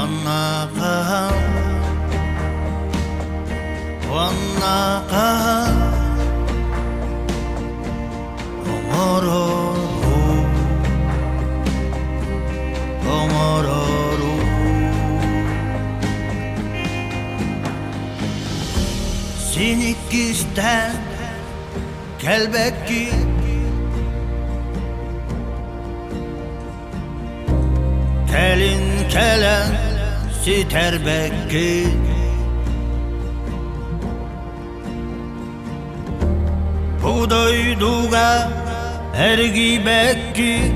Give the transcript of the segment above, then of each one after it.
Ваннахан, ваннахан, омороru, омороru. Sinikisten kelbekki kelin kelen siterbekki buğdayduga ergibekki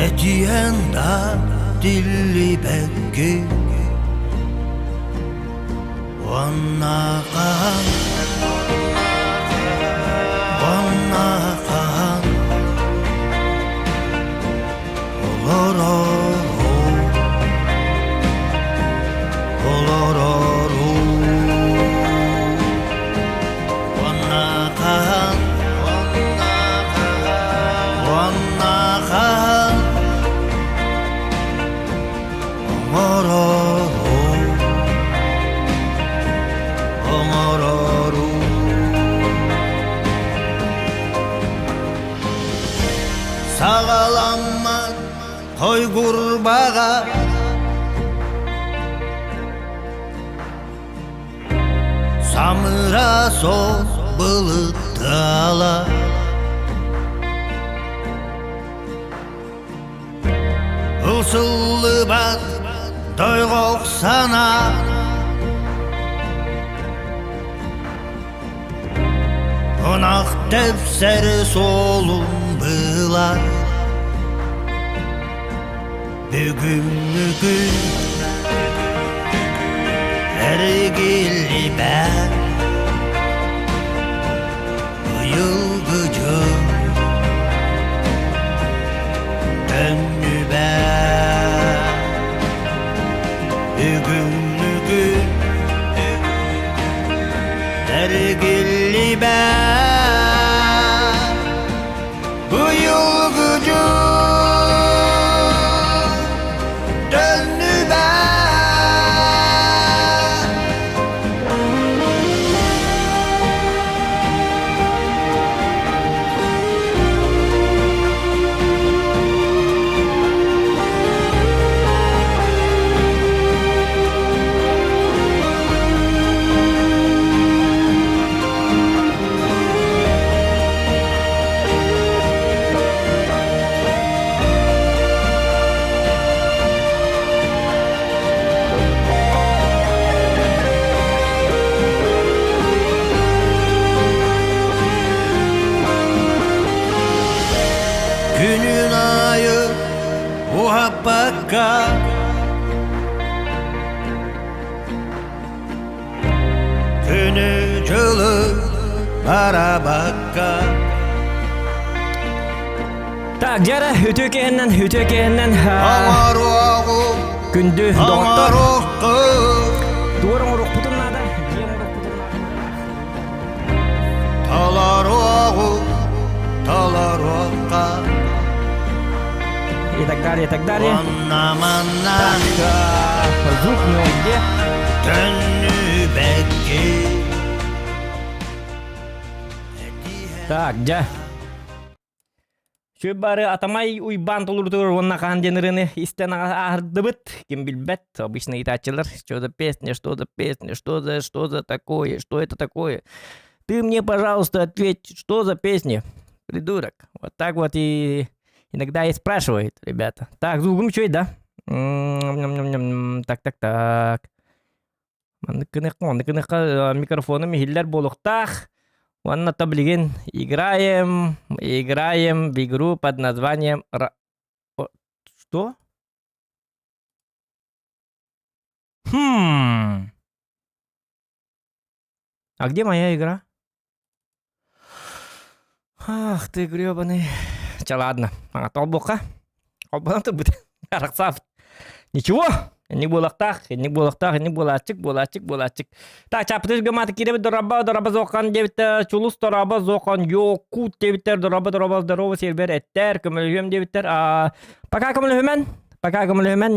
etiyenda dillibekki Vannakan, vannakan, olororu, olororu. Vannakan, vannakan, olororu. Омороru. Sağalanman koy kurbağa Samıra sol bılıttala Ilsıllı bat doyğoq sana Onak tepseri solun bılar Bugün ergili ben Yılgıcı dönü ben Bugün ergili ben Bu yılgıcı döndü ben Günün ayı muhabbaka Günü cılı arabaka Так, жара үтөкеннен Амаруағу күндү доктор Амаруққы дуурун урук путуннада Таларуағу Таларуаққа и так далее, и так далее. Ванна-маннаға Звук не он где. Төннүбекке Так, жа. Шөп бары атамай уйбан толурдур онна каан денерини истен ардыбыт. Ким билбет, обычно итачылар. Что-то песня, что-то такое, что это такое. Ты мне, пожалуйста, ответь, что за песня, придурок. Вот так вот и иногда и спрашивают, ребята. Так, звуком чуть, да? Так. Микрофоном хиллер болохтах. Ванна таблиген. Играем в игру под названием... Что? А где моя игра? Ах ты гребаный. Ча ладно. Толбока. Обана ты будет. Ничего. Не булактах, не булактах, не булачык. Так, чаптыш гаматы киребе дораба зоқан дебиттер, чулус дораба зоқан йокут дебиттер, дораба здорово сервер эттер, көмөлөм дебиттер. Пока көмөлөмен,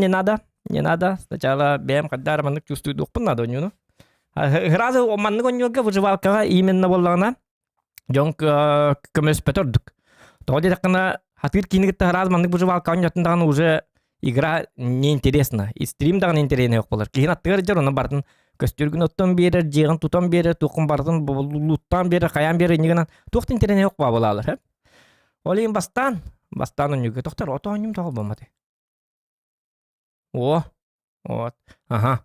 не надо. Сначала бем каддар маннык чувствую духпын надо онюну. Сразу маннык онюга выживалкага именно боллагана жонк көмөс петордук. Тоди такына хатыр кинигитте сразу маннык выживалка онятындаганы уже игра неинтересна. И стрим дагы интересный yok болар. Кейін аттыгар жер оны бартын көстөргүн оттон берер, жегін тутан берер, туқын бартын луттан берер, қаян берер, негенен туқты интересный yok болалар. Олейін бастан онюге тоқтар, ото онюм тоғыл болмады. Вот. Ага.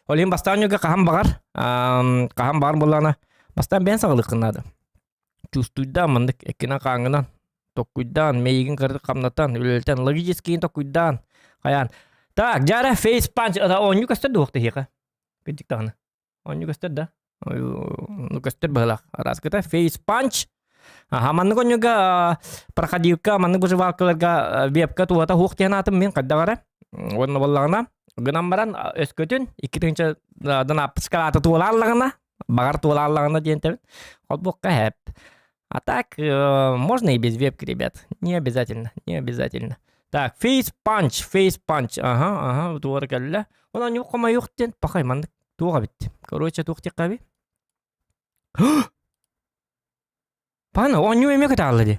Олейін бастан онюге қахан бағар болана. Бастан бен сағылық қынады. Чувствуйда мындық екінен қаңынан. Токуйдан, мейгин кырды камнатан, үлелтен, логический токуйдан. Қаян. Так, жара фейс панч. Оню көстер доқты хеқа. Көдік тағына. Оню көстер да. Ну көстер бағылақ. Раскыта фейс панч. Манны конюга проходивка, манны бұжывалкаларға вебка туата хуқтен атым мен қаддағара. Онны болағына. Гынан баран өскөтін. 2-тінші дана пскалаты туалалығына. Бағар туалалығына дейін. Ол бұққа хәп. А так, можно и без вебки, ребят. Не обязательно. Так, фейс панч. Ага, туар калла. Он не кома юхтен, пахай мандык. Туга бит. Короче, тухти каби. Пана, он не умеет аллади.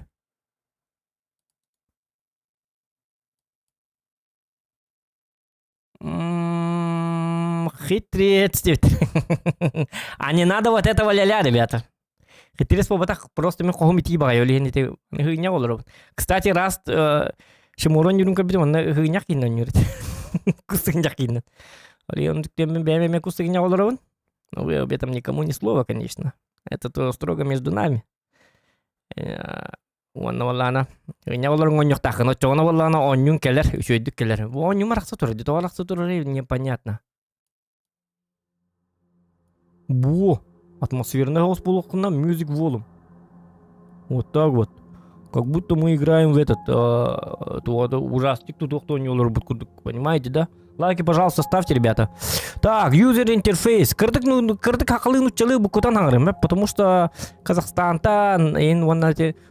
Хитрец. А не надо вот этого ля-ля, ребята. Хитрец по батах просто мен қоғым ити бағай өлеген ете ғыйня олар. Кстати, раст шымурон жүрін көбіді, онна ғыйня кейінен жүрді. Кустығынжақ кейінен. Олеген түктен бәмеме кустығыня олар он. Но вы об этом никому ни слова, конечно. Это то строго между нами. Онна валлана. Ғыйня олар оңық тақын. Отчоғына валлана онюн келер, үшөйдік келер. Онюн марақсы тұрды, тоғалақсы тұрды, непонятно. Во! Атмосферный хаос полукна, music volume. Вот так вот. Как будто мы играем в этот ужастик, тут кто не улор будет, понимаете, да? Лайки, пожалуйста, ставьте, ребята. Так, user interface. Кырдык хакалы нучалы букутан хангрым, потому что Казахстан-то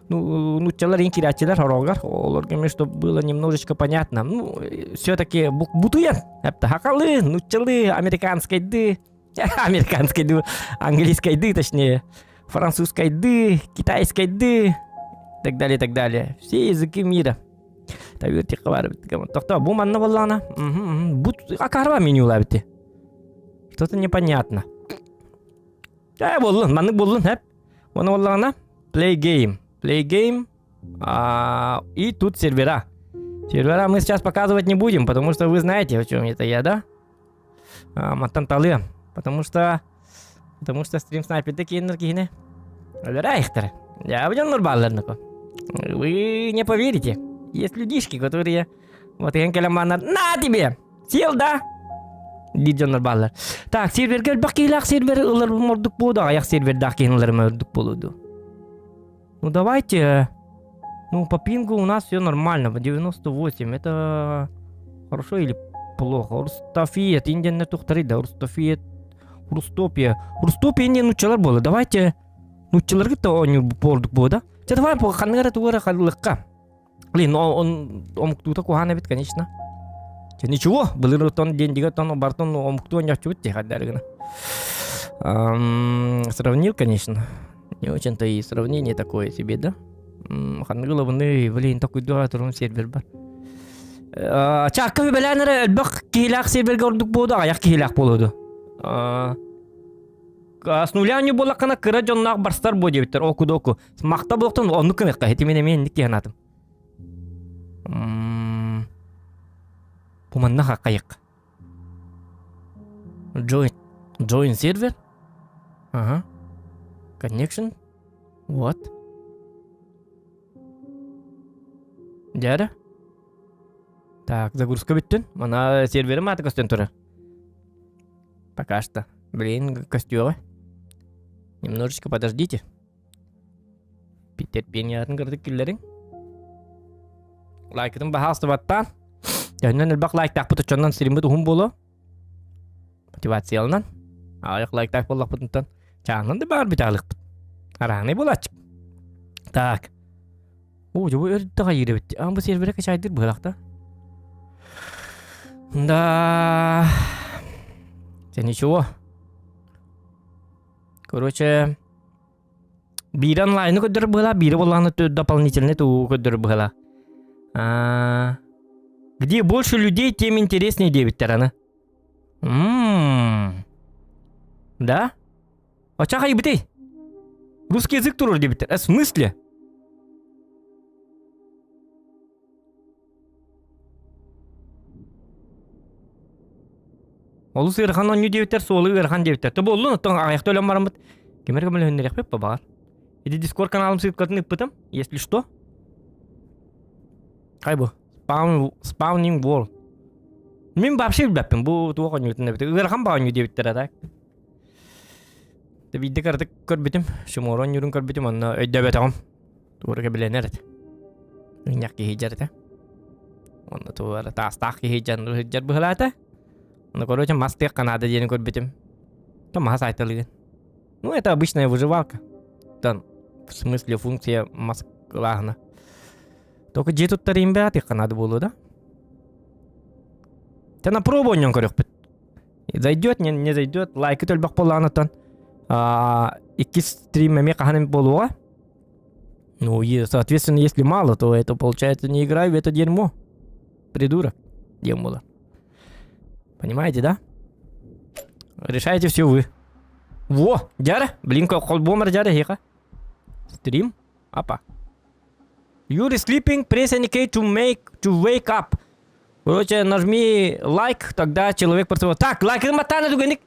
нучалар инкирячилар хорогар, олоргами, чтобы было немножечко понятно. Ну, все-таки бутуян, это хакалы, нучалы, американской английской ды, точнее, французской ды, китайской ды, так далее. Все языки мира. Таверти хабар бит. Тохта, бу манна валлана. Акарва меню лабити. Что-то непонятно. Боллун, манны боллун, хэп. Вона валлана. Play game. И тут сервера. Сервера мы сейчас показывать не будем, потому что вы знаете, о чем это я, да? Матанталы. Потому что стрим снайпер такие энергии. Райхтер. Я будем нормально. Вы не поверите. Есть людишки, которые... Вот я каламана. На тебе! Сел, да? Диджон нормально. Так, сервер бакилах сервер улар мордук буду. Аяк сервер дакин улар мордук буду. Ну давайте... Ну по пингу у нас все нормально. По 98. Это... Хорошо или плохо? Урстафиет. Индиан не тухтари, да? Урстафиет. Рустопия не нучалар болды. Давайте нучаларға то он болдық болды. Давай по ханgara туара халыққа. Блин, он омктута кухана бит, конечно. Ничего, был тон деньги, тон бартон омкту не чуть хаддаргана. Сравнил, конечно. Не очень-то и сравнение такое себе, да? Хангала вны, блин, такой дуатором сервер бар. Чакка белянер бак килак сервер гордук болды, аяк килак болду. С нуля не было кана кыра жоннак барстар бо дебиттер окудоку. Макта болоктон онну кыныкка эти мен ник янатым. Буманна хакайык. Join server. Ага. Connection. What? Жара. Так, загрузка биттен. Мана серверим аты көстен туры. Пока что. Блин, костёлы. Немножечко подождите. Терпение атын кырдык киллерин. Лайкытын бахасты баттан. Jangan elbak like tak putu chonnan stream bu hum bolo. Мотивациялынан. Аяк like так боллак бутунтан. Чаңын да бар биталык. Араны болачык. Так. О, жо өрдөгө йөрөбүт. Ам бу серверге качайдыр булакта. Да. Да ничего. Короче, бир онлайн көдөр была, бир боланы дополнительный ту көдөр была. Где больше людей, тем интереснее девиттер, Да? А чаха ебитей? Русский язык турur девиттер. В смысле? Олус ырхан оню девиттер, солы ырхан девиттер. Ты болу, но тон аяқта өлем барам бит. Кемер кемел өннерек беп бабар. Иди дискорд каналым сыйткатын ыппытым, если что. Кай бу? Spawning wall. Мен вообще білбеппін, бұл туға қойнуетін өбіті. Үрхан бағын өдебіттер атак. Видді кардық көрбітім. Шыморон юрын көрбітім, онына өйдөбет ағым. Туғырға біленер әді. Үйнек кейджер әді. Онына туғырға тастақ кейджер бұғыла әді. Онына короче мастық қанады дейін көрбітім. Там мас айтылыген. Ну, это обычная выживалка. Там, в смысле, функция маскалағына. Только где тут таримбят их надо было, да? Ты на пробу не корёк. Зайдет, не зайдет. Лайк только поланатан. Ики стримами каханами полуа. Ну и соответственно, если мало, то это получается не играй в это дерьмо. Придурок. Дерьмо. Понимаете, да? Решаете все вы. Во, дяра, блин, как холбомер дяра хека. Стрим. Апа. You're sleeping, press any key to wake up. Короче, нажми лайк, тогда человек просто... Так, лайкын матана дугеник.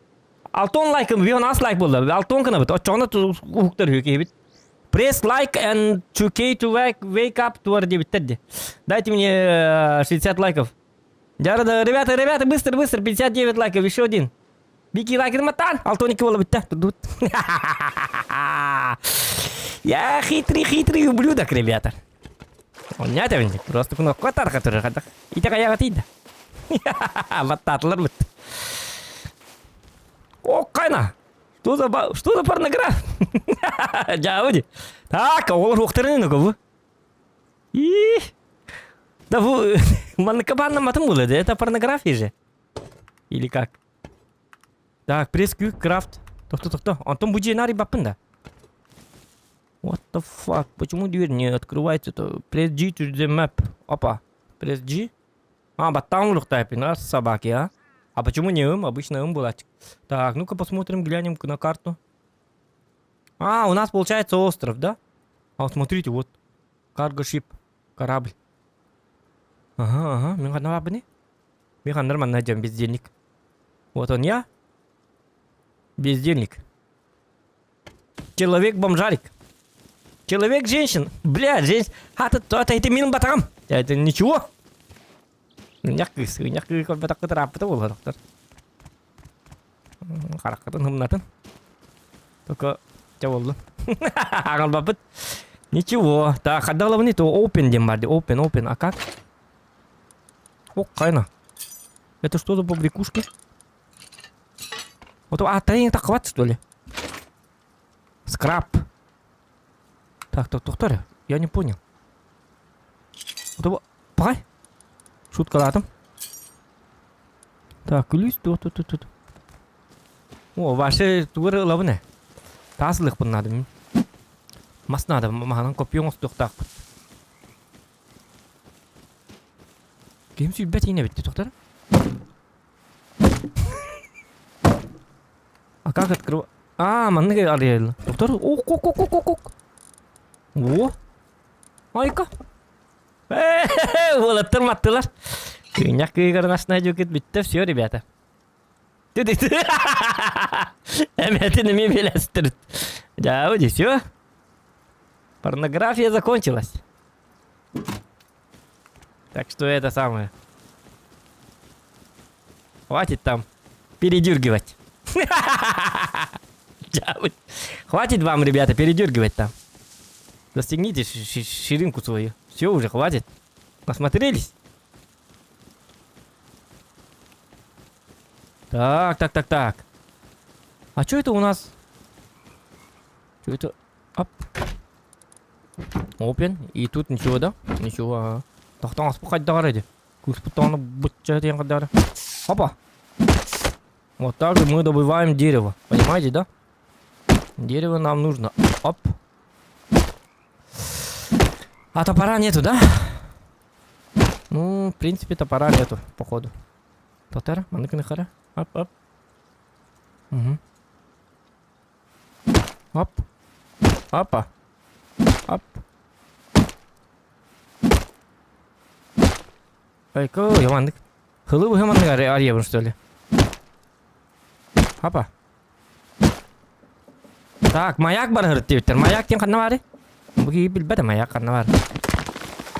Алтон лайкын, вион ас лайк болды. Алтон кына бит. Очоны ухтар хүйке бит. Press like and to key to wake up туар дебиттер. Дайте мне 60 лайков. Дярда, ребята, быстро, 59 лайков, еще один. Бики лайкын матан. Алтоники было бит. Я хитрый ублюдок, ребята. Он не ответит, просто кнопку котар, который ходит. И такая я отида. Вот так лорбит. О, кайна! Что за порнограф? Джауди. Так, ол рухтарны ну-ка. Да вы манкабанна матым было, да это порнография же. Или как? Так, пресс-кью, крафт. Кто? Он буджинари бапында. What the fuck? Почему дверь не открывается-то? Press G to the map. Опа. Press G. Батам лухтайпин, а собаки, а? А почему не им? Обычно им была. Так, ну-ка посмотрим, глянем на карту. У нас получается остров, да? Вот смотрите, вот. Карго-шип. Корабль. Ага. Механ набабни. Механ нормально найдем бездельник. Вот он я. Бездельник. Человек-бомжарик. Человек-женщин. Бля, женщин. Это мин батам. Это ничего. Nhắc con bắt cái trap đó rồi doctor. Харақ катын хымнатын. Только чаволду. Агал бабыт. Ничего. Так, хадала мне то open демарди. Open. А как? О, кайна. Это что за побрякушки? Вот, тренинг так хватит, что ли? Скраб. Так, доктор, я не понял. Вот, пай. Шутка латом. Так, лист тут. О, ваши туры лавны. Тазлых под надо. Мас надо, маханан копьем так. Кем сюда не ведь, доктор? А как открывать? Манны ареал. Доктор, ок. Во. Айка. Вот торматтылар. Күйняк күйгарнасына жөкет бітті, все, ребята. Әмәтіні мен белестірді. Жауди, все. Порнография закончилась. Так что это самое. Хватит там передергивать. Хватит вам, ребята, передергивать там. Застегните ширинку свою. Все, уже хватит. Насмотрелись? Так. А что это у нас? Что это? Оп. Open. И тут ничего, да? Ничего, ага. Тахтан аспухать дарыди. Куспутана бутчат yang кадары. Опа. Вот так же мы добываем дерево. Понимаете, да? Дерево нам нужно. Оп. А топора нету, да? Ну, в принципе, топора нету, походу. Тотера, маныкнахара. Оп. Угу. Оп. Опа. Оп. Ай-ка, ямандык. Хылы вы ямандык арьебын, что ли? Опа. Так, маяк бар гырыттебиттер. Маяк тем канна бары? Буги билбеде маяк канна бары.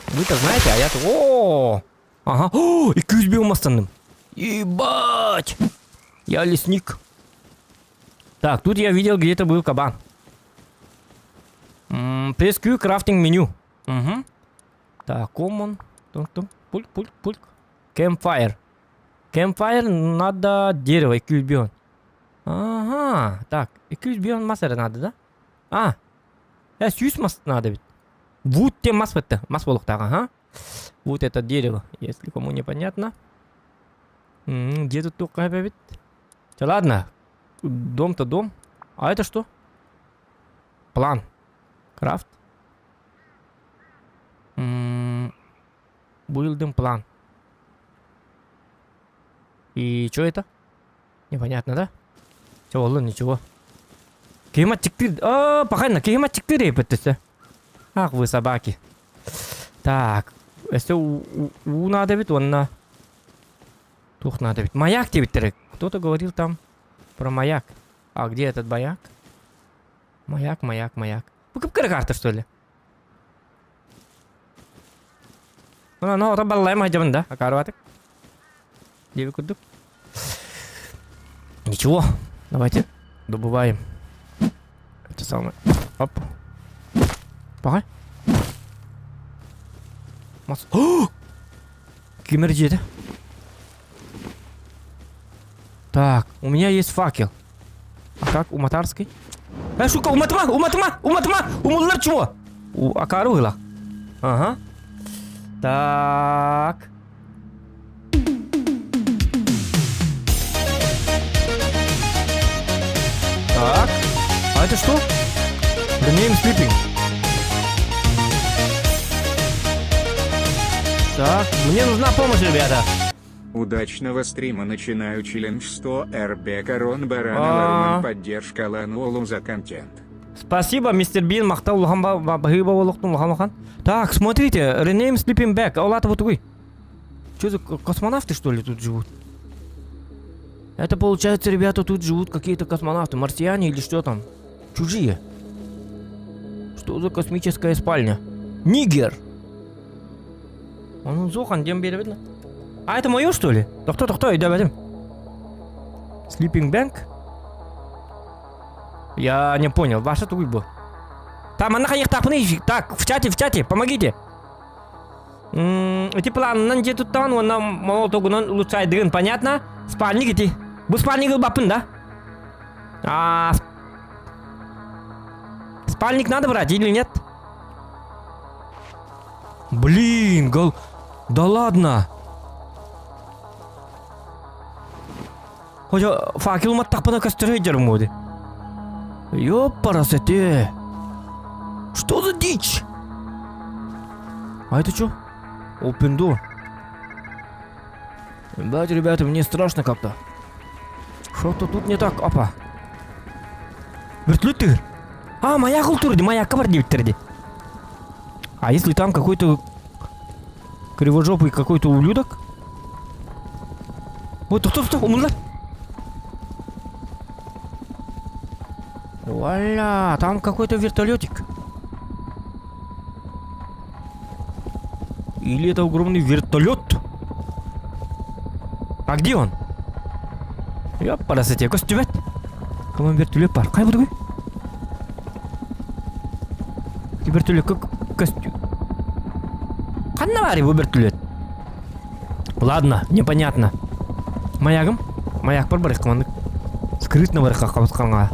Вы-то знаете, а я-то... О! Ага. О, 200 биомастандым. Ебать! Я лесник. Так, тут я видел, где-то был кабан. Press Q, крафтинг меню. Угу. Так, common. Пульк. Campfire. Campfire надо дерево, эквибион. Ага, так, эквибион массера надо, да? А, 100 масс надо ведь. Вот те масс это, масс так, ага. Вот это дерево, если кому непонятно. Где тут только ведь? Да ладно, дом-то дом. А это что? План. Крафт. Building план. И что это? Непонятно, да? Все, ладно, ничего. Климатик-4. О, похально, климатик-4 пытается. Ах, вы собаки. Так, если у надо ведь, он на... Тух надо ведь. Маяк тебе трек. Кто-то говорил там про маяк. А где этот маяк? Маяк. Покупка карта, что ли? Ну, это баллайм хайдабын, да? Акарватык. Девы кудук. Ничего. Давайте добываем. Это самое. Оп. Пахай. Масс. О! Кимерджи, так, у меня есть факел. А как у Матарской? Шука, у Матма! У Муллар чего? У Акаругла. Ага. Так. Так. А это что? The name sleeping. Так, мне нужна помощь, ребята. Удачного стрима, начинаю челлендж 100 РБ Корон Барана поддержка Ланулу за контент. Спасибо, мистер Бин, махтал лухан. Так, смотрите, Rename Sleeping Bag, Аллата вот такой. Что за космонавты, что ли, тут живут? Это получается, ребята, тут живут какие-то космонавты, марсиане или что там? Чужие. Что за космическая спальня? Нигер! Он зохан, где видно? А это мое, что ли? Да кто, иди в Sleeping Bank? Я не понял, ваша тут был. Там, она их так, в чате, помогите. Эти планы, где тут там, он нам мало того, он улучшает дрын, понятно? Спальник эти. Вы спальник бапын, да? А спальник надо брать или нет? Блин, да ладно. Хотя факел маттак пана кострейдер моды. Ёпарасете. Что за дичь? А это что? Open door. Блять, ребята, мне страшно как-то. Что-то тут не так, опа. Вертолет. А, моя культура, моя кабардивтерди. А если там какой-то кривожопый какой-то ублюдок? Вот, кто, умер? Вуаля, там какой-то вертолетик. Или это огромный вертолет? А где он? Я парасете, костюмет. Кому вертолет пар? Кай буду? Вертолет как костюм. Канна вари вертолет. Ладно, непонятно. Маягом? Маяк бар их командык. Скрытно бар их кабытканга.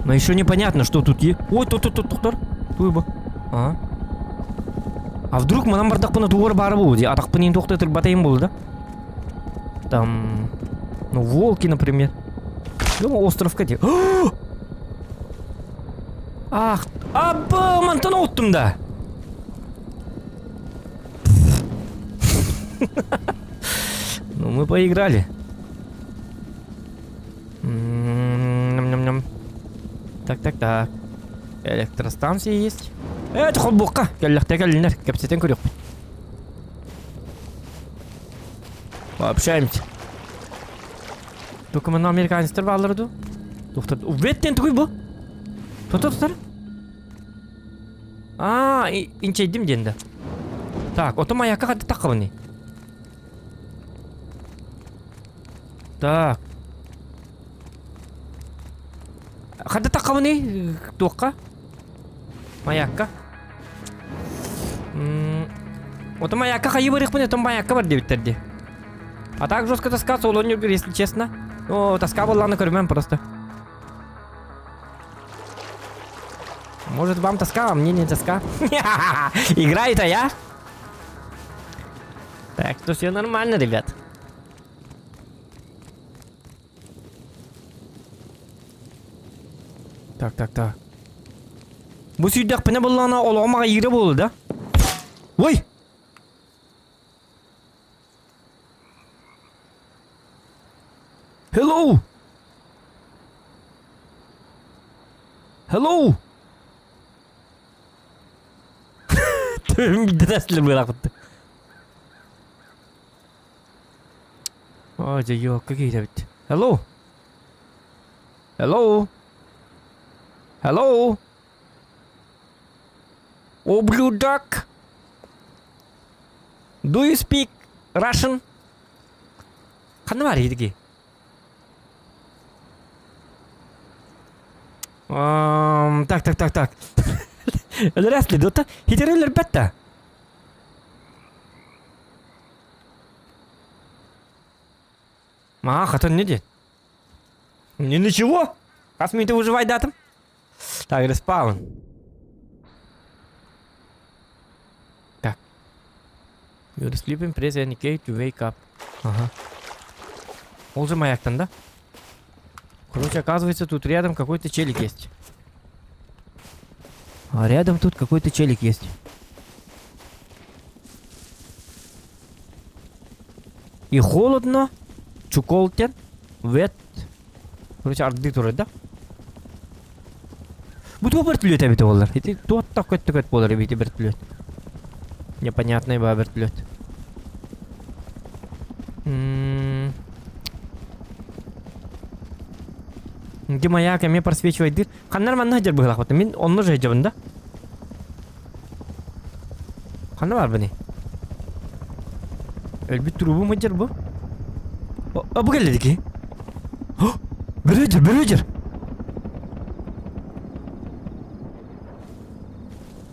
Но еще непонятно, что тут есть. Ой, тут, туктар. Туйба. Ага. А вдруг манам бардак пына тугор бары болды? Атак пынын тоқтатыр батайын болды, да? Там... Ну, волки, например. Ну, остров кәде. Ах, абба, мантан оттым да. Ну, мы поиграли. Ням-ням-ням. Так. Электростанция есть. Это хоббука. Кәлләр, кәпсетен көрек. Пообщаемся. Только мы на американецтер балырды. Доктор, веттен туй бу. Тоқтар. Инчейдим денді. Так, ото маяққа қады таққабыны. Так. Қады таққабыны тоққа. Маяққа. Ото маяққа қайы барық бұны, ото маяққа бар дебіттерді. А так жестко таскаться, он не если честно. Ну, тоска была на кормем просто. Может, вам тоска, а мне не тоска. Играет, а я? Так что все нормально, ребят. Так. Bu suydak pene bullana olağıma yeri buldu da. Vay! Hello! Tüm gitti dersler böyle akıttı. Aa, yok, какие-то ведь. Hello? Ублюдок! Do you speak Russian? Қандай бар едіге? Так. Здравствуйте, дота. Хитерелер бетта. Хатан не дед. Ничего. Космиты выживай датам. Так, респаун. Так. You're sleeping, press any key to wake up. Ага. Он же маяк-то, да? Короче, оказывается, тут рядом какой-то челик есть. И холодно. Чуколтен. Вет. Короче, арды турады, да? Бұты вертолет әбеті олар. Еті туаттақ көт болар әбеті вертолет. Непонятный ба вертолет. Где маяк, мне просвечивает дыр. Ханнар манна жер бұғылақ бата. Мен онны жай жабында. Ханна бар бәне. Әлбет трубы ма жер бұ? Бұ кәлді ке? Бір өжер.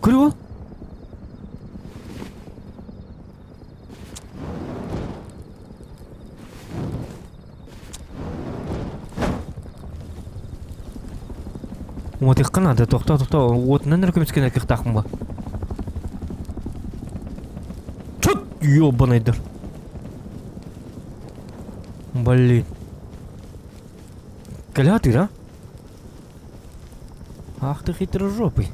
Көрі ол? Вот их надо, тоқта. Вот нәнер көмескен әкіқ тақым ба. Чөт! Ёбанайдыр. Блин. Кәлі атыр, а? Ах ты хитрый жопый.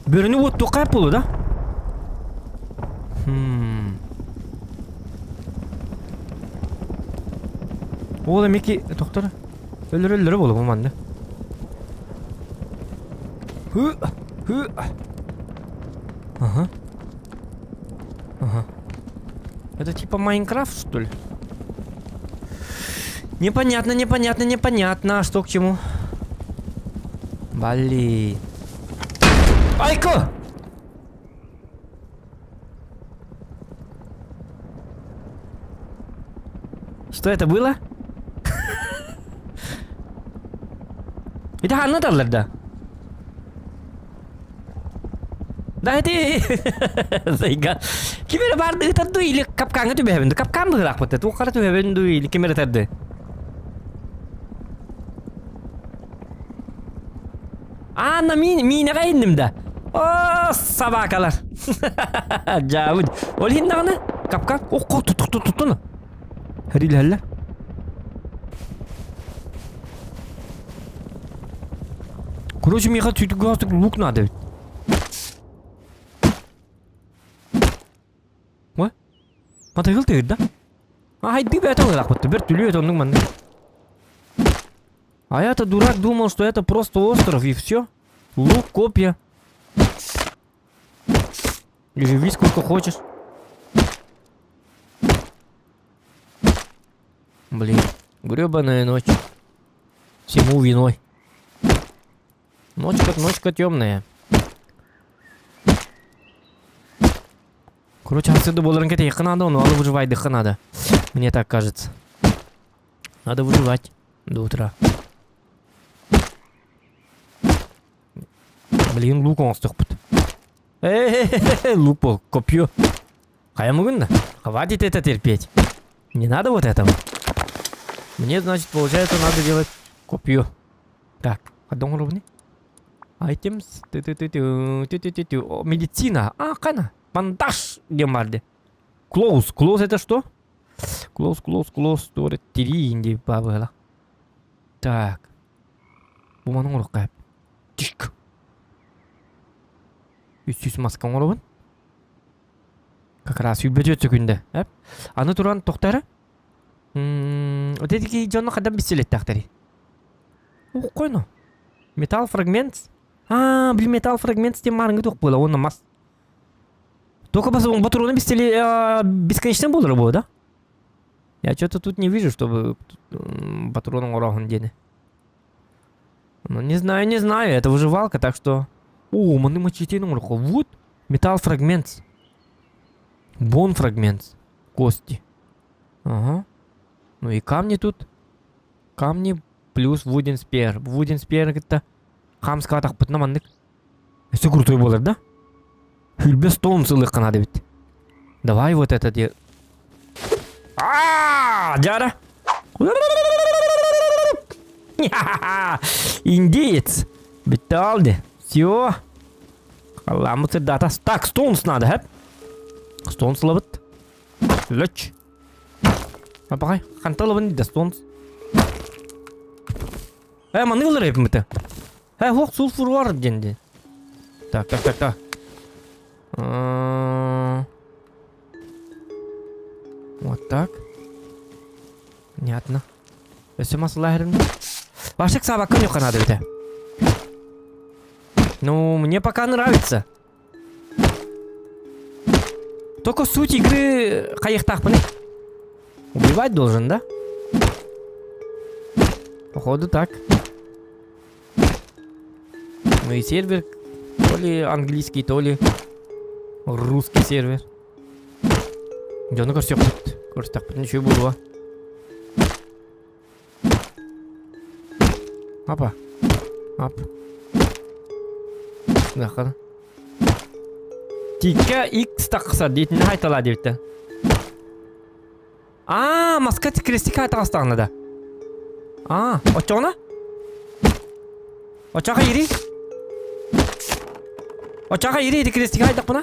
Бөріні вот тоқайып болу, да? Ол әмеке, тоқтар. Өлір болу болманды. Ага. Это типа Майнкрафт, что ли? Непонятно, что к чему. Блин. Айко! Что это было? Это анадалар, да? Дайте! Зайга. Кимере барды тадду или капканга түбәбенде. Капкан быгырақ бытты. Туқара түбәбенде или кимере тадды. Ана минеға ендім да. О, собакалар. Жауд. Ол хиндағаны? Капкан. Оқ, тұттыны. Хәриләлі. Короче, меха сөйтіп ғастық лук надо. Ой? Матайғыл тегір да? Хайди бәті ғырақ бұтты. Бір түлі өтіңдің мәнді. А я-то дурак думал, что это просто остров и все. Лук, копья. И живи сколько хочешь. Блин, гребаная ночь. Всему виной. Ночка темная. Короче, отсюда был ранкет ехать надо, но надо выживать дыха надо. Мне так кажется. Надо выживать до утра. Блин, лук он стопит. Лук был, копье. Хаямугунна, хватит это терпеть. Не надо вот этого. Мне, значит, получается, надо делать копье. Так, одном уровне. Items. Медицина. А, кана. Бандаж. Гемарди. Close. Close это что? Close. Три инди бабыла. Так. Буманың ұрыққа. Тишк. Үстіс маскаң ұрығын. Как раз үйбәжет сөкінді. Аны тұран тоқтары? Өтедікі жоны қадан беселет тақтары. Қойны. Металл фрагмент. Блин, металл фрагмент тем марыңы тоқ было, он намаз. Только патроны бесконечно было работать, да? Я что-то тут не вижу, чтобы патроном ураган день. Ну, не знаю, это выживалка, так что... О, маны мачетейным ураху. Вот, металл фрагмент. Бон фрагмент. Кости. Ага. Ну и камни тут. Камни плюс вуден спер. Вуден спер это... Хамского так пытнамандык. Все крутой болар, да? Хүлбе стон сылық қанады бит. Давай вот это де. Жара. Индеец. Бітті алды. Все. Қаламы дата. Так, стонс надо, хэп. Стонс лабыт. Лөч. Апағай, қанталыбын дейді стонс. Маны ғылыр епім біті. Хоқ, сульфур бар денде. Так. Вот так. Понятно. Все масла херни. Вашек собака не надо это. Ну, мне пока нравится. Только суть игры каяктах, блин. Убивать должен, да? Походу так. Ну и сервер то ли английский, то ли русский сервер. Где ну все будет? Короче, так ничего было. Апа. Ап. Нахана. Тика X тақса дейтін айтала депті. Маскат крестик айтағастағына да. Очоғына? Очаға ери? Очаға ери еді крестик айтақ бұна?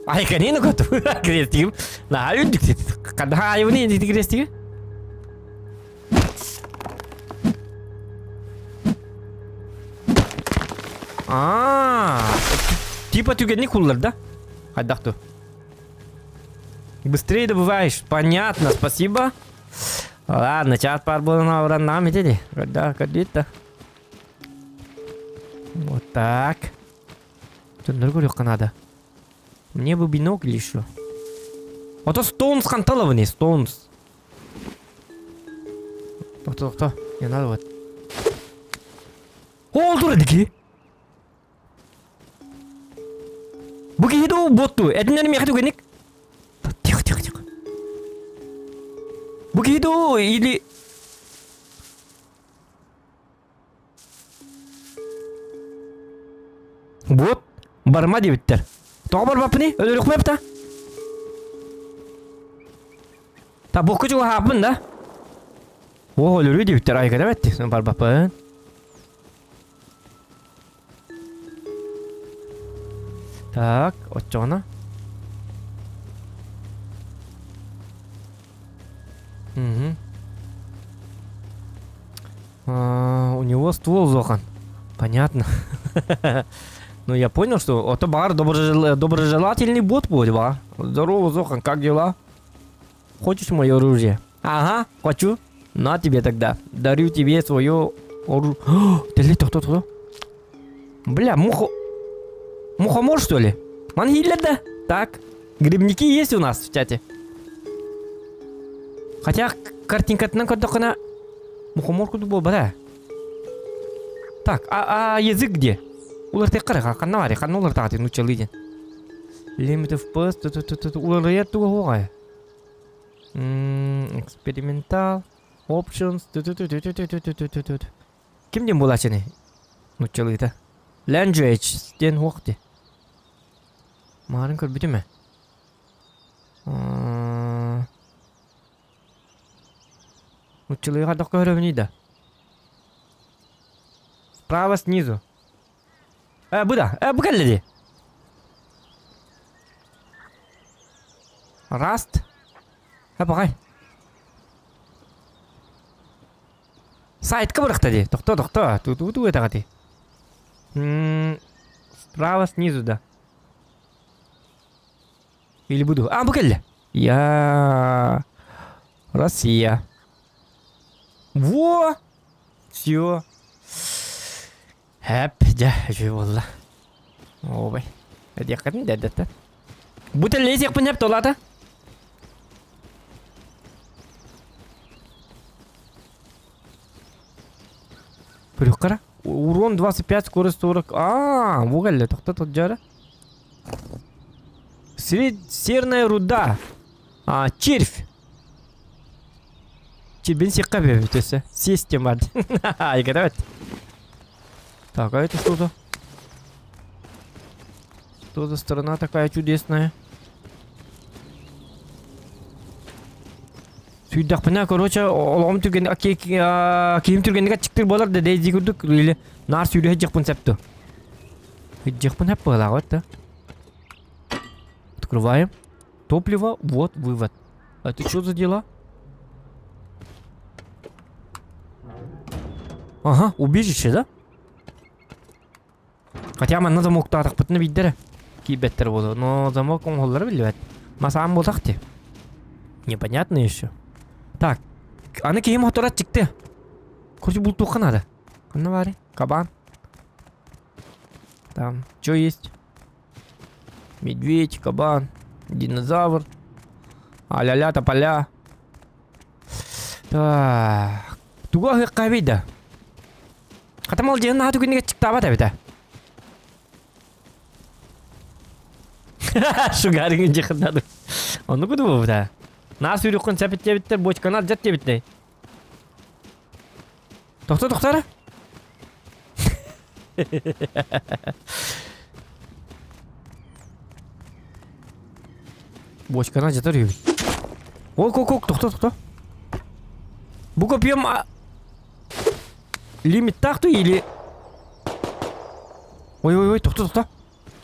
Айқанені көті крестигім. Үндік деді. Қанда айвыны ендейді крестигі? Типа тюгенник улар, да? Хайдахту. Быстрее добываешь. Понятно, спасибо. Ладно, чат парбола на уранам идти. Да, кадит-то. Вот так. Тут другую надо. Мне бы бинокль еще. Вот стоунс ханталовый, стоунс. Кто? Не надо вот. О, дурадики. Begitu botu, ednya nih mereka tuh genik. Tiko. Begitu, ini. Вот. Барма дебиттер. Тоға бар бапыны? Өлі ұқмайып та? Та бұқы жүгі хапын да? О, өлі дебиттер. Айға да бәтті. Бар бапын. Так, отчоғына. У него ствол зохан. Понятно. Ну, я понял, что это бар доброжелательный бот будет, ба. Здорово, Зохан, как дела? Хочешь мое оружие? Ага, хочу. На тебе тогда. Дарю тебе свое оружие. Ты кто? Бля, мухомор, что ли? Мангиледа? Так, грибники есть у нас в чате. Хотя картинка-то на мухомор куда был, да? Так, а язык где? Улар тек қара қанна бар, қанна улар тағатын учалыден. Limit of post, улар рет туға хоғай. Experimental, options, кімден бола чәне? Учалыда. Language, ден хоқты. Марын көрбіді ме? Учалыға даққа өрөвінейді. Справа снизу. Буда, букалледи. Раст. Багай. Сайтқа бұрықтады. Тоқта. Ту это гати. Справа снизу, да. Или буду. Букалле. Я Россия. Во! Все. Hep de valla. Ой. Это я хотел дать. Будто лезет по небу лата. Прюкара. Урон 25, скорость 40. Вугаль, это кто тут джара? Серная руда. Червь. Червь секабе, то есть система. Играть. Так, а это что-то? Что за страна такая чудесная? Сүйдақ пына, короче, олғым түрген, кейім түргеніға чықтыр болар да дейзі күрдік, үйлі нар сүйді хеджіқпын сәпті. Хеджіқпын әп бағылағы өтті. Открываем. Топливо, вот, вывод. Это что за дела? Ага, убежище, да? Хотя мен замокты атақ бұтыны бейдері. Кейбеттер болды. Но замок оңғылары білі бәд. Масаам болдақ те. Непонятно еще. Так. Аны кейім оторат чикті. Көрсі бұл туқын ады. Қанна бары? Кабан. Там. Что есть? Медведь, кабан, динозавр. Аля-ля, тополя. Так. Туға ғыққа бейді. Қатамал жеғын аты күнеге чикті абат әбеті. Шугарың жиқындады. Оны күді бұл бұда. Нас үйріққын сәпетте біттер, бочканат жәтте бітті. Тоқтары. Бочканат жатар үйбіт. Ок, тоқта. Бұл көпием лимит тақты или... Ой, тоқта.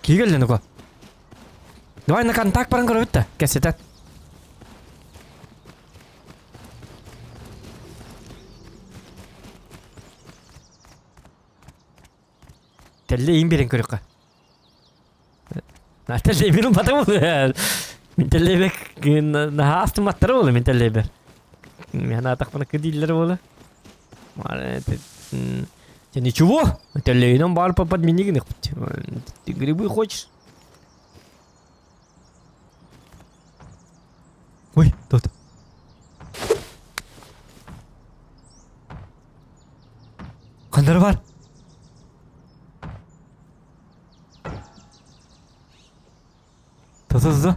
Кегелден ұға. Давай на контакт паран көріп өтті. Кәсетет. Тәлі ең берен көріққа. Тәлі берін бата болды. Мен тәлі бек наға астым аттары болды мен тәлі бер. Мен атақпына кедейлері болды. Ничего. Тәлі енім бар по подменігін іқпыт. Ты грибы хочешь? Ой, тут. Қандар бар? Тұзы.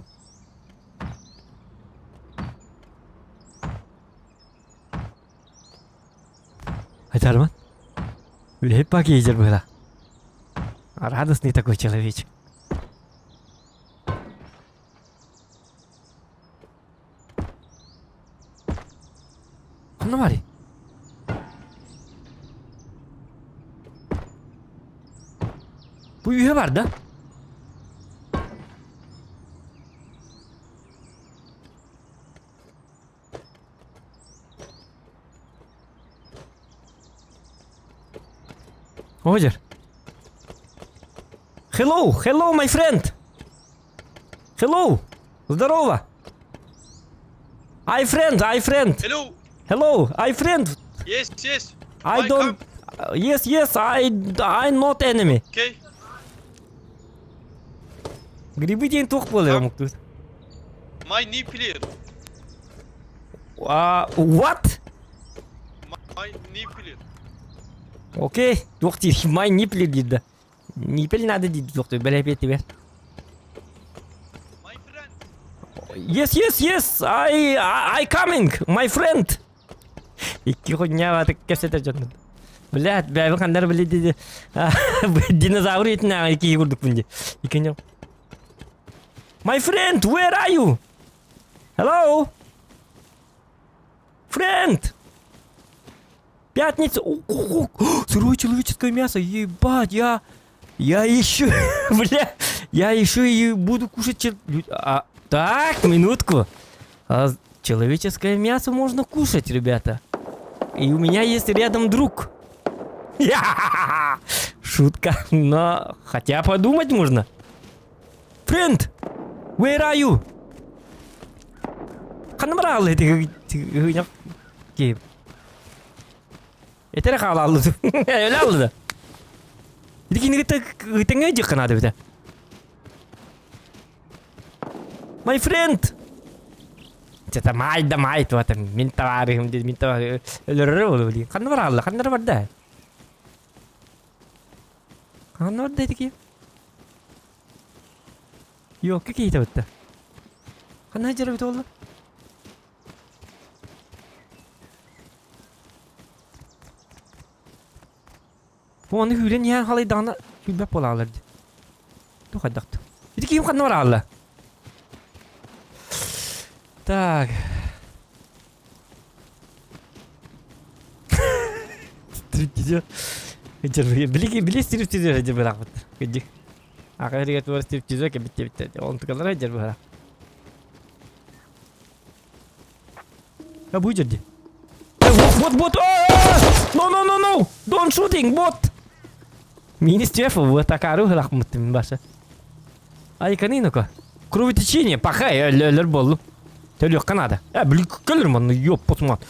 Айтарман? Өліп бақ ейдер бұғыда. Радостный такой человечек. Ну, Мари. Bu üye var da. Roger. Hello, hello, my friend. Hello. Здорово. I friend. Hello. Hello, I friend. Yes, yes. I Why don't. Yes, I'm not enemy. Okay. Грибы день тух более тут. My knee clear. What? My knee clear. Окей, доктор, май нипли дейді. Нипл надо дейді, доктор, бәләпет тебе. My friend. Yes, I coming, my friend. Iki хуйня ваты кәсетер жатыр. Блядь, бәбі қандар біле дейді. Динозавр етін ағы екі көрдік бұнде. Икенде. My friend, where are you? Hello? Friend! Пятница. Сырое человеческое мясо. Ебать, я еще, бля, я еще и буду кушать. Так, минутку. Человеческое мясо можно кушать, ребята. И у меня есть рядом друг. Шутка, но хотя подумать можно. Friend, where are you? Канамрал это Кейп. Это халал. Öyle aldı. Dikini gitenge jıkın adı bir de. My friend. Çata may tuh atan minta varım dedi minta var. Ölür oldu. Kan var Allah kan var da. Kan var dedi ki. Yok ki itu betul. Kan hajar betul Allah. Bu onu hülen yer halay dağına hübep olarlardı. Dur hadi daktı. Dedi ki kim var Allah. Так. Стриптизер. Били стриптизер aja berak. Gede. Akhirnya tuh stриптизер ke bitte. On tukalar aja berak. Ya bu jadi. Bot. No. Don't shooting bot. Министерство в атакару рахматым баша. Ай канинока. Кровотечение, пахай, лербол. Ты лёгко надо. Блин, калерман, ёп, посмотри.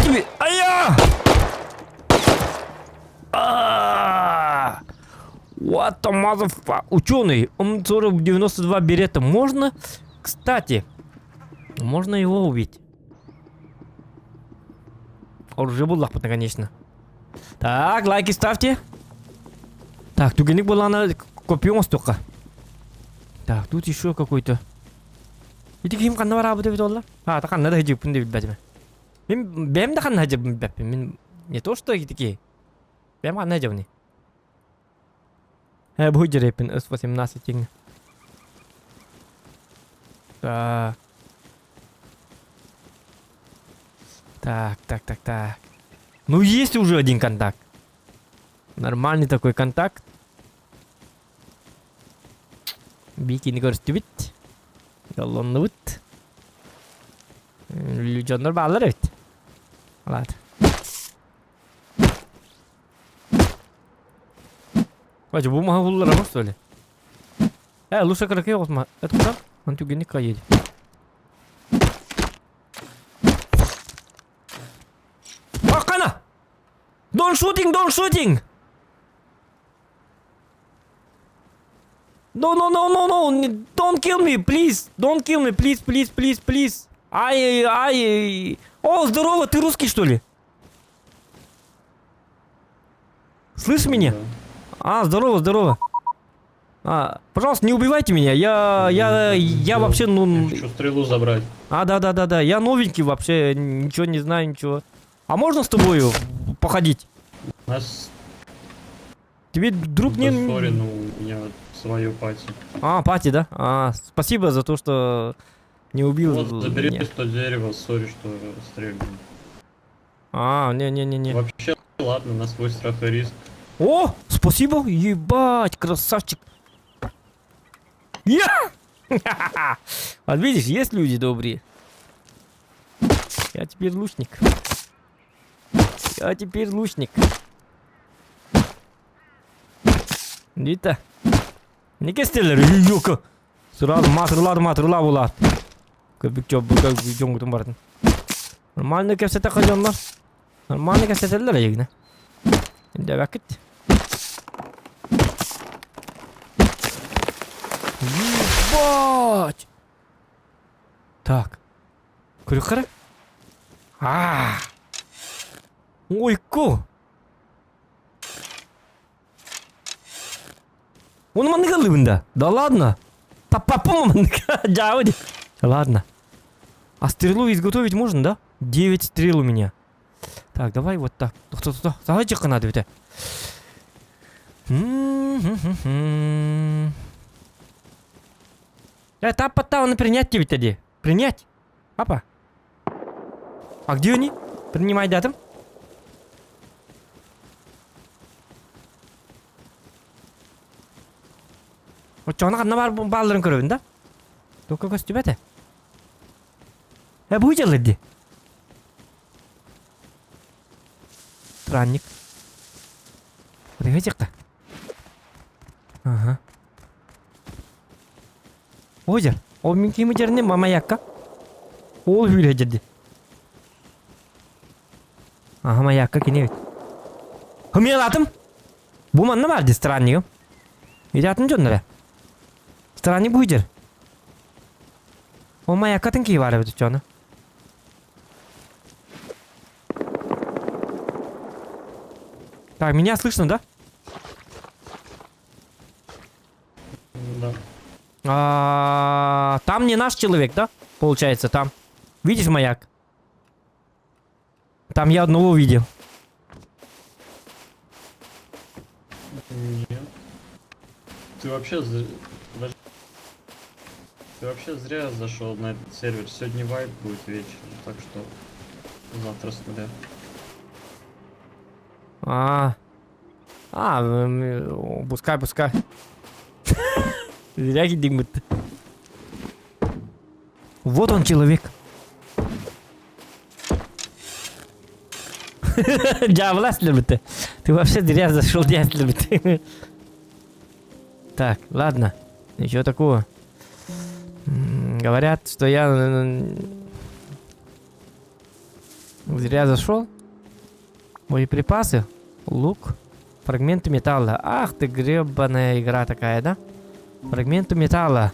Тебе, ая! What the motherfucker. Ученый, М-40-92 берета. Можно, кстати, можно его убить. Оружие было лапотно, конечно. Так, лайки ставьте. Так, тугеник была на копьем столько. Так, тут еще какой-то. Это кем канна работает ведь, а, так канна даже пунди бедами. Бем да канна даже бедами. Не то что такие. Бем канна даже не. Будет репин С-18. Так. Ну, есть уже один контакт. Нормальный такой контакт. Бикини көрсөтүбүт. Жоллоннубут. Жоннор баалар бит. Алат. Бачы, бу махуллар ама, что ли? Лучше караке осма. Это куда? Антюгеника едет. Акана! Don't shooting! No! Don't kill me, please! Don't kill me, please! О, здорово, ты русский, что ли? Слышишь меня? Здорово. Пожалуйста, не убивайте меня. Я вообще, Я хочу стрелу забрать. Да. Я новенький вообще, ничего не знаю, ничего. А можно с тобою походить? У нас Тебе друг в не... Босфоре, ну, у меня свою пати. А, пати, да? А, спасибо за то, что не убил Вот, забери меня. 100 дерева, сори, что стреляем. А, не-не-не-не. Вообще, ладно, на свой страх и риск. О, спасибо, ебать, красавчик. Я! Вот видишь, есть люди добрые. Я теперь лучник. Я теперь лучник. Дита. Не кестелер, юка. Сразу матырлар булат. Көбүк жоңгутун бардын. Нормально кепсете кайдонлар. Нормально кепсетелер егне. Инде вакыт. Ебать! Так. Күрүк кара. Ойку. Он мандыгалы бында. Да ладно. Папа мандыга. Джауди. Ладно. А стрелу изготовить можно, да? 9 стрел у меня. Так, давай вот так. Кто-кто-кто. Загадчика надо ведь. Тапа-та, он принять тебе тоді. Принять. Папа. А где они? Принимай датам. Вот что, она бар балларын көрөбүн да? Только көстүбөтө. Бу жалыды. Странник. Привет-ка. Ага. Озер. Ол мен кийим жеринде маякка. Ол үйрө жерде. Ага, маякка кинебит. Мен атым. Бу манна барды странник. Идатын жондора. Странник бу жер. Ол маяккатын кийип барып жона. Так, меня слышно, да? Да. Там не наш человек, да? Получается, там. Видишь маяк? Там я одного видел. Нет. Ты вообще Ты вообще зря зашел на этот сервер. Сегодня вайп будет вечером, так что завтра с нуля. Пускай. Зря гидим. Вот он, человек. Джавлас любит. Ты вообще зря зашел, дядь любит. Так, ладно. Ничего такого. Говорят, что я зря зашел. Боеприпасы, лук, фрагменты металла. Ах ты гребаная игра такая, да? Фрагменты металла.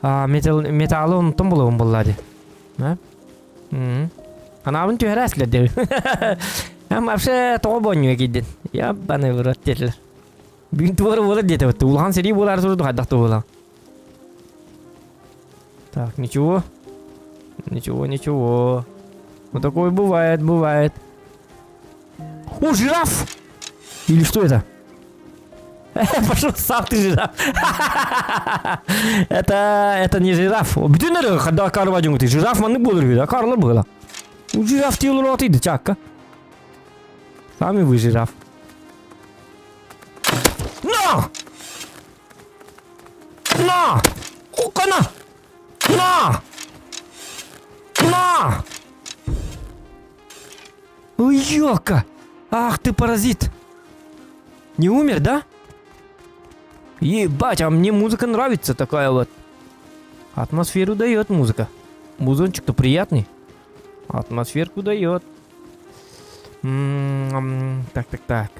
Металл он там был лади. Да? Она вон тюря следил. Я вообще тобоню гидит. Я баны в рот тетл. Бинтвор вола где-то вот. Улан сери вола разу дохадах то вола. Так, ничего. Ничего. Вот такое бывает. О, жираф! Или что это? Пошел сам ты жираф. Это не жираф. Bütün kadar karvacın kuti. Жираф маны bulur bir. Karlı böyle. Bu жираф diyorlar atıydı çakka. Sami bu жираф. На! Окана! На! Ой, ёлка! Ах ты паразит! Не умер, да? Ебать, а мне музыка нравится такая вот. Атмосферу дает музыка. Музончик-то приятный. Атмосферку дает. Так.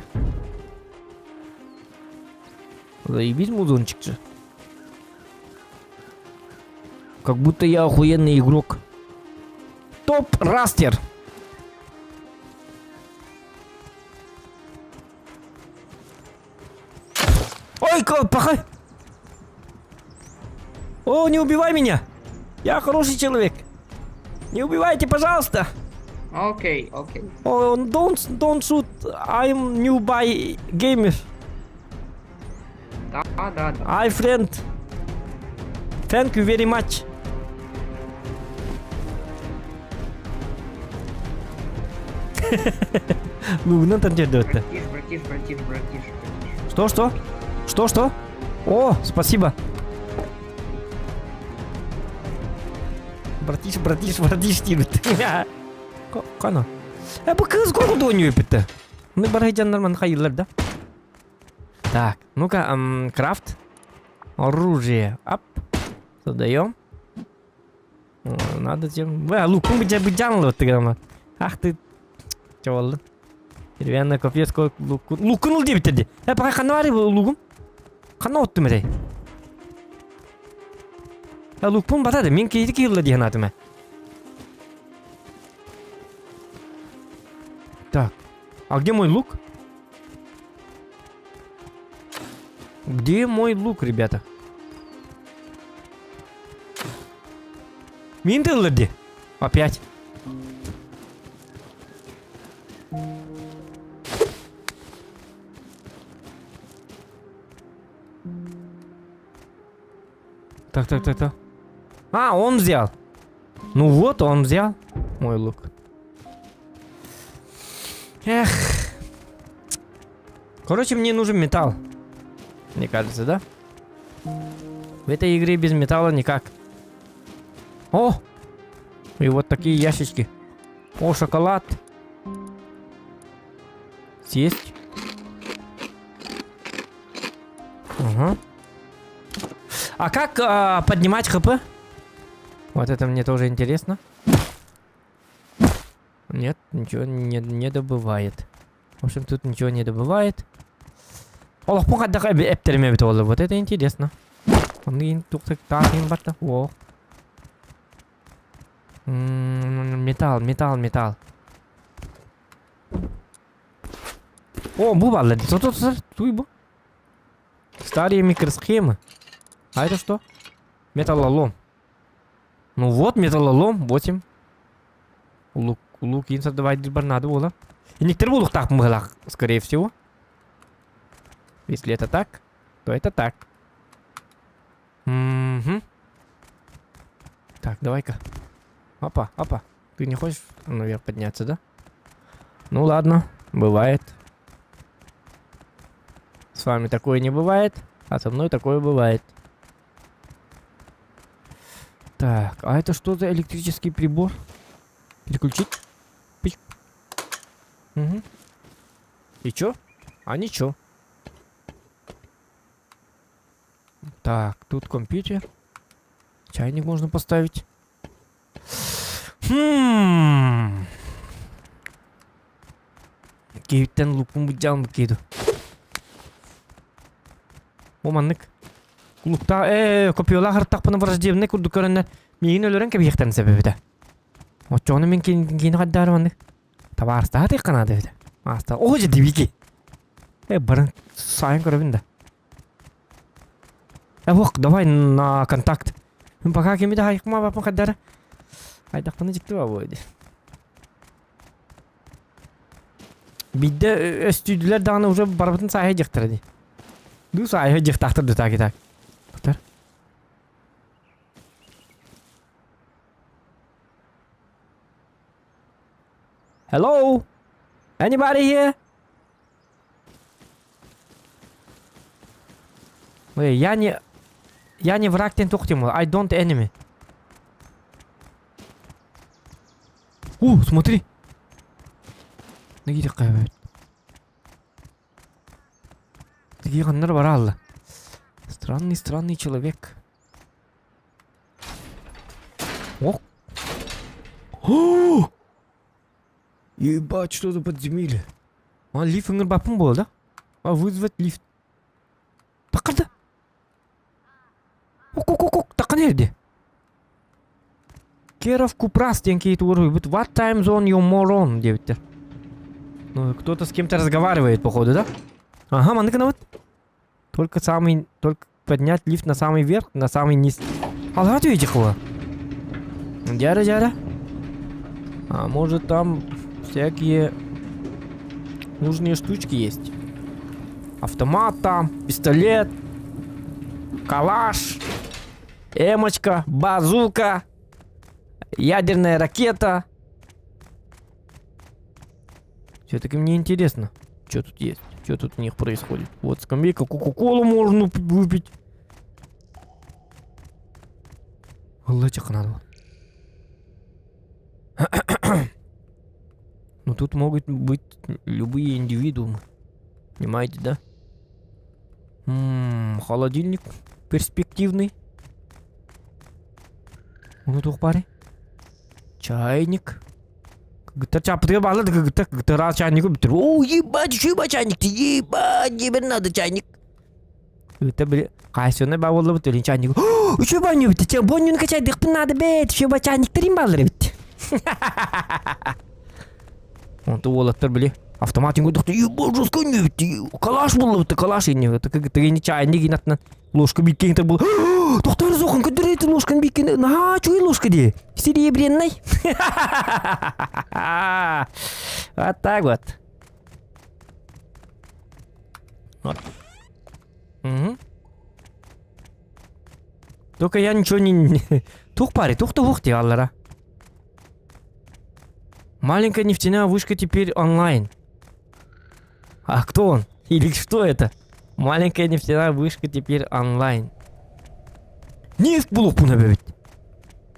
Заебись музончик же. Как будто я охуенный игрок. Топ-растер. Ой, пахай! О, не убивай меня! Я хороший человек! Не убивайте, пожалуйста! Okay, okay. Oh, don't shoot. I'm new by gamer. Да, да, да. Hi, friend. Thank you very much. Лугнан танцует. Братиш. Что? О, спасибо. Братиш, deydi. Qana. Bu kız qo'rqdi o'ynayib bitta. Uni bir jandarmani qayerlarda? Так, ну-ка, крафт. Оружие. Ап. Создаем. Надо тем... лукун быть жанлы вот тогда. Ах ты... Че oldu? Деревянная копье, сколько лукун... Лукун ул деп бітеді. Пока қаны бар лукун? Қаны отты мәрей? Лукун батады. Мен кейді кейлі дейін атыма. Так. А где мой лук? Где мой лук, ребята? Минтеллерди. Опять. Так. А, он взял. Ну вот, он взял мой лук. Эх. Короче, мне нужен металл. Мне кажется, да? В этой игре без металла никак. О! И вот такие ящички. О, шоколад. Съесть. Ага. А как поднимать ХП? Вот это мне тоже интересно. Нет, ничего не добывает. В общем, тут ничего не добывает. Вот это интересно. О. Металл. О, бубалы. Старые микросхемы. А это что? Металлолом. Ну вот, металлолом. 8. Лук инса давай надо было. И некоторые будут так мылах, скорее всего. Если это так, то это так. Угу. Так, давай-ка. Опа. Ты не хочешь наверх подняться, да? Ну ладно, бывает. С вами такое не бывает, а со мной такое бывает. Так, а это что за электрический прибор? Переключить? Пич. Угу. И чё? А ничего. Так, тут компьютер. Чайник можно поставить. Кейттен лукун бұджалым кейді. Оманнык. Лукта, копиола қырттақ бұны враждебіне күрді көрінді. Мейін өлірін кәбі ектен себебі де. Отчоны мен кейіні қаддары манды. Таба арстаға тек қанады беді. Арстаға. О, жеді бейке. Бұрын сайын көрібін да. Ох, давай на контакт. Пока кемеді хайықма бапын қаддары. Айдақпыны жікті ба бойды. Бидді өстүйділер дағаны уже барбытын сайы жықтырды. Ду сайы жықтақтырды так. Бұтар. Hello? Anybody here? Ой, я не враг тен тоқтему. I don't enemy. Смотри. Нагиде қайбайт. Такие қандар бар алла. Странный человек. О! Ебать, что-то подземелье. Лифт ыңыр бапын болды. Вызвать лифт. Тақырды. Тақы нерде? Керов Купрас ден кейті орой. What time zone you moron, девиттер. Ну, кто-то с кем-то разговаривает, походу, да? Ага, мандыка вот. Только поднять лифт на самый верх, на самый низ. Алға түйеті қыла. Жара. А может там всякие нужные штучки есть. Автомат там, пистолет, калаш, эмочка, базука, ядерная ракета. Все-таки мне интересно, что тут есть, что тут у них происходит. Вот скамейка, кока-колу можно выпить. Латик надо. Но тут могут быть любые индивидуумы. Понимаете, да? Холодильник перспективный. Ну, тух пари. Чайник. Как-то чапты баллы, как-то раз чайник. О, ебать, чайник, ебать, тебе надо чайник. Это, бля, кайсёны баволы бутылин чайник. О, что баню, ты че, бонюн качай, дых надо, бет, что ба чайник, 3 баллы, бит. Он то волоттар, бля. Автоматин көйдіқті, ебал жесткой не бітті, калаш болды бітті, калаш ені бітті, кігені чайны генатынан ложка биткенітер болды. Тоқтар зоқын көдіреті ложкан биткені, на, чуй ложка де, серебряный. Вот так вот. Вот. Угу. Только я ничего не... Тух пари, тух те, аллара. Маленькая нефтяная вышка теперь онлайн. А кто он? Или что это? Маленькая нефтяная вышка теперь онлайн. Нефть блоку набавить.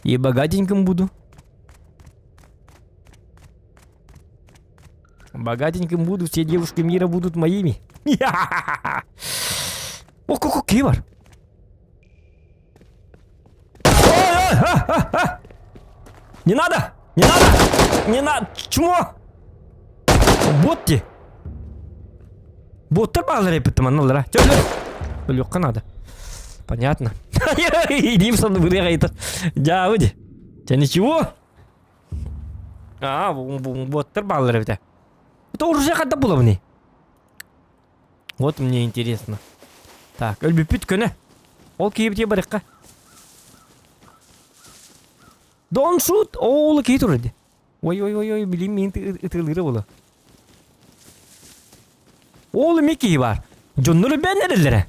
И богатеньким буду. Богатеньким буду, все девушки мира будут моими. О, какой кивар. Не надо! Не надо! Не надо! Чмо! Ботти! Боттар баллар епеттім аналара. Лёгко надо. Понятно. Иди в саду выдыгайтер. Да, выйди. Тебя ничего? А, боттар баллар епетті. Это уже қадда было мне. Вот мне интересно. Так, өлбеппет көне. Ол кейіп те барыққа. Don't shoot! Ол кейт ұрады. Ой, білейм мен ұтылыры болы. Ол еме кейі бар. Жонныры бән әрілері.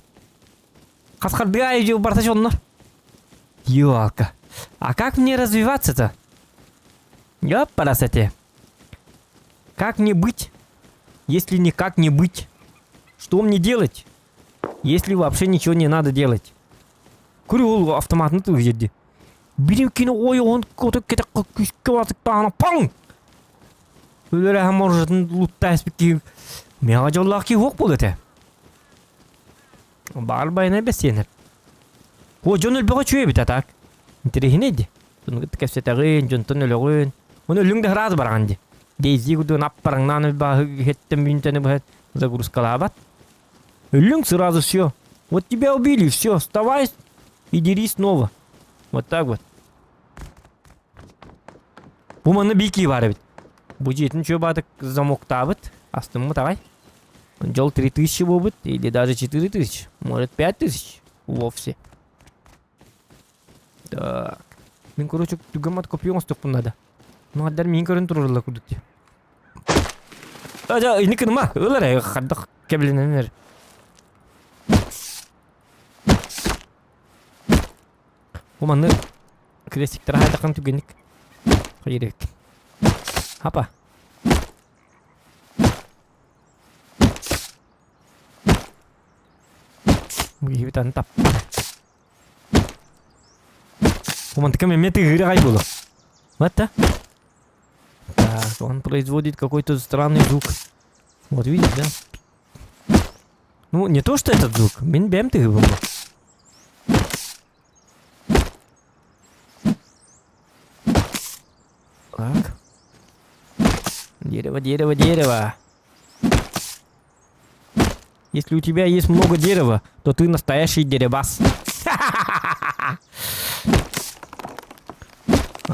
Қасқарды айы барса жонныр. Ёлка. А как мне развиваться-то? Ёппарасете. Как мне быть, если никак не быть? Что мне делать, если вообще ничего не надо делать? Курю автоматный ты где? Берем ой, он кто-то куда-то пам! Өлері может лутта спеки. Мега жоллаки жоқ бұл өте. Бар байына бәсенер. О, жон өлбіға чөе біт атак. Интерехін еді. Соны кәпсетағын, жонтын өліғын. Оны өліңді ғырады барғанды. Дейзі күдігін аппарыңнан өлбағы хеттен бүйінтені бұхет. Загрузкалабат. Өлің сразу все. Вот тебя убили, все, вставай и дери снова. Вот так вот. Bu mana biki var bit. Bu жетин чөбадык замок табыт. Астымы давай. Жол 3000 будет или даже 4000. Может 5000 вовсе. Так. Мен короче тугамат копион сток надо. Ну адар мен көрүн турурла кудукти. Ажа иникима. Өлөр хаддак кебленер. Bu mana klasik тарайдакан тугеник. Хайрек. Хапа. Муги там тап. Команд кем меты играй было. Вот так. Так, он производит какой-то странный звук. Вот видишь, да? Ну, не то, что этот звук. Мен бем ты его. Так. Дерево. Если у тебя есть много дерева, то ты настоящий деревас. А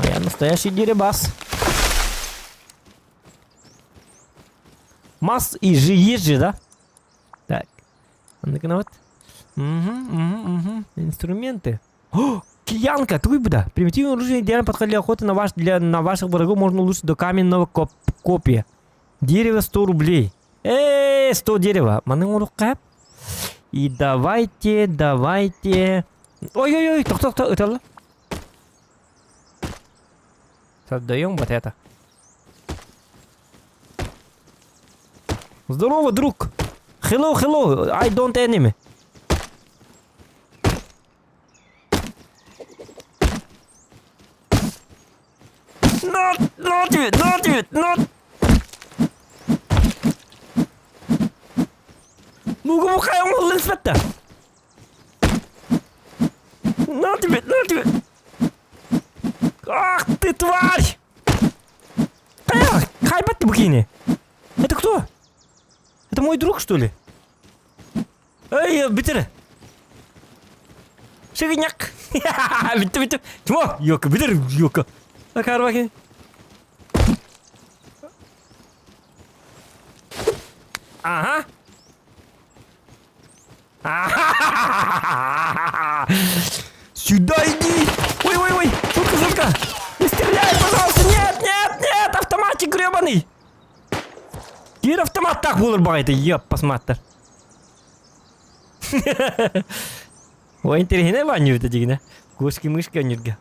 я настоящий деревас. Масс и же есть же, да? Так. Ну вот. Инструменты. О, Киянка, трубда. Примитивное оружие идеально подходит для охоты на ваших врагов. Можно улучшить до каменного копья. Дерево 100 рублей. 100 дерева. И давайте. Ой-ой-ой, кто, это? Создаем вот это. Здорово, друг. Hello, I don't enemy. Not it. Ну-ка, мухаем, лысвета. На тебе. Ах ты, тварь! Хайбат ты букини. Это кто? Это мой друг, что ли? Эй, битер. Шигняк. Битер. Чмо? Йока, битер, йока. Акарваки. Ага. Сюда иди! Ой! Шутка! Не стреляй, пожалуйста! Нет! Автоматик гребаный! Кир автомат так булыр багайды, посмотри. Ой, интересно, ваню это дигна. Кошки-мышки онюрга.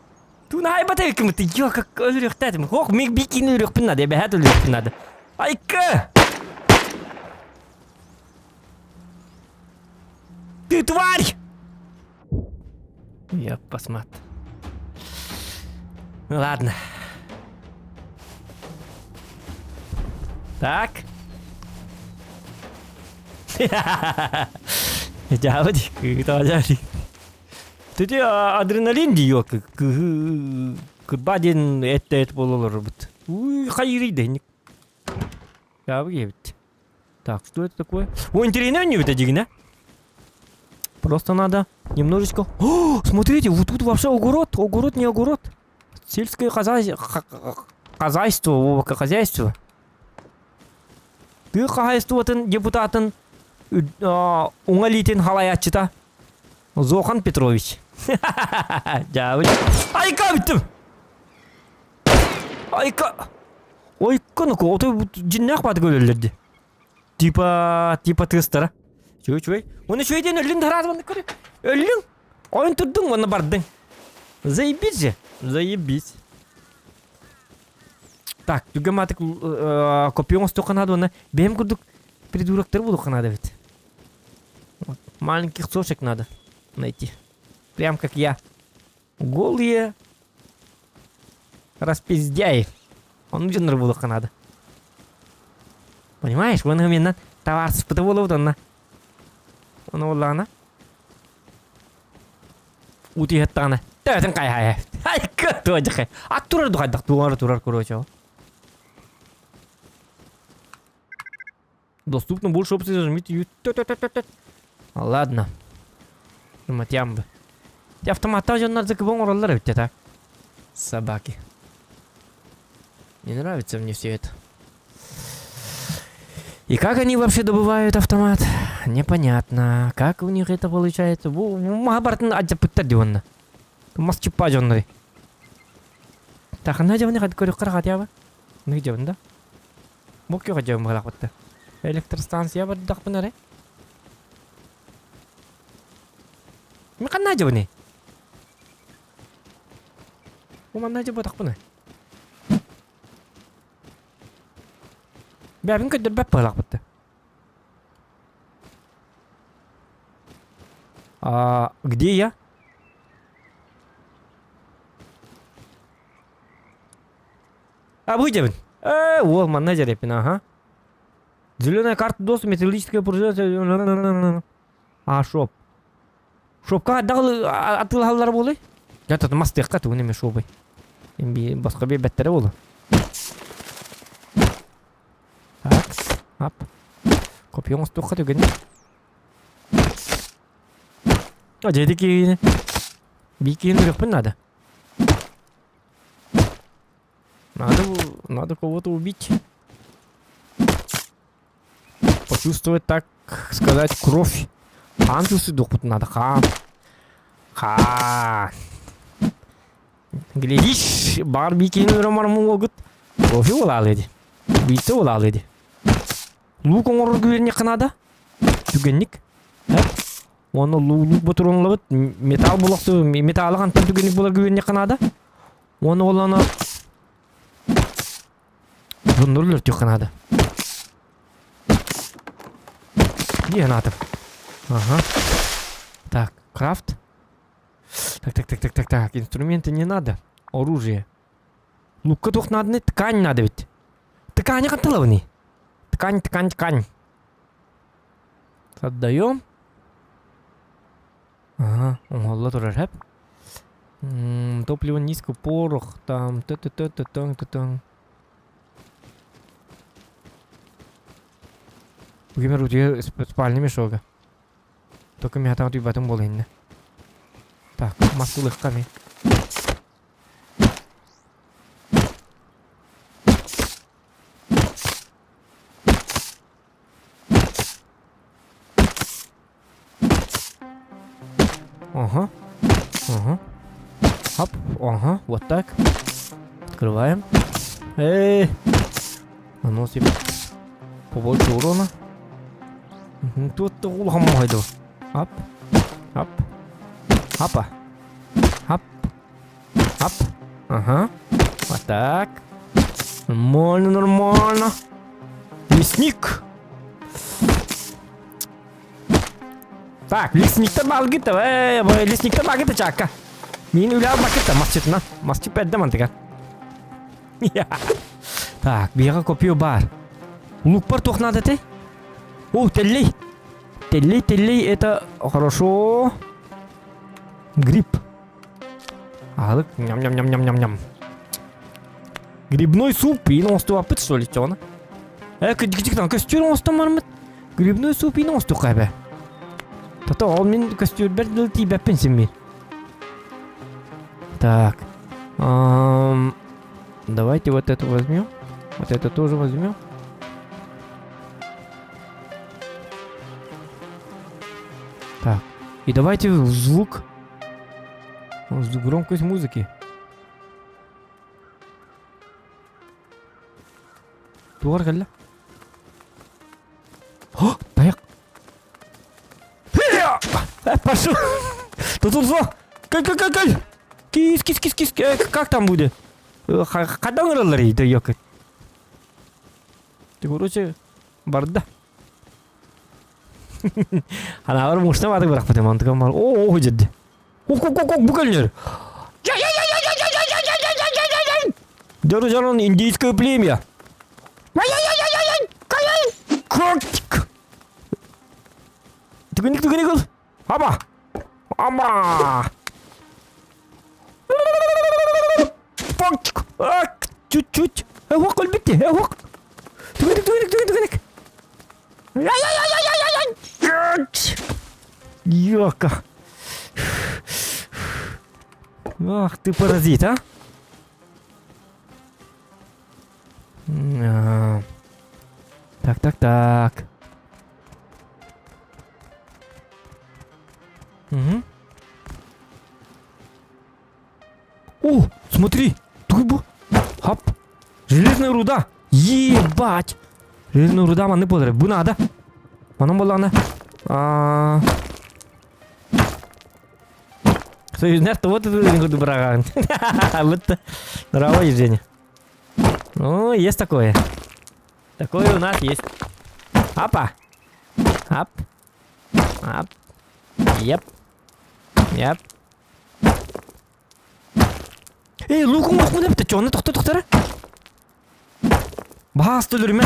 Туна айбата кім ты? Как өлірек тәдім. Хоқ, мек бекин өлірек пін надо, бәхәт өлірек пін надо. Айка! Ты тварь! Я посмотрю. Ну ладно. Так. Жабыды, кто жабыды. Тут адреналин диyor. Кырбаден это бололар бит. Уй, хайриды. Жабыды. Так, что это такое? О, интересно, не это дигна. Просто надо немножечко... О, смотрите, вот тут вообще огород, не огород. Сельское хозяйство. Ты хозяйствотын депутатын уңалитин халаятчыта Зохан Петрович. Жабыды. Айка биттим. Айка. Ойка, ну-ка, отой жиннақ бады көлелерді. Типа тыстара. Чуй. Оны шөйден өлін тарады баны көрі. Өлін. Ойын тұрдың, оны бардың. Заебись же. Заебись. Так, дүгематық копион стоқан ады оны. Бәйім күрдік придурактар буду қанады ведь. Маленьких сошек надо найти. Прям как я. Голые распиздяи. Он дженер буду қанады. Понимаешь, вон именно товар спытывал вот он. Оны олағына. Ути хаттағына. Тәуітін қай. Айка, туады қай. Ат тұрар дұғайдық. Тұрар, короче. Доступно больше опций, зажмите. Ладно. Матьям бы. Автомата уже надо закабон ураллар ведь, так? Собаки. Не нравится мне все это. И как они вообще добывают автомат? Непонятно. Как у них это получается? Махабартын аджапыттар диванна. Масчипа жоннары. Так, ана жаваны хады көрік қырғат ябы? Ны жавында? Мокки қажавы мағылақ бітті. Электростанция бар дақпын әрі? Мен қанна жаваны? Оманна жавы дақпын әрі? Бәбін көдір бәп бағылақ бітті. Где я? Будь о, менеджер епин, ага. Зеленая карта доступа, металлическое пружина. Шоп. Шопқа атылғалар болы? Жат аты мастыққа түгін еме шопы. Басқа бей бәттері болы. Так, ап. Копион стыққа түгін. Жайды кейіне. Бейкейін үрекпін надо. Надо кого-то убить. Почувствовать, так сказать, кровь. Хан чувствует, дохпут надо. Хан. Глядишь, барбекин ромар могут. Кофе улалыды. Бийте улалыды. Лук оңор гүверне канада. Түгенник. Оны лук батуронлабыт металл булакты, металлы кантан түгенник була гүверне канада. Оны олана Зундурлер тюк канада. Где натов? Ага. Так, крафт. Так. Инструменты не надо. Оружие. Лука только надо, ткань надо ведь. Ткань канталовни. Ткань. Отдаем. Ага, он турар хэп. Топливо низко, порох, там, та-та-та-та-тан. Например, у тебя спальный мешок. Только меня там в этом было. Так, массу легками. Ага. Хоп, ага, вот так. Открываем. Наносим побольше урона. Тут улам майду. Хоп. Хапа. Хоп. Ага. Вот так. Нормально. Лесник. Так, лесник-то балгита, лесник-то балгита чака. Мин уляр бакита, масчитна. Масчит педда мантика. Так, бега копию бар. Лук пар тох надо ты? О, телли, это хорошо. Гриб. Алык, ням. Грибной суп, и носту апыт, что ли, чё? Где там костюр носту мармит? Грибной суп, и носту кайбе. Тато, он мне костюр бердил тебя пенсиями. Так. Давайте вот это возьмем. Вот это тоже возьмем. Так. И давайте звук. Громкость музыки. Туар галла. О, таяк. Пошел. Тут. Кай. Кис. Как там будет? Когда он да ёкать. Ты, короче, барда. Она var мушна барды бирок потом антыган бар. О, жедди. Ок, букальнер. Жарон индийское племя. Тугник. Аба. Пончик. Чуть-чуть. Эвок, альбитте, эвок. Тугник. Ёка. Ах ты паразит, а? Так. Угу. О, смотри, тубу. Хап. Железная руда. Ебать. Железная руда маны подре. Бу надо. Манам балана. Союзнер, то вот это буду браган. Вот здорово, Женя. Ну, есть такое. Такое у нас есть. Апа. Ап. Еп. Эй, лукум ак мына бите, чоны тоқтара. Баас төлөрүмө.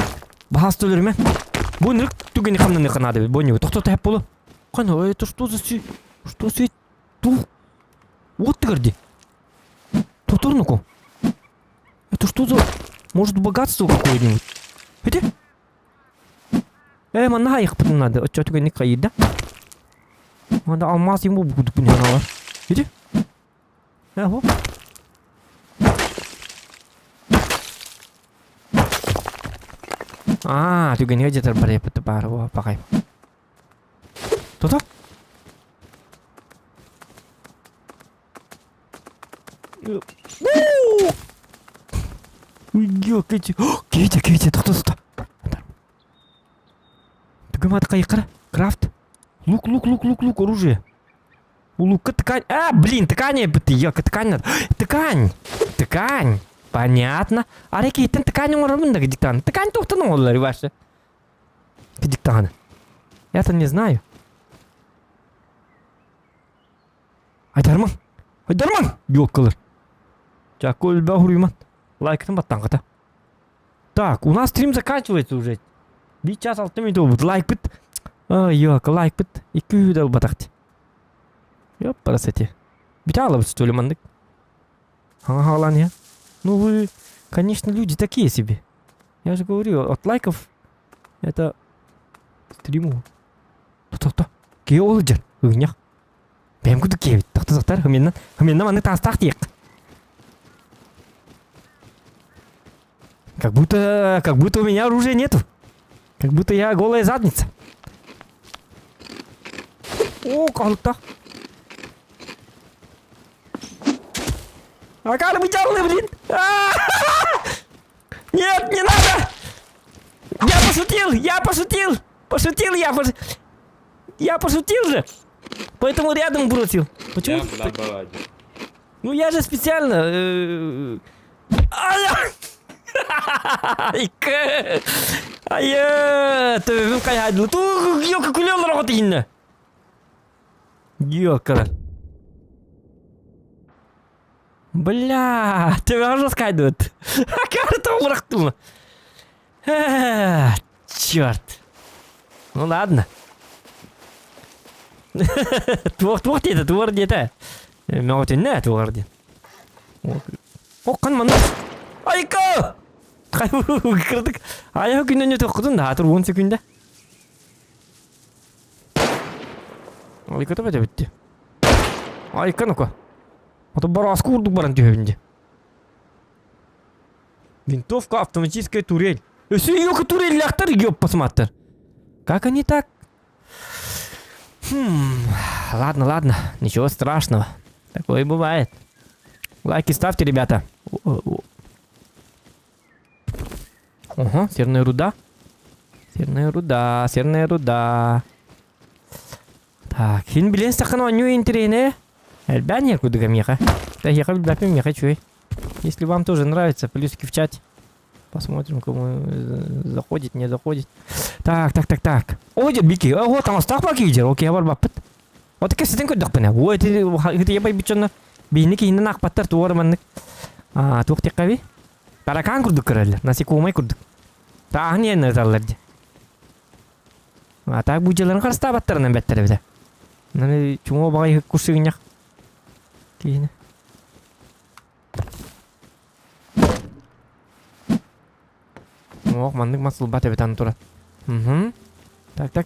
Бу нырык түгени камнаны канады. Бу не тоқтата хеп болу. Кана, это что за Что свет? Ту. Вот ты горди. Туторнуку. Это что за... Может, богатство какое-нибудь? Иди. Мана их потом надо. Чё ты не каид, да? Надо алмаз ему буду понять. Иди. Во. Ты гонишь где-то по пару, пока. Кто-то? Кити. Кити, тоқта. Тыгымат қайқыр. Крафт. Лук, оружие. Лук, ткань. Блин, ткань бітті. Ёка, ткань надо. Ткань. Понятно. Арекейттен ткань оңырымында диктаны. Ткань тоқтаны олар, ваши. Диктаны. Я-то не знаю. Айдарман. Ёлкалар. Чакол бахуриман. Лайкнем баттан. Так, у нас стрим заканчивается уже. 1 час 6 минут. Лайк бит. Ёлка, лайк бит. И күйдел батакти. Ёппарасети. Битала что ли, мандык? Ага, я. Ну вы, конечно, люди такие себе. Я же говорю, от лайков это стриму. То. Геолоджер. Ыгнях. Бем куды кевит. Тахтазактар. Хаменна маны тастах тек. Как будто у меня оружия нету. Как будто я голая задница. О, круто. А как бы делали, блин? Нет, не надо! Я пошутил же! Поэтому рядом бросил. Почему? Ну я же специально... Ты кай хайдыл. Ту ёка кулён работайын. Ёка. Бля, ты уже скайдут. Карта урахтула. Чёрт. Ну ладно. Твор где-то. Мётин не твор где. О, канман. Айка! Кырдык. Аяğı günden ötürdün da hatır 10 sekünde. Ayka da bitti. Ayka ну-ка. А то бараску урдук баран тюбінде. Винтовка, автоматическая турель. Ёка турель ляқтар, посмотри. Как они так? Ладно, ничего страшного. Такое бывает. Лайки ставьте, ребята. Ага, серная руда. Так, хин билен стакану ню интерене. Эльбян я куда гамеха. Да я хочу меха чуй. Если вам тоже нравится, плюсики в чате. Посмотрим, кому заходит, не заходит. Так. Ой, дед бики. Ого, там остах баки видер. Окей, бар баппет. Вот такая сетен код даппене. Ой, это я байбичонна. Бейники инна нахпаттар туарманнык. Тух текави. Таракан курдук кыраллар. Насекомый курдук. Тағын ені залларды. Так бұйчаларын қарыста баттарынан бәттері біді. Наны чуңа бағай күрсігін яқ. Кейіні. Ох, мандық масыл баты бітаны тұрады.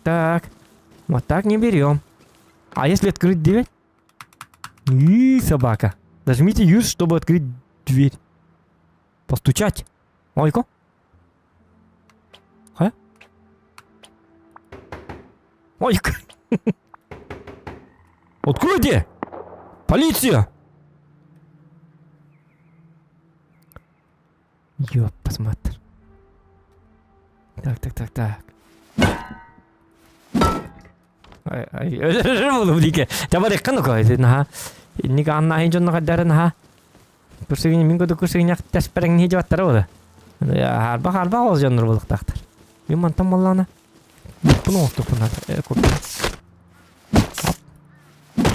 Так. Вот так не берем. А если открыть дверь? Собака. Нажмите Use, чтобы открыть дверь. Постучать. Ой-ка. Ой, откройте! Полиция! Ёп, посмотри. Так. Живу блике. Давай канука, на. Ника анна инжон на дарна. Курсыгын мингоду курсыгын якташ перен не жават тарабы. Я харба ол жанр болдук тактар. Мен мантам маллана. Bunu надо. Купи.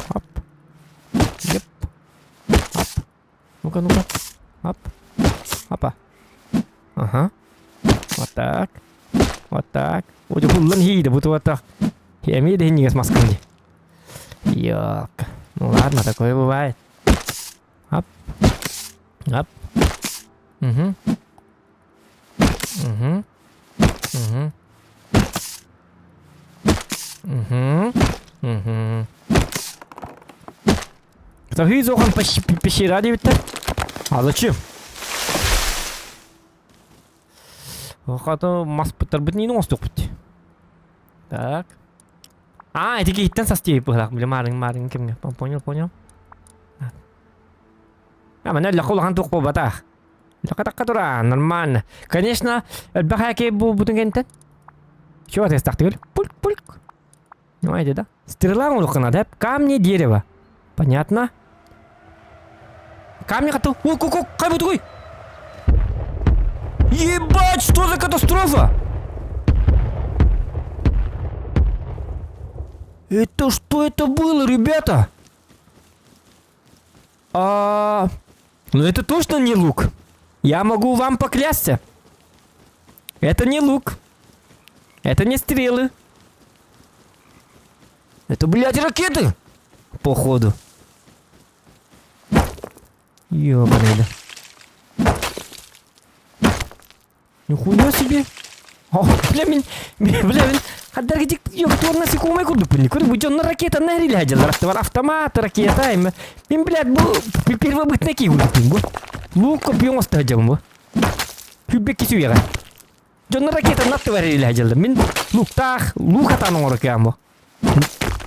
Оп. Еп. Оп. Ну-ка. Оп. Опа. Ага. Вот так. Ой, хуллан хида, будто вот так. Я имею деньги с масками. Ёлка. Ну ладно, такое бывает. Оп. Угу. Кто зохан пещера дебитте? А зачем? Хата мас пытар бит не нос токпит. Так. Это кейттен состей пыхлак. Бля марин кемге. Понял. Мене для колхан ток по батах. Така тура, нормально. Конечно, бахаки бутын кенттен. Чего ты стахтыл? Пульк. Понимаете, да? Стрела улука надо. Камни, дерево. Понятно? Камни хотел. Ой, кай вот такой? Ебать, что за катастрофа? Это что это было, ребята? Ну это точно не лук. Я могу вам поклясться. Это не лук. Это не стрелы. Это, блядь, ракеты. Походу. Ёбаный, да. Нихуя себе. О, бля, Хаддаргидик, ёктуар наси кумай курдуппин. Көрү бу жонно ракета нерили хажалар. Автовар автомат ракета. Мен, блядь, бу первобытный ки курдуппин бу. Лук копион оста хажалым бу. Хүббекки сүйега. Жонно ракета наттыварили хажалар. Мен лук атаның оракам бу.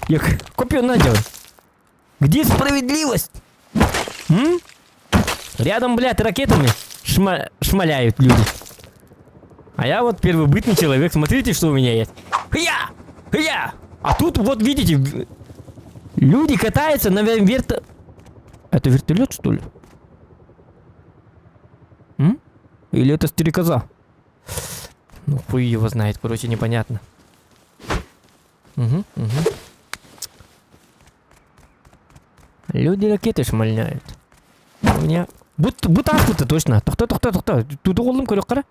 Ёк, копион хажалым. Где справедливость? Рядом, блядь, ракетами шмаляют люди. А я вот первобытный человек. Смотрите, что у меня есть. Хя! А тут вот видите, люди катаются на вертолете. Это вертолет, что ли? Или это стрекоза? Ну хуй его знает, короче, непонятно. Угу. Люди ракеты шмальняют. У меня... Будто точно. Тохта. Тут олдым көрек қара.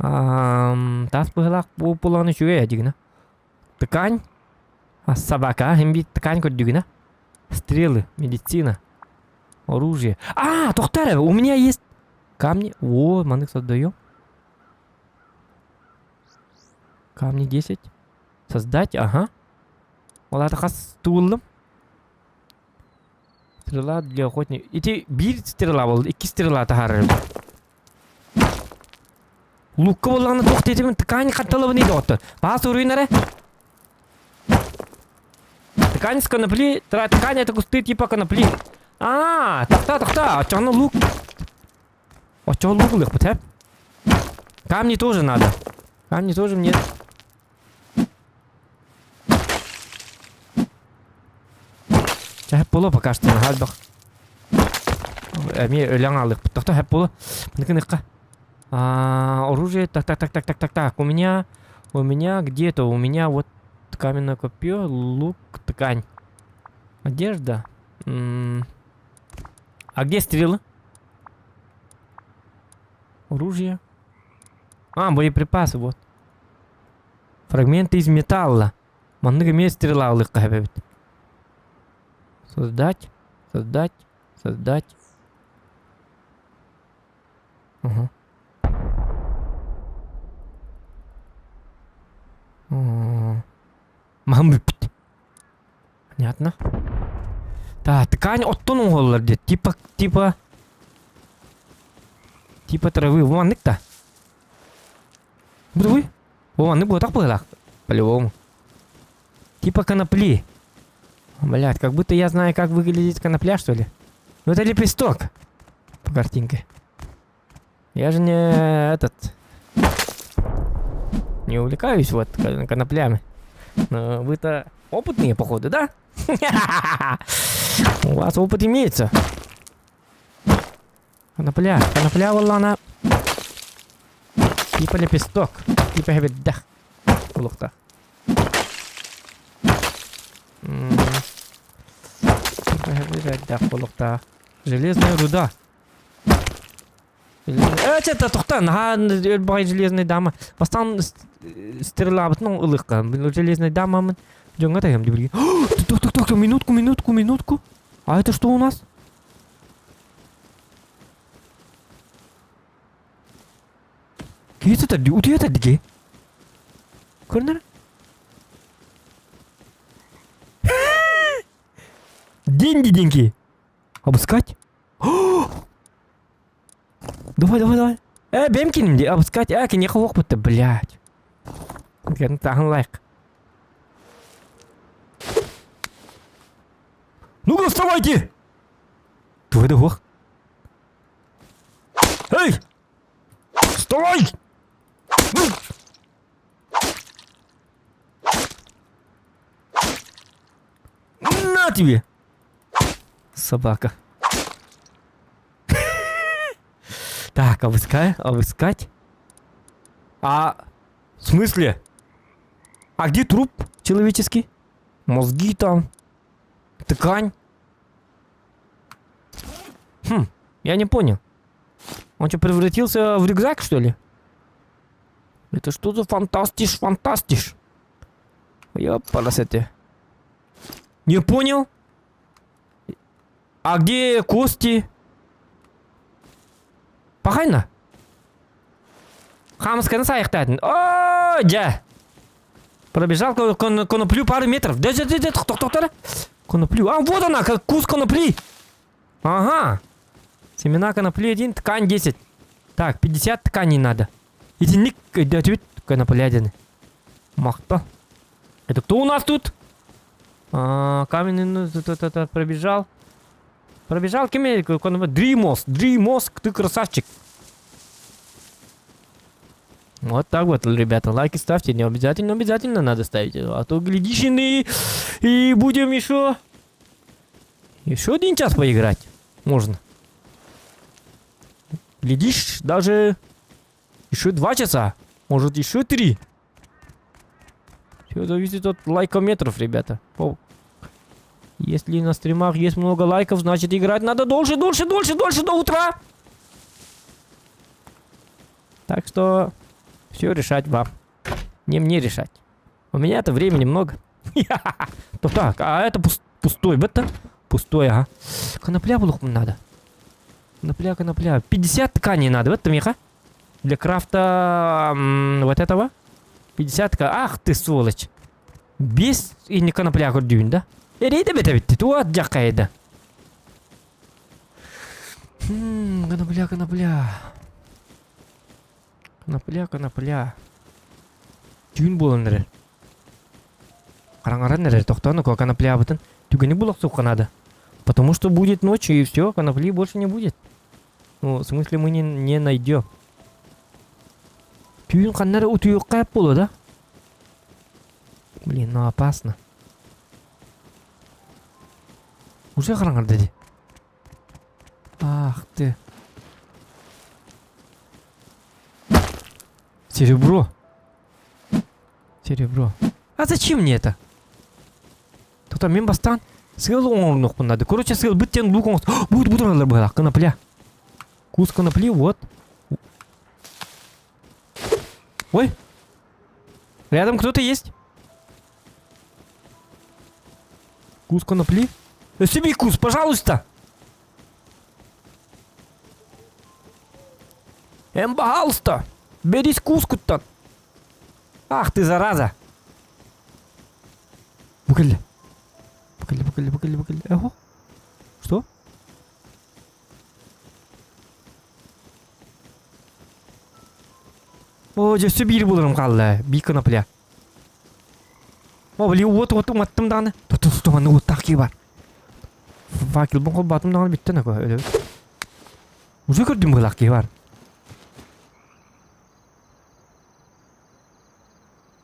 Тас бұғылақ бұлағыны шуе дегіна. Ткань. Собака. Хемби ткань көрдігіна. Стрелы. Медицина. Оружие. Тохтара, у меня есть камни. О, мы их создаем. Камни 10. Создать, ага. Оларды қас туылдым. Стрела для охотника. Эти бир стрела болды. 2 стрела тахары. Лукка болғаны тоқты етімен ткань қатталыбын еді отты. Бағасы ұрыйнары. Ткань с конопли. Ткань это кусты типа конопли. Тохта. Очағына лук. Очағы лук лық бұт, Камни тоже надо. Камни тоже мне... Хэп болу пока что нахалдық. Әме өләң алық. Тохта хэп болу. Ныққа. Оружие. Так. У меня где-то. У меня вот каменное копье, лук, ткань. Одежда. А где стрелы? Оружие. Боеприпасы, вот. Фрагменты из металла. Манныга ме стрела улыққа хэбэбит. Создать. Ага. Мамбит. Понятно. Да, ткань оттон оңғолар дед. Типа травы. Воманнык-то. Буду вы? Воманнык было так было? По-любому. Типа конопли. Блядь, как будто я знаю, как выглядит конопля, что ли. Ну это лепесток. По картинке. Я же не не увлекаюсь вот коноплями. Но вы-то опытные, походу, да? У вас опыт имеется. Конопля, валла, она... Типа лепесток. Типа хебеддах. Улухта. Улухта. Железная руда. Это тохтан, железная дама. Бастан стрела бытның ылыққа. Железная дама. Жоңға тайым деп білген. Минутку. А это что у нас? Кейті тәрді, ұтыя тәрдіге. Көрінер? Деньги. Обыскать? Давай. Бем кинемде, обыскать. Кенеха оқ бұтты, блядь. Кәдің тағын лайық. Ну-ка, вставайте! Давай, оқ. Эй! Стой! На тебе! Собака. Так, обыскать. В смысле? А где труп человеческий? Мозги там. Ткань. Я не понял. Он что, превратился в рюкзак, что ли? Это что за фантастиш? Ёпарасоте. Не понял? А где кости? Пахайна? Хамская аяқтайтын. О, да. Пробежал коноплю пару метров. Да, кто-то? Коноплю. А, вот она, как кус конопли. Ага. Семена конопли 1, ткань 10. Так, 50 тканей надо. Иди ник, да, коноплядины. Махта. Это кто у нас тут? Каменный, пробежал. Пробежал, Дримос, ты красавчик. Вот так вот, ребята, лайки ставьте, не обязательно надо ставить. А то, глядишь, и будем еще один час поиграть. Можно. Глядишь, даже еще 2 часа. Может, еще 3. Все зависит от лайкометров, ребята. Если на стримах есть много лайков, значит играть надо дольше до утра. Так что все решать вам. Не мне решать. У меня-то времени много. Так, а это пустой, это? Пустой, ага. Конопля было надо. Конопля. 50 тканей надо, вот меха. Для крафта вот этого. 50 тканей. Ах ты сволочь. Без и не конопля гордюнь, да? Рейда бетавит, туа дякаеда. Конопля. Тюн болыныры. Қараңаран нәрі, тоқтаны ко конопля бытын. Тюгені булақ суққа надо. Потому что будет ночью и все, конопли больше не будет. Ну, в смысле мы не найдем. Тюн қаннары утуюқ қайып болу, да? Блин, ну опасно. Уже қараңар деді. Ах ты. Серебро. А зачем мне это? Тут мен бастан сыл оңырнық надо. Короче, сыл біттен лук оңыз. Будет алар была конопля. Кус конопли, вот. Ой. Рядом кто-то есть. Кус конопли. Себе кус, пожалуйста. Пожалуйста. Берись куску-то. Ах ты, зараза. Букали. Ого. Что? О, же все бир булырым қалды. Би конопля. О, блин, вот уматтым даны. Тут маны вот так бар. Факел бұл қол батым даны бітті нәкі. Уже көрдім бұл ақки бар.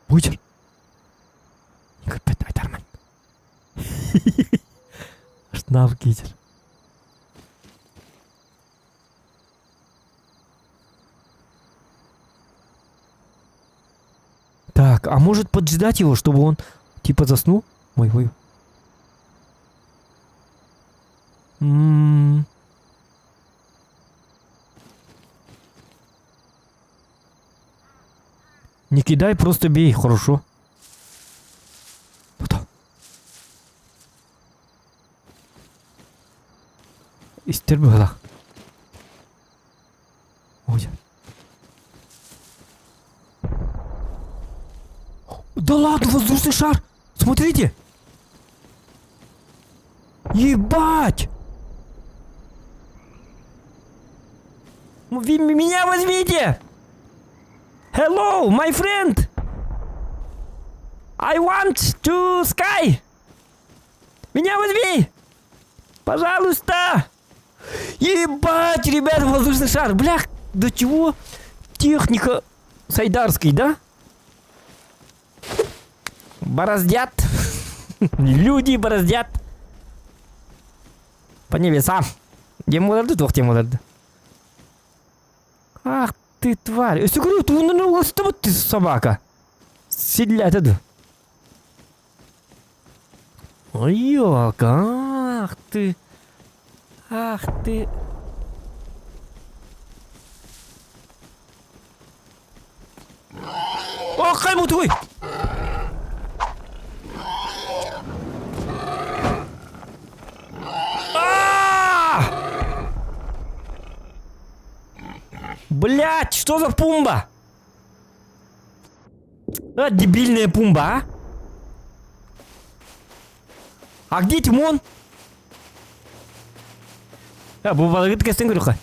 Бұйдыр. Көрпет айтарман. Штнав кетер. Так, а может поджидать его, чтобы он типа заснул? Ой. Не кидай, просто бей, хорошо. Вот. Истербала. Ой. Да ладно, воздушный шар! Смотрите! Ебать! Вы меня возьмите! Hello, my friend! I want to sky! Меня возьми! Пожалуйста! Ебать, ребята, воздушный шар! Блях, до чего техника сайдарский, да? Бороздят. Люди бороздят. По небесам. Где молоды, двух те молоды. Ах ты, тварь. Если говорю, то ну, что ты собака? Седлять это. Ой, ёлка, ах ты. Ах ты. О, каймо твой! Блять, что за пумба? А, дебильная пумба, а где Тимон? А, бубалгыт кестен грюха.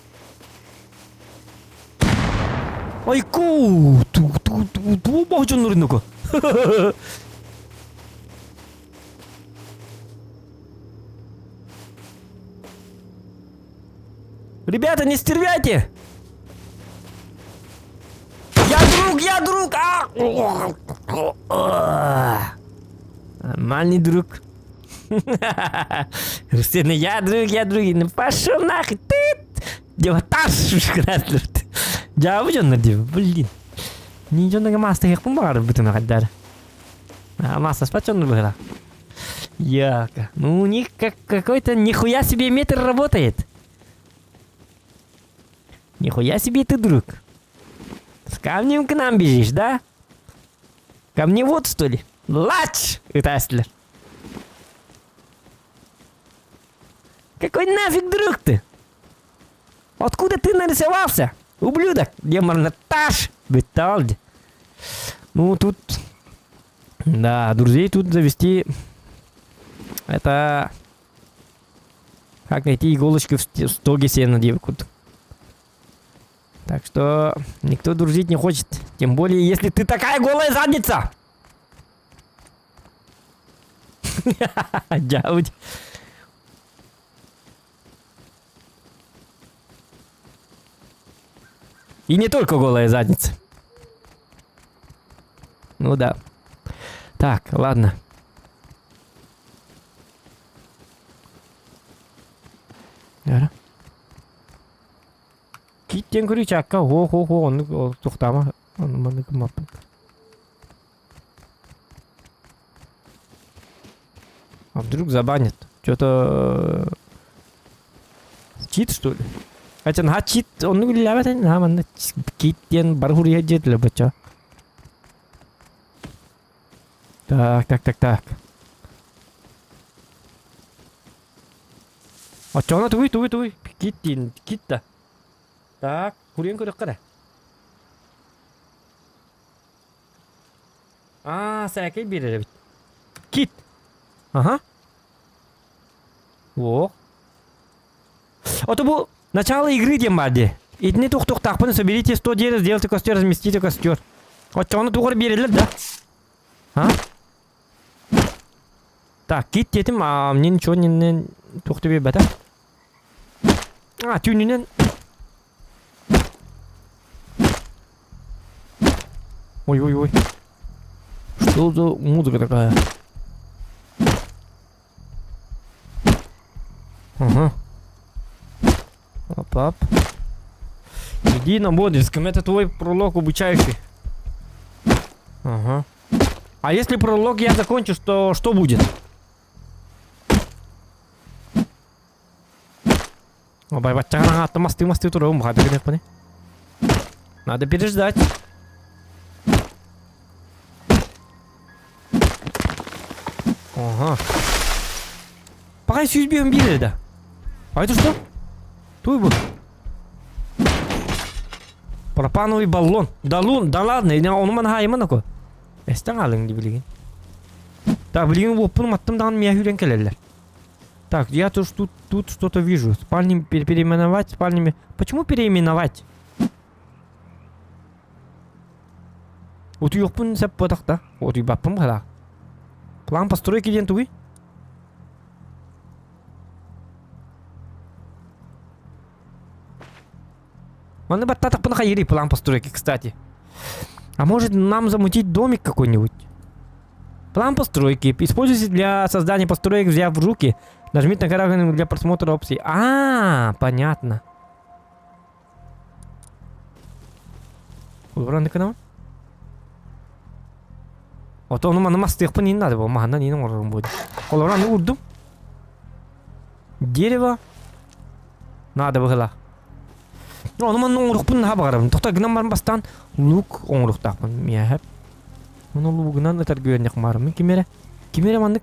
Айку, ту бахчон нуринуко. Ребята, не стервяйте! Я друг! Нормальный друг. Рустин, я друг. Ну пошел нахуй, ты! Деваташ, краснер. Jauh jangan dia, blin. Ni jangan dengan master yang pembar betul nak ada. А масса спачон была. Яка. Ну, у них какой-то нихуя себе метр работает. Нихуя себе ты, друг. С камнем к нам бежишь, да? Камневод, что ли? Лач! Таслер. Какой нафиг друг ты? Откуда ты нарисовался? Ублюдок! Демонтаж! Беталди. Ну, тут... Да, друзей тут завести... Это... Как найти иголочки в стоге сена девку. Так что... Никто дружить не хочет. Тем более, если ты такая голая задница! Джаудь. И не только голая задница. Ну да. Так, ладно. Яра. Киттен көрі чакка хо-хо-хо оны тоқтама. Оны маны кымаппын. А вдруг забанят? Что-то... Чит, что ли? Хотя на чит, он не лявает, на маны киттен бархури жетілі бача. Так. А чона туй. Китта. Так, хуриен көрек қара. Сәкей берер бит. Кит. Ага. Во. Это был начало игры, демади. И не тух-тух-так, соберите 100 дерева, сделайте костер, разместите костер. Вот чона тухар берер, да? А? Так, кит детим, а мне ничего не тух тебе бета. Тюнинен. Ой. Что за музыка такая? Ага. Оп. Иди на бодриском, это твой пролог обучающий. Ага. А если пролог я закончу, что будет? Обай, бачча, атомасты туром, надо переждать. Ага. Пока сюз бьем били, да. А это что? Туй был. Пропановый баллон. Да ладно, он манхайма нако. Эстен алың дибилген. Так, блин, опын маттым дан меня хюрен келелер. Так, я тут что-то вижу. Спальни переименовать, спальнями. Почему переименовать? Вот ёпын сәп потақ да. Вот юбаппым қала. План постройки ден туй. Он и так понаходили план постройки, кстати. А может нам замутить домик какой-нибудь? План постройки. Используйте для создания построек, взяв в руки. Нажмите на корабль для просмотра опций. Понятно. Улбранный канал? Вот он на мостах по ней надо было. Махана не нужен будет. Улбранный урду. Дерево. Надо было. Ну man оңрукпун хабарым. Токта гынан барым бастан лук оңруктакпын. Мияп. Муну лугунан өтөр гөрнөк барым. Кимере? Кимере мандык?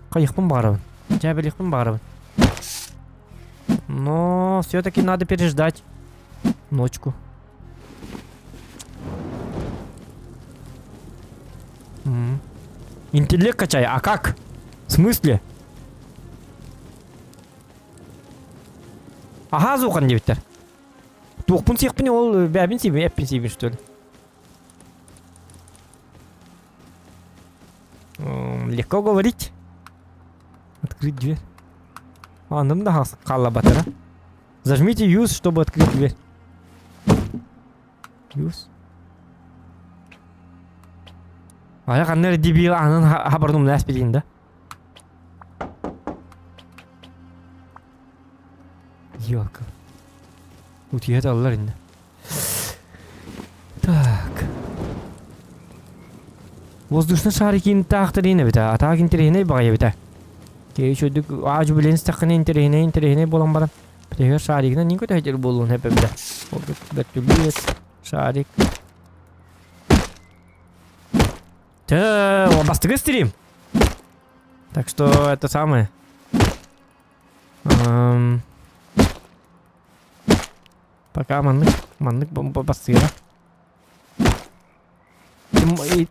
Кайыкпын барым. Жабеликпын барым. Но все-таки надо переждать ночку. Интеллект качай. А как? В смысле? Ага, зухан дебиттер. Тухпун сехпин ол бәбин себе, эппин себе, что ли? Легко говорить. Открыть дверь. Андым да қалла батара. Зажмите Use, чтобы открыть дверь. Use. Я қаннер дебил анын хабарным ләс білейін да. Ёлка. Утиет аллар инде. Так. Воздушный шарикин тахтарine бите. Атак интерене багая бите. Кейшөдүк ажу билен стакын интерене болан барам. Битегер шарикна нико тахтер болун хепе бите. Беттүлүет шарик. Бастыгы стрим. Так что это самое. Пока маннык бастыгы.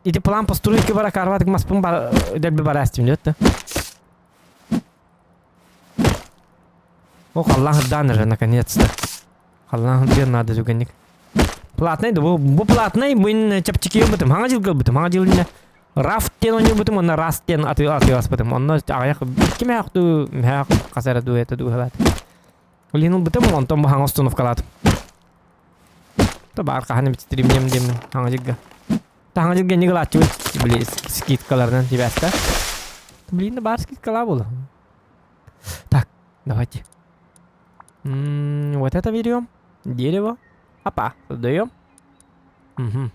Эти план постройки бара карватык маспын дәлбе барастым дет. Ох, Аллах данер наконец-то. Аллах ден надо зүгенник. Платный да бу платный мын чапчики бытым. Хаңа жыл бытым. Хаңа жыл рафтен он бытым, он растен атыгас бытым. Он аяк ким якту хак касара ду это ду халат. Линул бытым он том хаңа установкалат. Табар каханы битирим дем хаңа жылга. Хаңа жылга не галачу били скидкалардан тибаста. Блин, бар скидкала было. Так, давайте. Вот это берем. Дерево. Опа, создаем. Угу.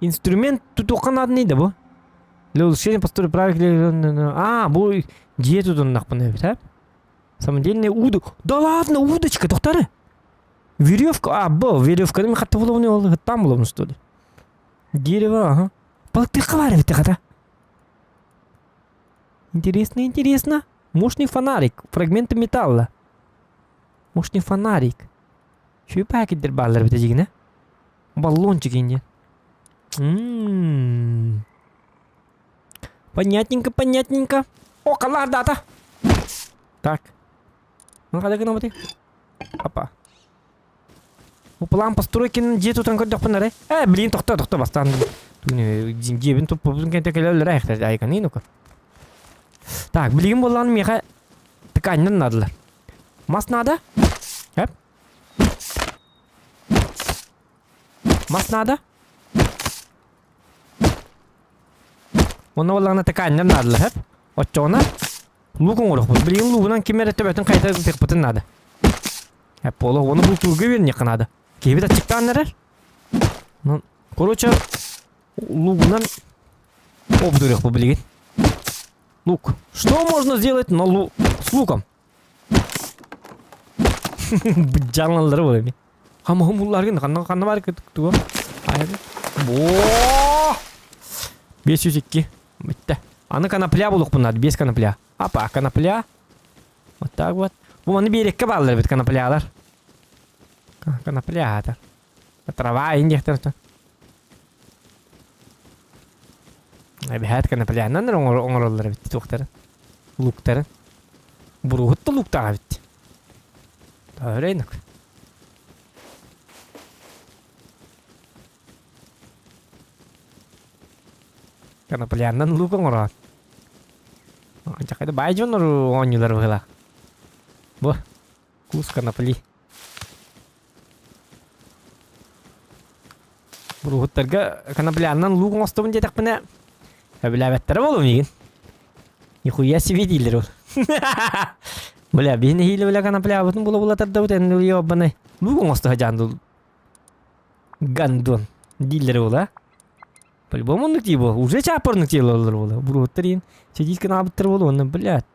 Инструмент тут надо не да бу. Для улучшения постройки правильно. Бу где тут он нахпанает, да? Самодельная удочка. Да ладно, удочка, доктора. Веревка. Веревка. Ми хатта было у него там было, что ли? Дерево, ага. Ты хваривай, ты. Интересно. Мощный фонарик. Фрагменты металла. Мощный фонарик. Şu paketler bağlar bitecek ne? Баллончик инде. Понятненько. О, калар дата. Так. Ну, когда гына бути? Опа. План постройки где тут он как панаре? Блин, тохта бастан. Дебин тут побудем келелер айхтар айканы ну-ка. Так, блин, болан меха тканьнан надо. Мас надо? Мас надо? Оны оларына тканьнан надо, хеп? Отчона? Лукун урох. Блин, лугунан кимер төбөтүн кайта текпытын надо. Хеп, оло, оны бул тургы вернек надо. Кебит ачыктаннар? Ну, короче, лугунан обдурых по блин. Лук. Что можно сделать с луком? Бджалналар болами. Хамулларгын канна бар кетиктүү. Бо! 502. Битти. Аны конопля булук бунат, без конопля. Апа, конопля. Вот так вот. Бу маны берекке балдар бит коноплялар. Конопля ата. Трава индектер. Бихат конопля. Наныр оңроллар бит токтар. Луктар. Бурухутта луктар бит. Таврейнак. Коноплянан лук оңрот. Чакайда байжонор оңюлар была. Бо. Кус конопли. Буругуттарга канапляннан луг мостовын детек міне. Әбіләбәттері болу меген. Нихуя себе дилер ол. Бля, бейіне хейлі бля канаплябытын бұла-бұла-тарды бұт әнді ұйы оббаны. Луг мостыға жанды. Гандон. Дилер ол, а? По-любому ныкти был. Уже чапор ныкти был. Буругуттарин. Сидись канабыттыр болу, оны, блядь.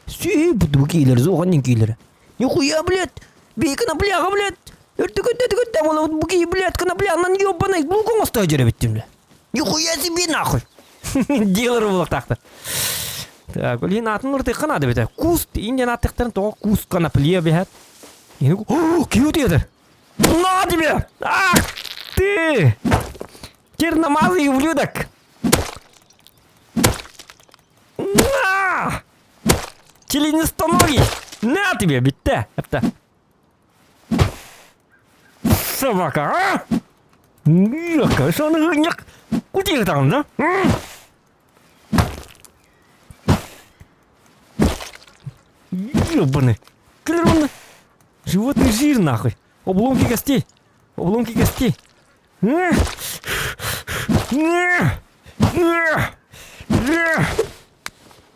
Сүй, бұды бұл кейлер, зоғаннен кейлері. Нихуя, блядь. Бей канапляға, блядь. Өрті-көтті-көтті, бұл бұкей, блядь, канаплянан ебаный. Луг мостыға жері біттім, бля. Нихуя себе, нахуй. Дилер болық тақты. Так, блин, атын ұрты қанады беті. Куст, инден аттықтарын тоға куст канаплия бәт. О, кеуд едір. На тебе! Ах ты! Черномазый ублюдок! На! Членистоногий! На тебе, битте! Это... Собака, а? Няка, что он няк? Куда там, да? Ёбаный. Клерон. Животный жир, нахуй. Обломки костей. Обломки костей.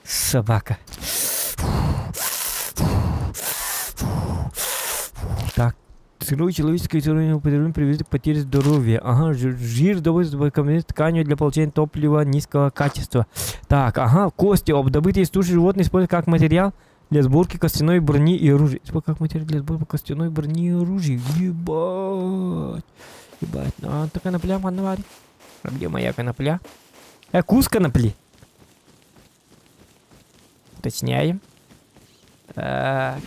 Собака. Так. Сырое человеческое зерно употребление приводит к потере здоровья. Ага, жир добывается тканью для получения топлива низкого качества. Так, ага, кости, добытые из туши животных используют как материал для сборки костяной брони и оружия. Как материал для сборки костяной брони и оружия. Ебать. Ебать. А, то конопля можно варить. А где моя конопля? Кус конопли. Уточняем. Так.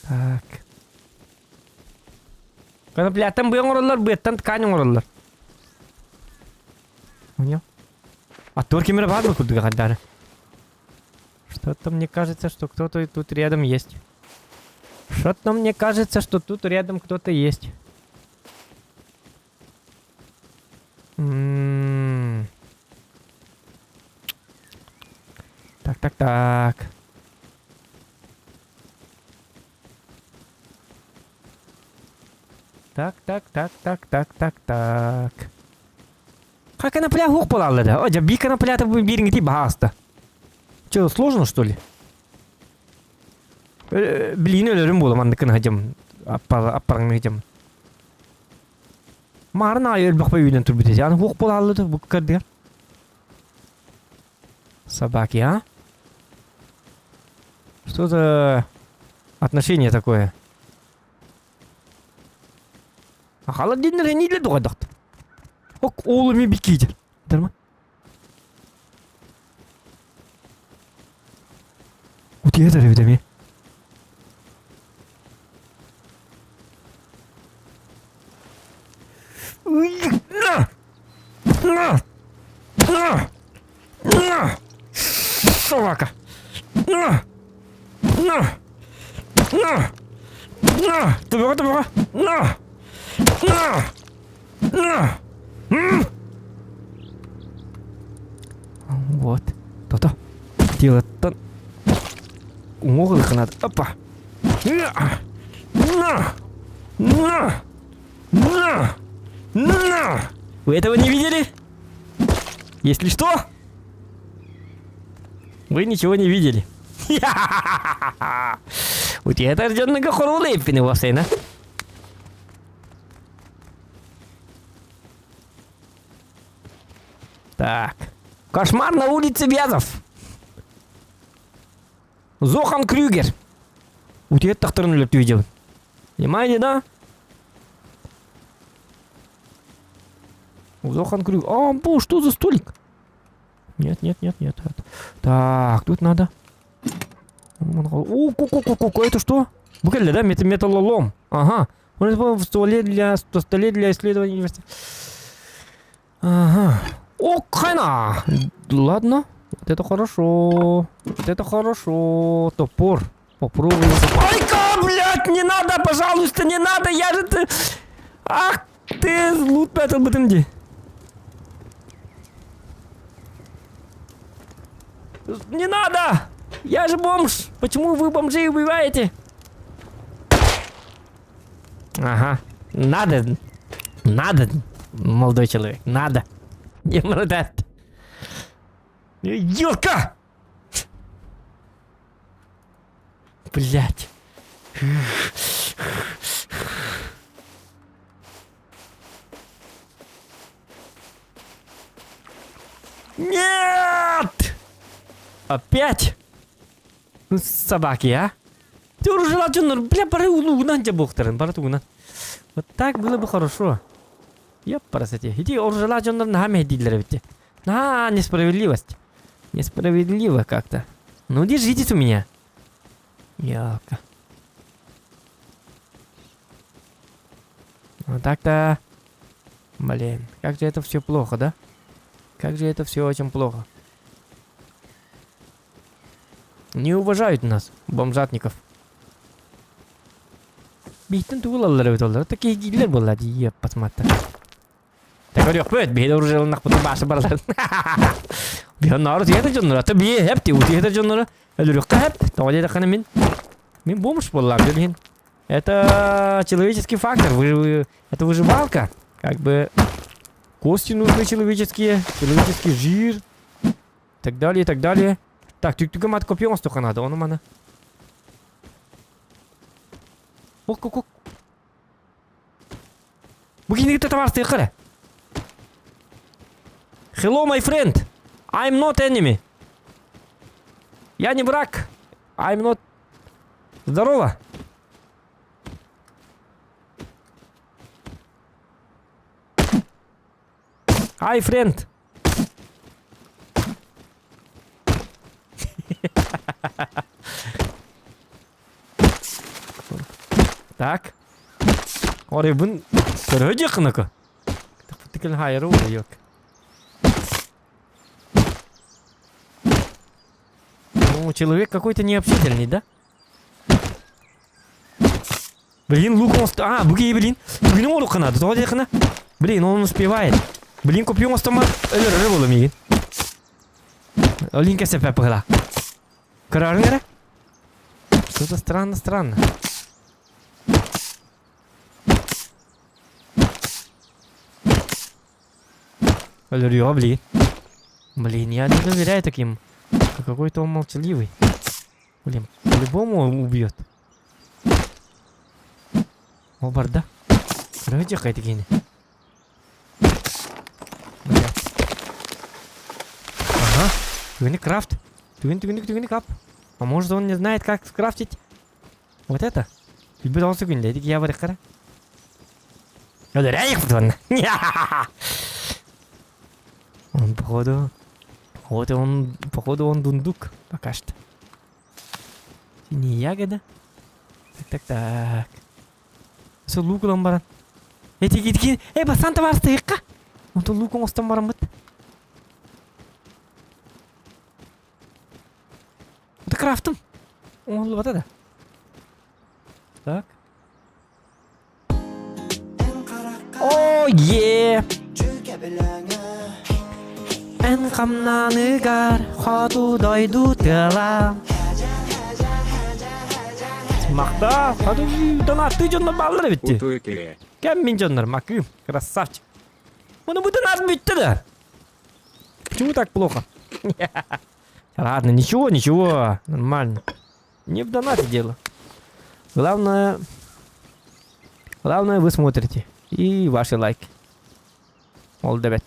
Так. Конопля там был оралар, беттан ткань оралар. Понял? А торки мировадно куда гадали. Что-то мне кажется, что кто-то тут рядом есть. Что-то мне кажется, что тут рядом кто-то есть. Так. Так. Как конопля хух полала, да? О, би конопля-то биринги баста. Че, сложно, что ли? Блин, ölürüm bu zaman hacım. Aparın hacım. Marna ayır bak bayıdan turbite. Yani хух полала да, bu kadar. Собаки, а? Что за отношение такое? А холодильник не для догадок. Ок, oğlum bir kiydi. Tamam. Udiye tarafı mi? Собака. Табака. Вот. То-то. Делать-то. Умоглых надо. Опа. Вы этого не видели? Если что, вы ничего не видели. Вот это рожденный хорулы пиневосейна. Так. Кошмар на улице Вязов. Зохан Крюгер. Вот это тахтарный лёд видел. Понимаете, да? Зохан Крюгер. А, бо, что за столик? Нет. Так, тут надо. О, ку-ку-ку-ку, это что? Буквально, да? Металлолом. Ага. Он использовал в столе для исследования университета. Ага. О, хайна! Ладно. Вот это хорошо. Топор. Попробуем. Ай-ка, блядь, не надо, пожалуйста, не надо. Я же ты... Ах ты, лут пятый БТМД. Не надо! Я же бомж! Почему вы бомжей убиваете? Ага. Надо. Надо, молодой человек, надо. Не молодец. Ёлка! Блять. Нет! Опять? Ну, собаки, а? Ты уже желательно, бля, пора улугнан тебя бухтарен, пора тугнан. Вот так было бы хорошо. Ёпарасоте. Иди желательно на медидлер ведь. Несправедливость. Несправедливо как-то. Ну, держитесь у меня. Ялка. Вот так-то... Блин, как же это все плохо, да? Как же это все очень плохо. Не уважают нас, бомжатников. Биттен тугулалары бит олар. Такие гиллер болады, еп, посмотри. Так говорю, бөт, бейді ұржылынақ бұтын башы барлар. Бейін нары тегеті жонлары. Аты бей, әп, тегу тегеті жонлары. Әліріққа әп, тоғал еді қаны мен. Мен бомж болам, білген. Это человеческий фактор, это выживалка. Как бы кости нужны человеческие, человеческий жир. И так далее, и так далее. Так, тюк-тюка мат копьем столько надо, он у меня. Ок. Бugün gidip tavarsın yukarı. Hello, my friend. I'm not enemy. Я не враг. I'm not... Здорово. Hi, friend. Так. Oraya bun sırhıcı kınıkı. Tıkıl hayır oluyor yok. Ну, человек какой-то необщительный, да? Блин, лук он... А, буги, блин. Буги не могу надо. Тоді хана. Блин, он успевает. Блин, купил он стома. Рыбу мигин. Линка себя погла. Карарнера? Что-то странно. Алло, блин. Блин, я не доверяю таким. Какой-то он молчаливый. Блин, по-любому убьет. О, барда. Короче, какая-то гений. Ага. Тугни крафт. Тугни кап. А может он не знает, как скрафтить? Вот это? Любит он секунду. Эти я вырекара. Он походу... Походу он дундук пока что. Не ягода. Так. Со луком баран. Эти. Басанта варсты икка. Он то луком остан баран бит. Это крафтом. Он вот это. Так. О, е. En kamnanıgar hadu daydu tela. Махта, hadu донаты жонна баллар битти. Утуекере. Кем мин жоннар, макым, красавчик. Оны bu донат битти да. Почему так плохо? Ладно, ничего, нормально. Не в донате дело. Главное вы смотрите. И ваши лайки. All the best.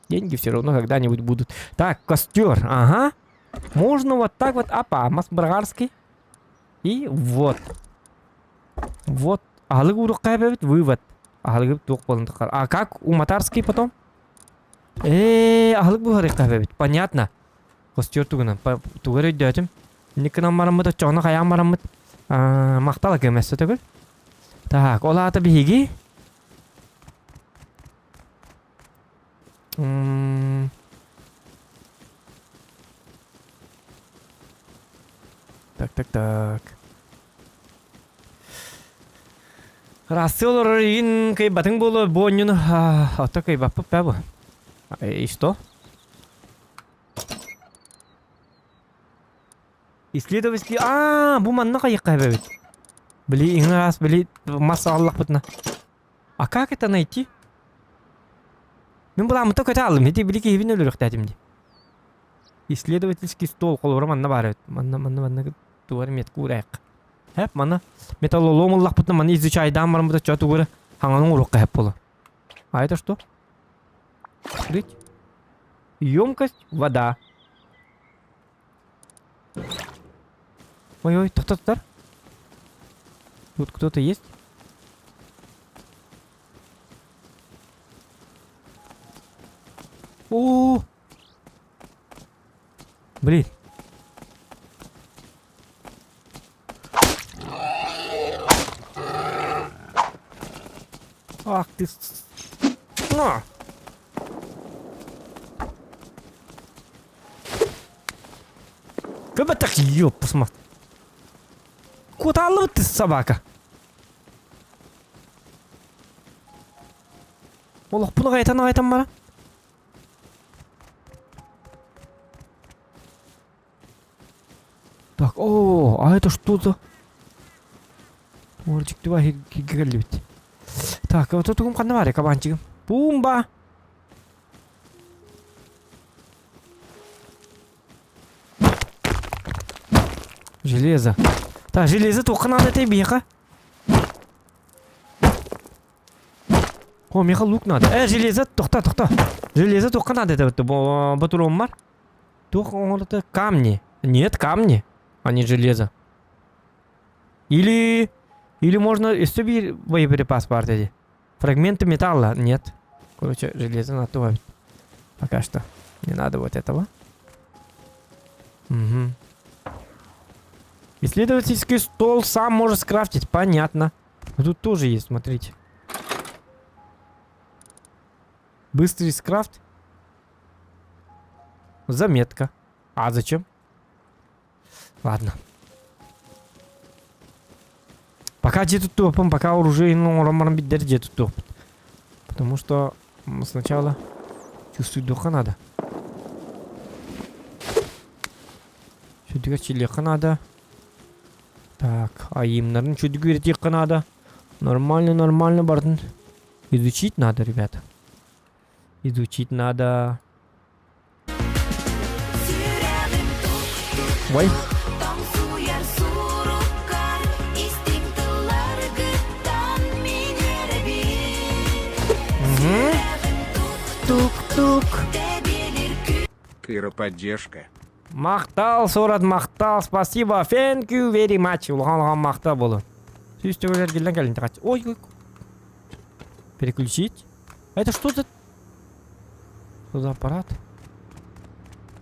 Деньги все равно когда-нибудь будут. Так, костер, ага. Можно вот так вот, апа, масбаргарский. И вот. Вот. Вывод. А как у Матарский потом? Понятно. Костер тугана. Тугары дятим. Никнам марамыт, чона хаям марамыт. Мақтала кеместі түгіл. Так, ола аты бейги. Так. Рассылыр ин кей батың болу бонюн ата кей бапы пәбі. И что? Исследователь... Бұл манна қайыққа бәбет. Блин, раз, блин, масса Аллах бутна. А как это найти? Мен буламын только это алдым. Эти блики хивин өлөрөк дәдимди. Исследовательский стол колором анна бар өт. Манна туар мет курайк. Хеп мана металлолом Аллах бутна мана изучай дамарым бута чату гөрө хаңанын урукка хеп боло. А это что? Открыть. Емкость вода. Ой-ой, тоқтатар. Тут кто-то есть? О! Блин. Ах ты... На! Как бы так, ёп, посмотри. Куда ловит ты, собака? Олах, bunu кайтан бара. Так, о, а это что за? Орчик два гигалит. Так, вот тут кому бар, кабанчик. Пумба. Железо. Так, железо только надо тебе, Миха. О, Миха, лук надо. Железо, тухта. Железо только надо, это батуром. Только это камни. Нет, камни, а не железо. Или можно истубить боеприпас партии. Фрагменты металла. Нет. Короче, железо надо добавить. Пока что. Не надо вот этого. Угу. Исследовательский стол сам может скрафтить. Понятно. Но тут тоже есть, смотрите. Быстрый скрафт. Заметка. А зачем? Ладно. Пока где-то топом, пока оружейным романом бедер где-то топ. Потому что сначала чувствую духа надо. Сюда челеха надо. Так, а им, наверное, что-то говорить надо. Нормально, Бартон. Изучить надо, ребята. Изучить надо. Ой. Тук-тук. Кыра поддержка. Мақтал, Сорат, мақтал. Спасибо. Thank you very much. Улхан мақтал болу. Сүйістігілер келден кәлін тақат. Ой. Переключить. Это что за... Что за аппарат?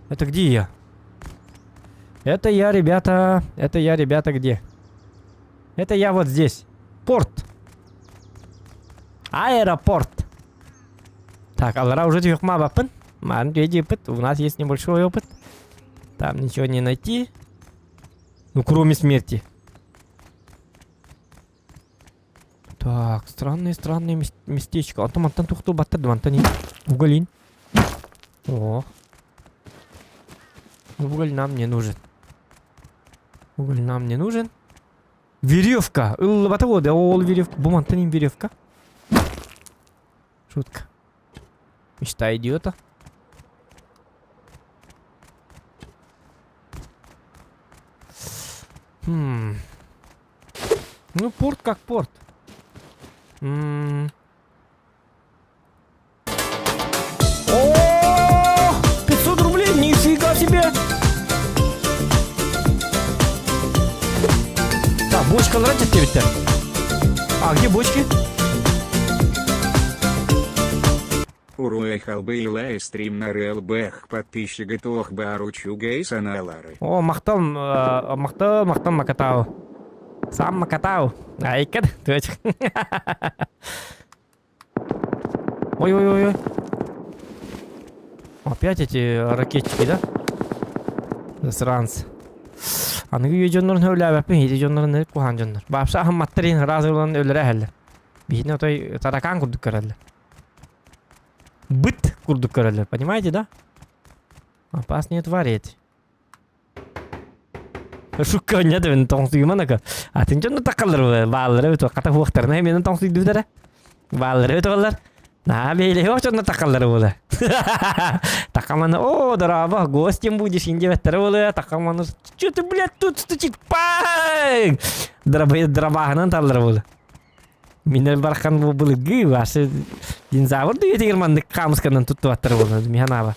Это где я? Это я, ребята, где? Это я вот здесь. Порт. Аэропорт. Так, Аллара уже тихо бапын. Ман опыт. У нас есть небольшой опыт. Там ничего не найти. Ну, кроме смерти. Так, странные местечко. Антон тухту баттырды, Антони. Уголин. О. Уголь нам не нужен. Веревка. Батавода, веревка. Бумантанин веревка. Шутка. Мечта идиота. Ну, порт как порт. О, 500 рублей, нифига себе. Так, бочка нравится тебе-то? А где бочки? Уруэй халбы и лай стрим на РЛБХ подписчик готов баручу гейса на лары. О, мақтал макатау. Сам макатау. Айкад, точка. Ой. Опять эти ракетчики, да? Засранцы. Аны үйжонларын өләбәппен, еті жонларын кухан жонлар. Бапша ахматтырын разыларын өлірі әлі. Бейіне отой таракан күрдік көрәлі. Быт күрдік көрәлі, понимаете, да? Опасные твари эти. Шукка не да мен тоңсуй манака. Атын жонно такалар баалары өтө ката хуактарына менен тоңсуй дудара. Баалары өтөлөр. На бейле жонно такалар бола. Такаманы о драба гостем будешь инде веттер бола. Такаманы что ты, блядь, тут стучит. Пай! Драбаганан талар бола. Минер бархан был гы ваше динозавр да егерманды камсканан тутту аттар бола. Миханаба.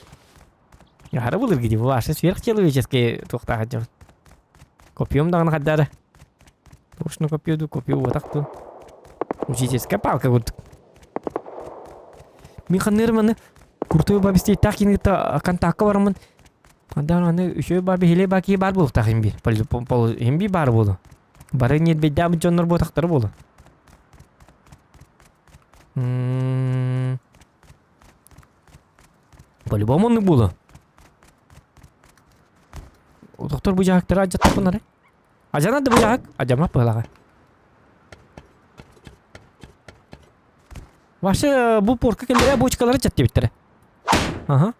Я был где ваши сверхчеловеческие тухтагаджон. Копьем даган хаддара. Точно копью вот так то. Учительская палка вот. Миханерманы куртой бабисте так инета контакка бармын. Андан аны үшө баби хеле баки бар болуп тагын бир. Пол эмби бар болу. Бары нет бедам жоннор ботактар болу. По-любому он было. Доктор бujak terajat apa nare? Aja nade bujak, aja mah pala. Ваша bu porka kendine boçkaları çattı bitti. Aha.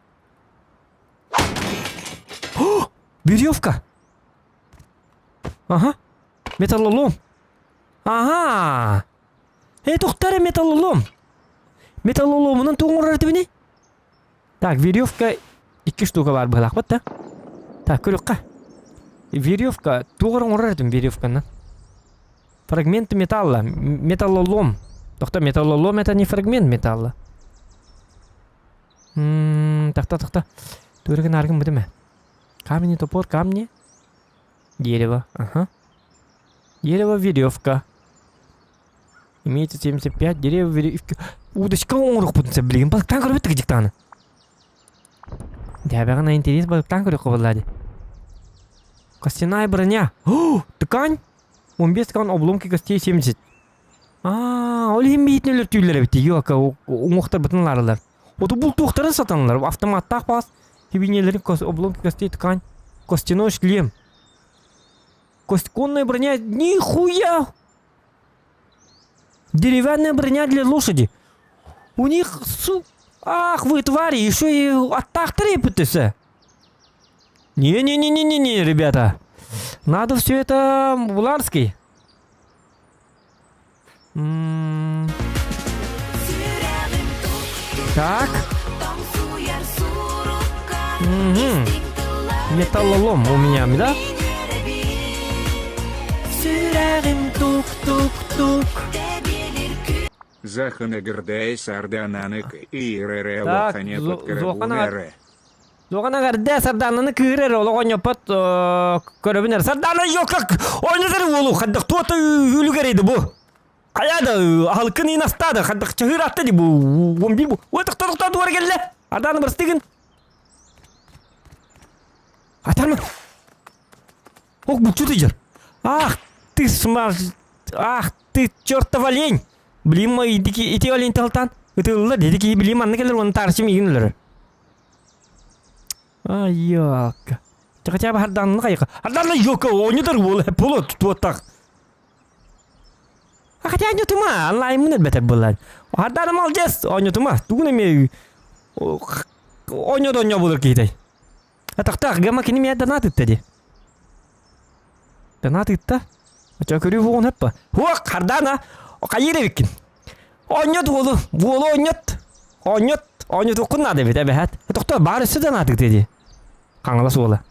Веревка. Ага. Металлолом. Ага. Доктор металлолом. Металлоломунун тоңурар дебини. Так, веревка 2 штука бар былак вот да. Так, көрөкка. Веревка, тугрың урардым веревканы. Фрагменты металла, металлолом. Доктор, металлолом это не фрагмент металла. Такта. Турган аргын бдеме. Камень, топор, камни. Дерево, ага. Дерево, веревка. Имеется 75, дерево, веревка. Удочка оңрук бутынса билген. Балыктан көрөп өттүк жиктаны. Дябагана интерес балыктан көрөп кабылады. Костяная броня. О, ткань. 15 ткань, обломки костей 70. Ол химбейтнелер түйлер битти. Yok, оңуктар бутынларлар. Оду бул туктарын сатанлар. Автоматтак бас. Хибинелери обломки костей ткань. Костяной шлем. Конная броня. Нихуя! Деревянная броня для лошади. У них, ах вы твари, еще и атак трепетеся. Не, ребята. Надо все это Буларский. Так. Металлолом у меня, да? Тук-тук-тук. Захана Гердей Сардананек и РР Так, Лохане Зохана- Зогана гарде сардананы кырер олоғон япат көрөбінер. Сарданы yok ойназар олу қаддық туаты үлгерейді бұ. Қаяды халқын инастады қаддық чағыр атты ди бұ. 11 бұ. Өтіқ дуар келі. Арданы бір стеген. Атармын. Оқ бұл чуды жер. Ах ты чертова лень. Блин ма ити олень талтан. Өті ұлы дедеки білім анны келер оны таршым егінлер. Ёлка. Хотя бы харданны кайка. Харданны yok ойныдар ол поло туаттак. Хотя ойнытыма онлайн мынет бетер болар. Харданы молодец ойнытыма. Тугуна ме ойнодон болор кейтай. Так, гама кини ме донат иттеди. Донат итта. Ача көрү вон хеппа. Хок хардана. Кайыра бикин. Ойнот болу. Болу ойнот. Ойнот окунады бит эбет. Доктор барысы донат иттеди. Қаңылас ола.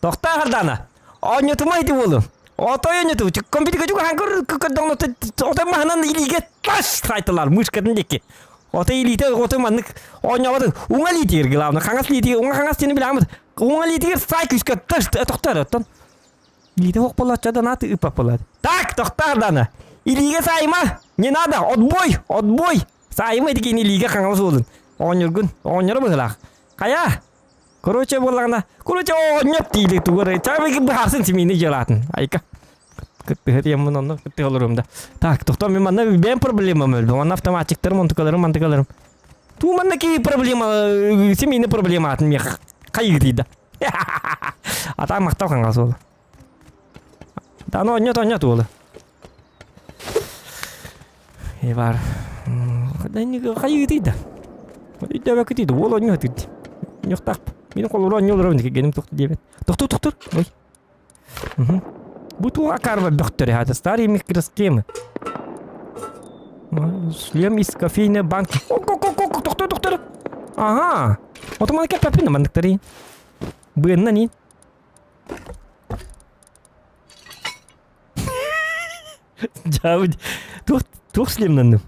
Тоқта қардана. Ойнетума еті болу. Отой ойнету. Компьютерге juga хаңқыр күкірдің отой мағынан илиге таш қайтылар. Мұшқатын деке. Отой илиті отой маңық ойнавады. Оңа литигер главны. Қаңас литигер. Оңа қаңас тені білеміз. Оңа литигер сай күшкі таш. Тоқтар оттан. Илиті оқ болады. Донаты үпап болады. Так, тоқта қардана. Илиге сайма. Не надо. Отбой. Сайма етіген илиге қаңылас олын. Ойныргын. Ойныры бұғылақ. Қая? Короче, болғанда. Короче, ойнап дейді туғыры. Чабеки бұхарсын семейні желатын. Айка. Күтті емін оны күтті олырымда. Так, тоқтан мен манда бен проблемам өлді. Оны автоматиктарым, мантықаларым. Ту манда ки проблема, семейні проблема атын мен қайғы дейді. Ата мақтау қанғас олы. Даны ойнат олы. Бар. Қайғы дейді. Үйді бәкі дейді. Ол ойнат дейді. Нюқтақ. Менің қолыру ойнат дейді. Генім тоқты дейбет. Тоқтыр. Ой. Бутула карва бөхтөрі хаты, старый микросхемы. Шлем из кофейной банки. Ок, доктор. Ага. Вот у меня кепи на мандактари. Бен на ни. Джауд. Тух шлем на нем.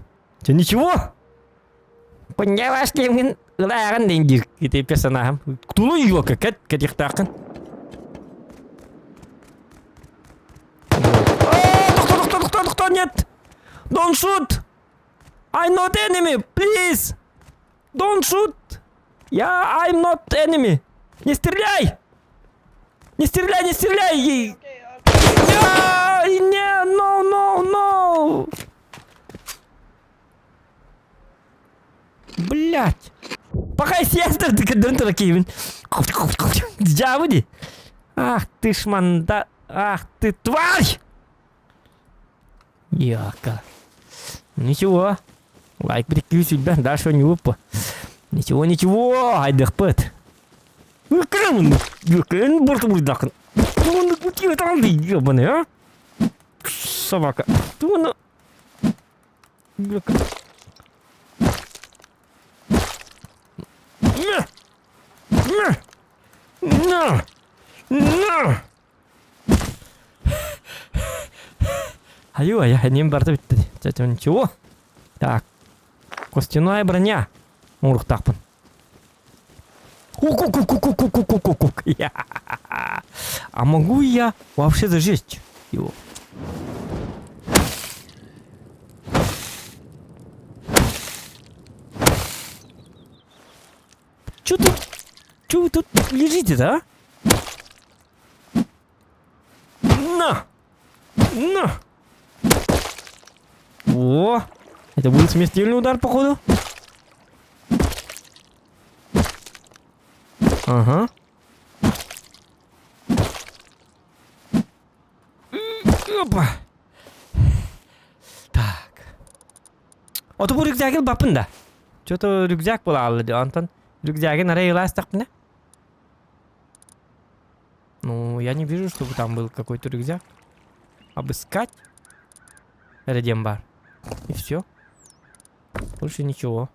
Че, ничего? Поняла шлем. Ларан деньги. Kita персонажам. Кто ну ее как их такан? Доктор, нет! Don't shoot! I'm not enemy, please! Don't shoot! I'm not enemy! Не стреляй! Не стреляй! Не, no! Блять! Пока сестер, ты когда такие. Джавуди! Ах ты ж манда! Ах ты тварь! Яка. Ничего. Лайк прикрыл себя, дальше не упа. Ничего. Айдах пэт. Юкрен борт бурдакан. Туна кути там ёбаный, а? Собака. Туна. Я одним бортом. Это ничего. Так. Костяная броня. Ух, так пан. А могу я вообще зажечь его? Чё вы тут лежите-то, а? На! О! Это будет смертельный удар, походу. Ага. Опа. Так. Ото bu rюкзагы бапын да. Что-то рюкзак был алды, Антон. Рюкзаки на рейла стакне. Ну, я не вижу, чтобы там был какой-то рюкзак. Обыскать. Редембар. И все. Больше ничего.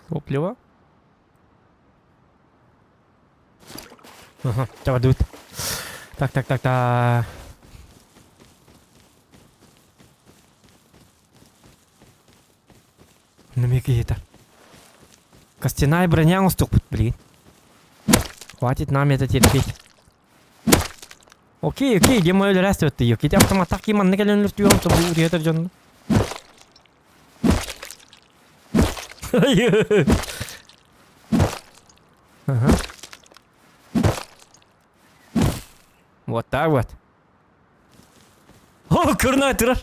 Топливо. Ага, давай дует. Так. Намеки это. Костяная броня уступит, блин. Хватит нам это терпеть. Окей, где мой ряд вот ее. Кити автоматак и манны кален лютуем, то будет это джон. Ага. Вот так вот. О, курнайтер.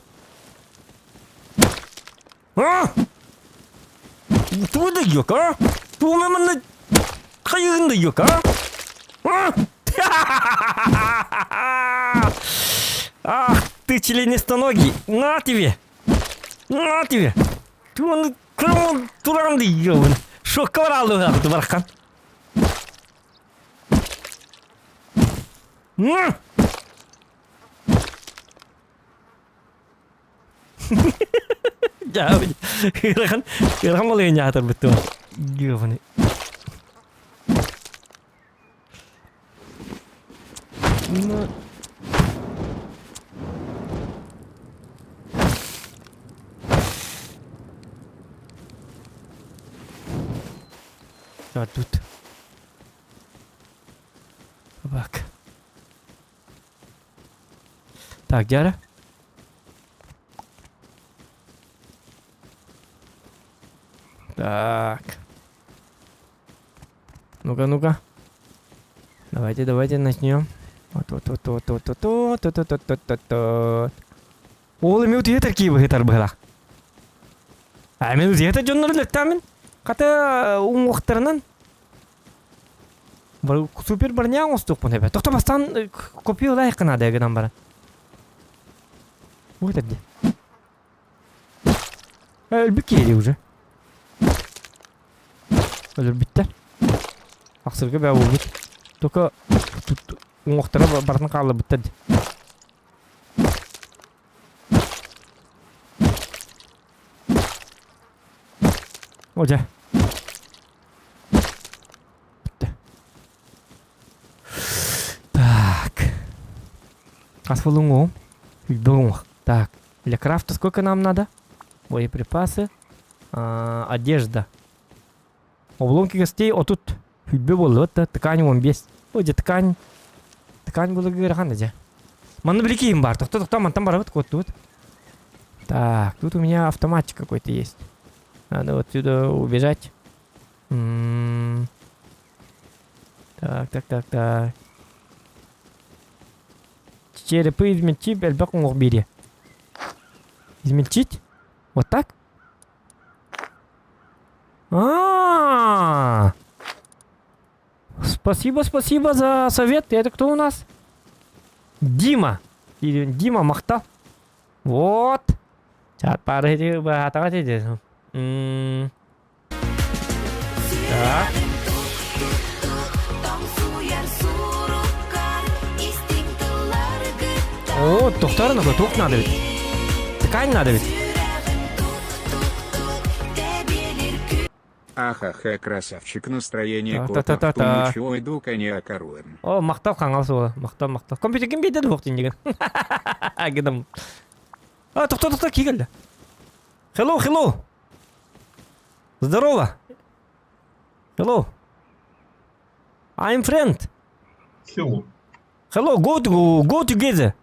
А? Туда yok, а? Тумеманны кайында yok, а? А? Ах, ты членистоногий. На тебе. Ты он кырмын туранды ёбын. Шоккалар алды акты баракан. Jauh. Kira-kira mulai nyata betul. Gimana nih? Тут. Бак. Так, Дяра. Так. Ну-ка. Давайте начнем. Вот. Ол эми утуетер кийби гитар была. А мен утуетер жоннор лектамин. Ката уңуктарынан. Бір супер броня уступ бу. Токтобастан копия лайкына дегенен бар. Вот это где? Эльбикери уже. Өлür биттер. Ақсырға бәу бұд. Только оңықтыра барын қалы бұттыр. Оja. Бітті. Так. Асфалун ом. Так. Для крафта сколько нам надо? Боеприпасы. Одежда. Обломки гостей. О, тут хүлбе болды. Ткань 15. Оja ткань. Ткань было гырхан аja. Маны бликием бар. Тоқта, мантан бар вот тут. Так, тут у меня автоматчик какой-то есть. Надо вот сюда убежать. Так. Черепы измельчить, бельбаком убери. Измельчить? Вот так? Спасибо за совет. Это кто у нас? Дима. Дима Махта. Вот. Сейчас пару этих бахатать. Так. О, тоқтарына ғой, тоқ надо ведь. Ткань надо ведь. Ахаха, красавчик, настроение Та-та-та-та. кота в тумучу иду коня коруэн. О, мақтау қаңғалсы ол. Мақтау. Компьютер кім бейдеді боқтын деген. Гедім. Тоқта, кегілді. Hello. Здорово. Hello. I'm friend. Hello, go together.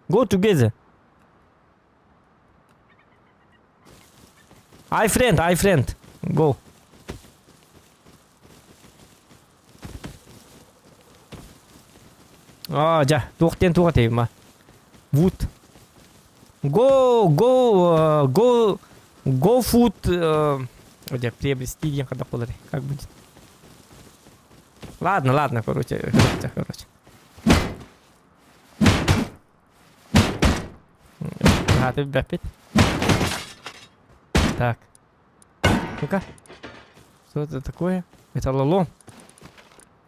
I friend. Go. Ja, тоқтен тоқтен ма. Wood. Go food. Приобрести где когда полы. Как будет? Ладно, короче. Ты опять. Так. Ну-ка. Что это такое? Это лолом.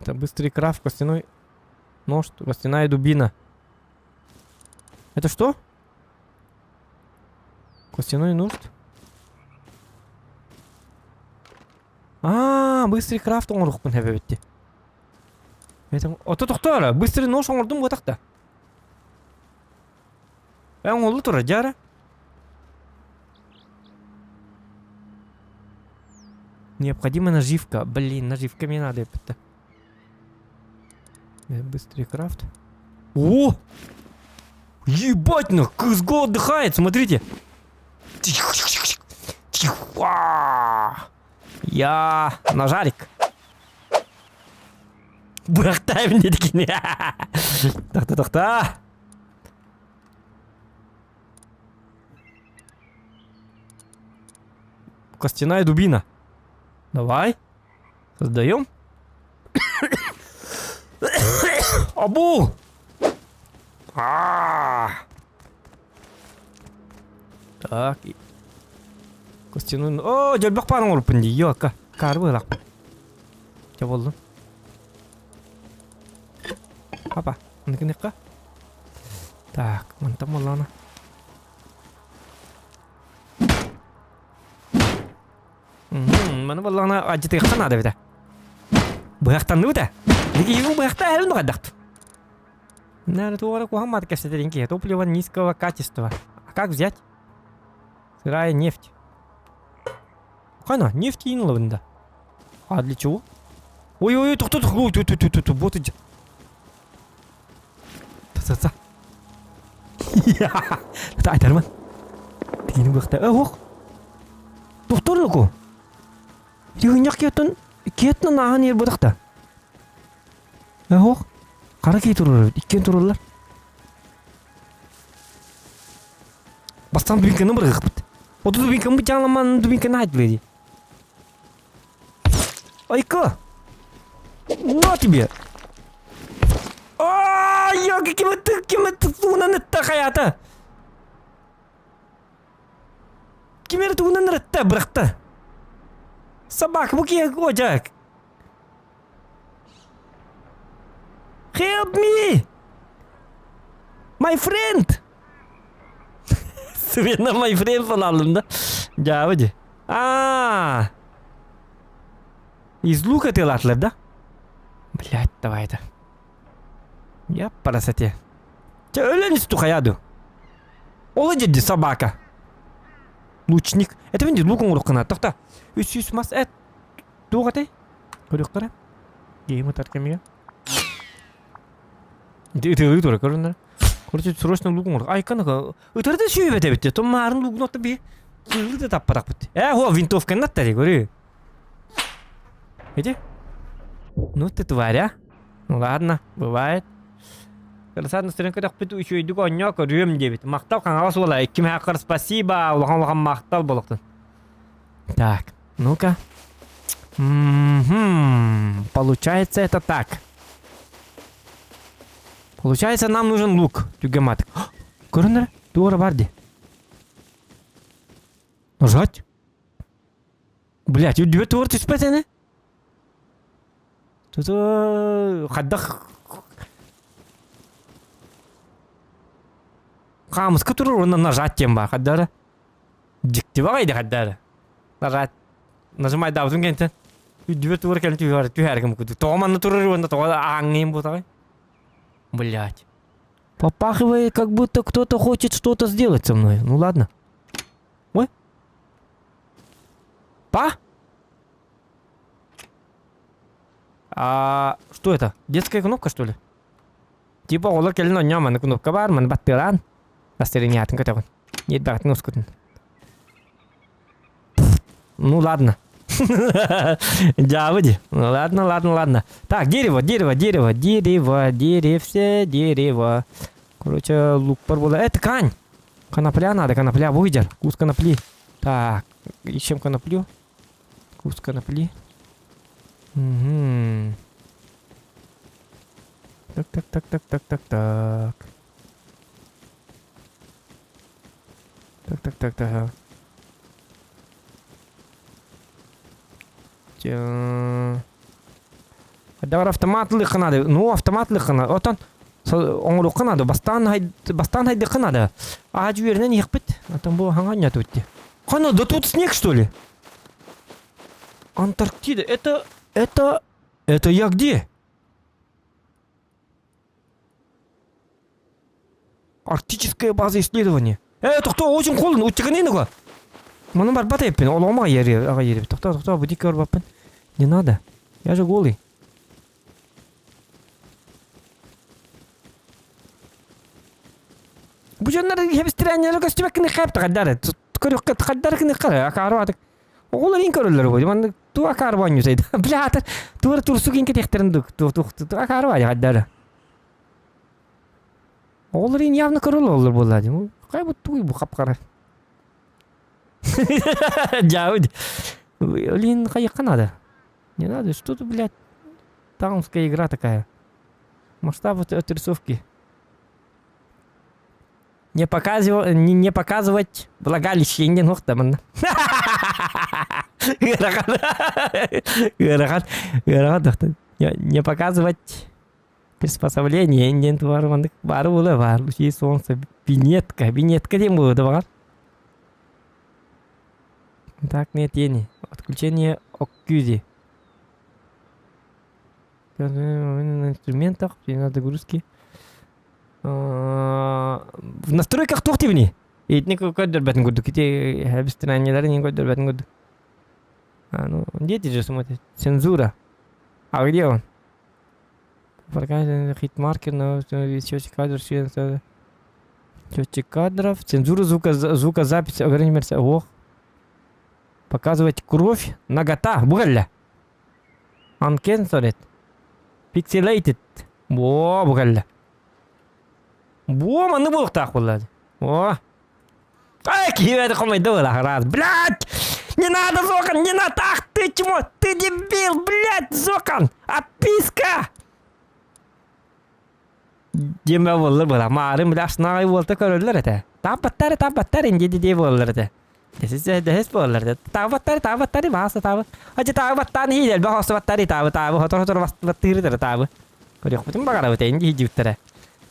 Это быстрый крафт, костяной нож, костяная дубина. Это что? Костяной нож? Быстрый крафт оңырықпын әбәбетте. Оты тұқтары, быстрый нож оңырдым ғатақта. Оңылы тұра, жары. Необходима наживка. Блин, наживка мне надо, это. Быстрый крафт. О! Ебать, Кызго отдыхает, смотрите. Я нажарик. Бырақтай мне такие. Тақта. Костяная дубина. Давай. Создаем. Абу! Так. Костяной... О, жолбақ паның ұрыппын дей. Йоқа. Кары бұлақпын. Че болды? Апа. Мұныкыныққа. Так. Мұнтам оланы. Мұны болағына ажыты қанады беді. Бұяқтанды беді. Неге егін бұяқта әлін бұғаддақты. Наверное, туғары қоғамады кәсетерінке. Топливо низкого качества. А как взять? Сырая нефть. Қана, нефть инула бұнда. А для чего? Ой, тоқта. Вот иди. Та. Та айтарман. Тегінің бұяқта. Оқ. Тоқтар ұқы. Егінек кетін ағын ер бұдақта. Оқ. Қара кей тұрыр. Иккен тұрырлар. Бастан дубинканы бұрғық бұд. Оты дубинканы бұд жаңламан дубинканы айтылы де. Айка! На тебе! Ай-я, кем это туғынан өтті қаяты! Кем это туғынан өтті бұрақты? Собак, бұке өжак! Help me! My friend! Света, my friend falan da. Cavadi. Из лука ты латлер, да? Блять, давай это. Я по красоте. Че, öyle тухаяду. Ола деді собака. Лучник. Это венде лукын ұрыққына. Тоқта. Үс мас әт. Туғатай. Көрек қара. Геймі таркамия. Ты ұйтыры көрінді. Короче, срочно лукын ұрық. Айқаны. Ұйтырды сүйіп әте бітті. Том марын лукын отты бе. Сүйілді таппадақ бітті. О, винтовка наттари, көрі. Иди. Ну ты тварь, а? Ну ладно, бывает. Красавица настроение когда купит еще и дуга няка рюм девять. Махтал канал сола. Ким хакар спасибо. Улахан махтал болоктан. Так, ну-ка. Получается это так. Получается нам нужен лук. Тюгемат. Көрінер? Тура барды. Нажать? Блять, две тур ты спасены? Тут хаддах. Хамс, который он нажать тем ба, хаддара. Диктивай да хаддара. Нажать. Нажимай да, вот генте. Две туры кем тюхар кем куду. Тома на туры он то ангим бутай. Блять. Попахивает, как будто кто-то хочет что-то сделать со мной. Ну ладно. Ой. Па? Что это? Детская кнопка, что ли? Типа олар келин ойнаман кнопка бар, ман баттыран. Растеренятын көтөгөн. Нет бат носкутун. Ну ладно. Джавыди. Ну ладно. Так, дерево. Короче, лук порвала. Это ткань. Конопля надо, конопля выйдер. Кус конопли. Так, ищем коноплю. Кус конопли. Угу. Так. Так. Давай автомат лыха надо. Ну, автомат лыха надо. Вот он. Он лыха надо. Бастан хайды надо. А жювернен ехпет. А там было хангanya тут. Хана, да тут снег, что ли? Антарктида. Это я где? Арктическая база исследования. Это кто? Очень холодно. Утекани ну-ка. Мана бар батайпен. Олама ери. Тохта, будик орбапен. Не надо. Я же голый. Бужаннар хебистерәннәр костюмы кіне хәп тәгәдәре. Көрөк тәгәдәре кіне кара. Акарвадык. Олар ин көрөлөр бу. Мен ту акарван юсайда. Блятыр. Турсу кин кетектериндик. Ту акарвай гаддары. Олар ин явно көрөлөр болады. Кай бу туй бу капкара. Жауд. Блин, кайыкка надо. Не надо, что тут, блядь, таунская игра такая. Масштаб отрисовки. Не показывать влагалище не нужно. Не показывать приспособление индентварманных барулы бар. Лучи солнца. Винетка где мы давар? Так, нет тени. Отключение оккюзи. На инструментах, нагрузки. В настройках тохтивни. И никакой кодер бэтн гуду. Кити хабистраннелер никакой кодер бэтн гуду. Ну, дети же смотрят. Цензура. А где он? Хит-маркер, но счетчик кадров, счетчик кадров. Цензура звукозаписи. Ограничение. Ох. Показывать кровь. Нагота. Бугальля. Uncancelled. Pixelated. Во, бугальля. Во, маны болып так болады. О. Ай, киведы қомайды ола, раз. Блядь! Не надо, Зокан, не надо! Ах ты чмо! Ты дебил, блядь, Зокан! Отписка! Деме болыр бола. Марым, блядь, шнағай болты көрілер әті. Табаттары, инде болыр әті. Десіз болыр әті. Табаттары, басы табы. Хачы табаттарын хейдел, бақасы баттары табы. Хотыр баттыры табы. Көрек бүтін бағара өтейін де жібіттері.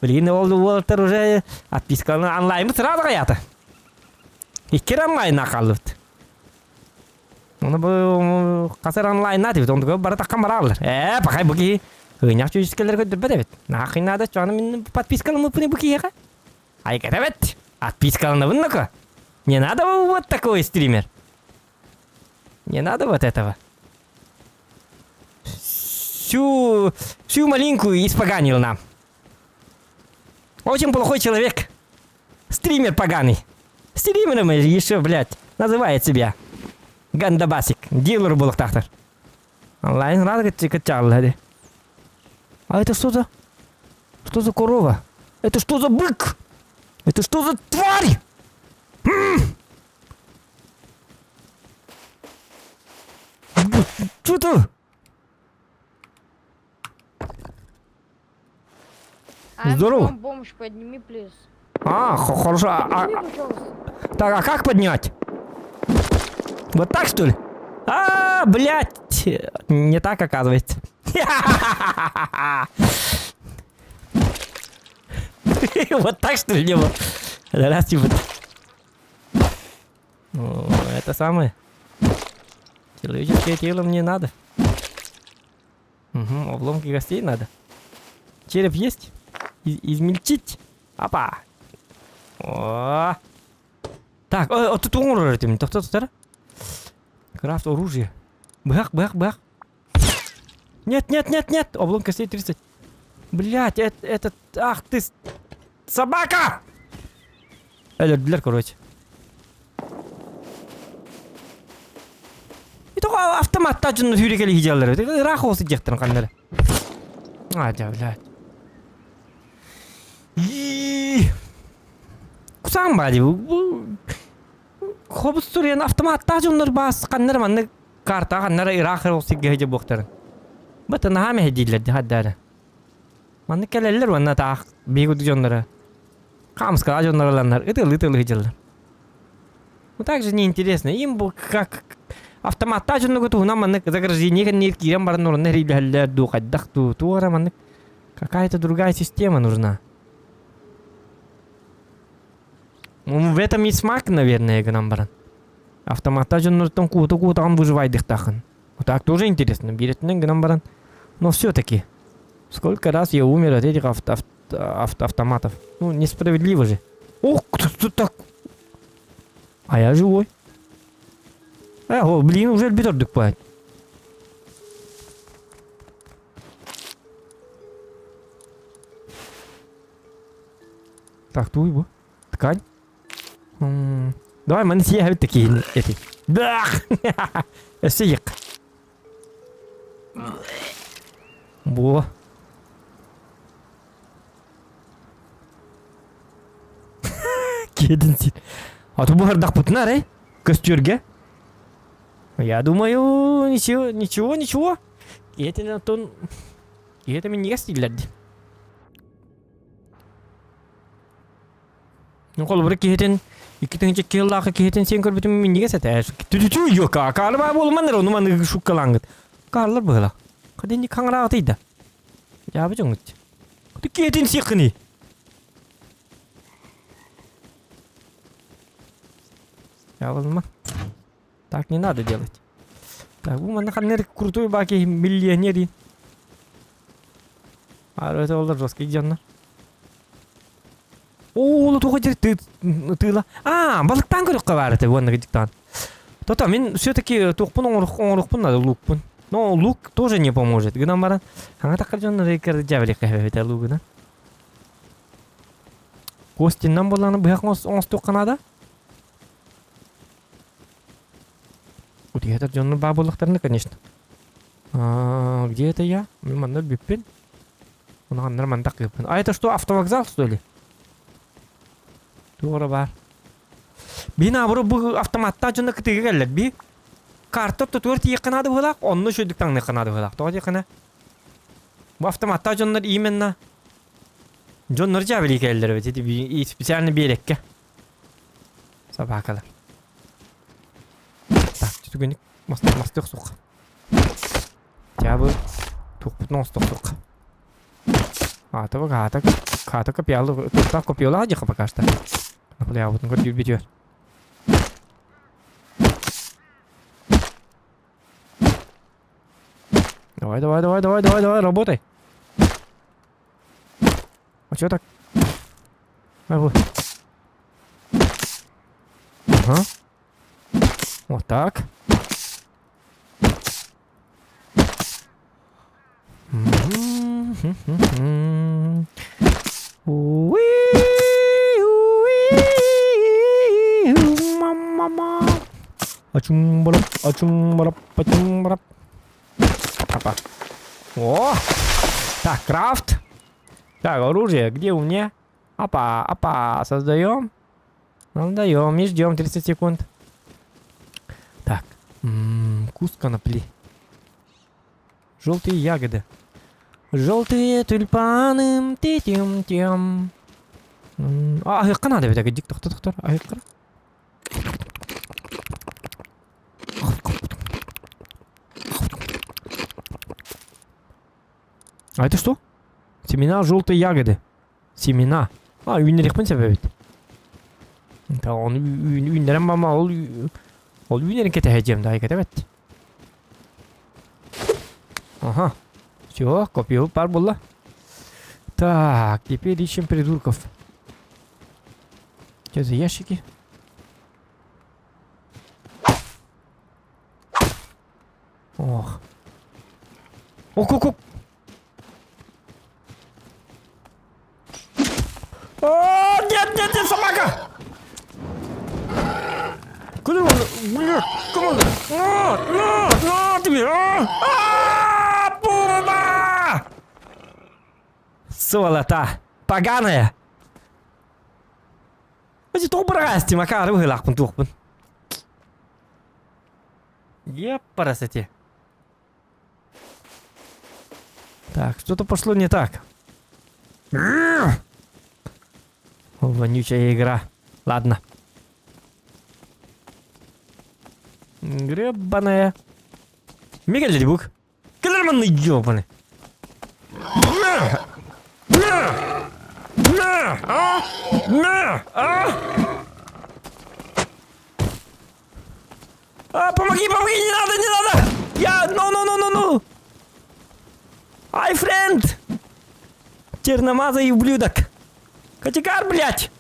Білгені олдыр уже отписканы онлайны сразу қаяты. Иккер онлайна қалып. Оны бұл қасыр онлайна дейбіт, онды көп бара таққан бара алыр. Пақай бұки ғыняқ жүйіскелер көдір бәді бет. Нақинады, жоны мен подпискалым ұпыны бұки еға. Айката бет, отпискалыны бұнны-ка. Не надо вот такой стример. Не надо вот этого. Всю маленькую испоганил нам. Очень плохой человек. Стример поганый. Стримером еще, блядь, называет себя. Гандабасик. Дилер был тахтар. Онлайн рад качал, а это что за... Что за корова? Это что за бык? Это что за тварь? Что это? Здорово. Помощь подними, плиз. Хорошо. Подними, пожалуйста. Так, а как поднять? Вот так, что ли? Блядь. Не так, оказывается. Вот так, что ли, не было? Раз, типа. Это самое. Человеческое тело мне надо. Обломки гостей надо. Череп есть? Измельчить. Опа. О. Так, тут умер этим. Кто-то. Крафт оружие. Бах. Нет. Облом костей 30. Блять, этот... Ах ты... Собака! Для, короче. Это автомат тачын хүрекели хижалары. Это рах осы жектен қандары. Блядь. Кусаң ба дейбі. Хобыз түрен автоматта жонлар бас қандар манны карта қандар ирақыр осы гейже боқтарын. Бұты нағаме хедейлерді хаддары. Манны кәлелер ванна тақ бейгуді жонлары. Қамысқа жонларыланлар. Итылы хижалар. Ну так же неинтересно. Им бұл как автоматта жонлар көту хуна манны заграждение кәннер кирен барын орынна рейлерлер дуқайдақ туара манны. Какая-то другая система нужна. В этом и смак, наверное, Гнамбаран. Автомата же нужно там куда он выживает их тахан. Вот так тоже интересно. Берет на Гнамбаран. Но все-таки, сколько раз я умер от этих автоматов. Ну, несправедливо же. Ох, кто так? А я живой. Блин, уже битер дыкпает. Так, туй, ткань. Давай, мене съехали такие эти. Да! Съех. Во. Кеденси. А то бардак путнар, костюрге. Я думаю, ничего. И это на тон. И это меня стилят. Ну, kalau berkaitan, kita ngecek kelah kehatan sih kalau betul mendingan saya. Tujuh yo kak, kalau bawa mana rono mana suka langit. Kalau berlah, kalau ini kangen apa tidak? Ya apa jangan? Itu kehatan sih ni. Ya Allah mah, tak ni nada делать. Так, bu mana kan nere kruтой баки миллионери. А это олар жесткий жанна. Ол тоғы жер тыла. Балықтан көріп қабары тәбі онына кедіктан. То-то, мен все-таки тоқпын оңырықпын надо лукпын. Но лук тоже не поможет. Гынан баран. Аңа таққар жонны рейкерді жәбілек қайфәбеті лугына. Костиннан боланы бұяқ оңыз тоққанада. Утиятар жонны ба болықтарыны, конечно. Где это я? Мен мандar беппен. Онағандар мандақ кеппен. А это что, автовокзал, что ли? Doğru var. Bina bu автоматта жонда кытыга келет би. Картоп тутур тиеканады булак, онны шөдүктан неканады булак. Тоғы декана. Бу автоматта жондар именно жондар жабили келдер бит. И специальный берекке. Собакалар. Так, түгөнүк мастык сук. Жабы тукпут ностук сук. Хата копьяла. Тут копьяла одиха пока что. Бля, вот он говорит, бьет. Давай, работай. А чё так? Ага. Вот так. Ачумбарап. Опа. О! Так, крафт. Так, оружие. Где у меня? Опа. Создаем. Создаем. И ждем 30 секунд. Так. Куст конопли. Желтые ягоды. Желтые тюльпаны. Тем. Ағиққа надо бит, дик тоқтар. Ағиққа. А это что? Семена желтые ягоды. Семена. Үйінерек пен себебет. Үйінерен мама ол үйінерен кете хеджем да айкете бет. Ага. Все, копию пар было. Так, теперь ищем придурков. Что за ящики? Ох. Ок. О, нет, собака! Куда он? Блядь, кому он? На тебе! Пумба! Сволота! Поганая! Эти толбрасти, макар, выгылахпун тухпун. Епарасати. Так, что-то пошло не так. Вонючая игра. Ладно. Гребаная. Мегалерибук. Калерманный ёбаный. Помоги, не надо! No. Ай, френд! Черномазый ублюдок! Катикар, блядь!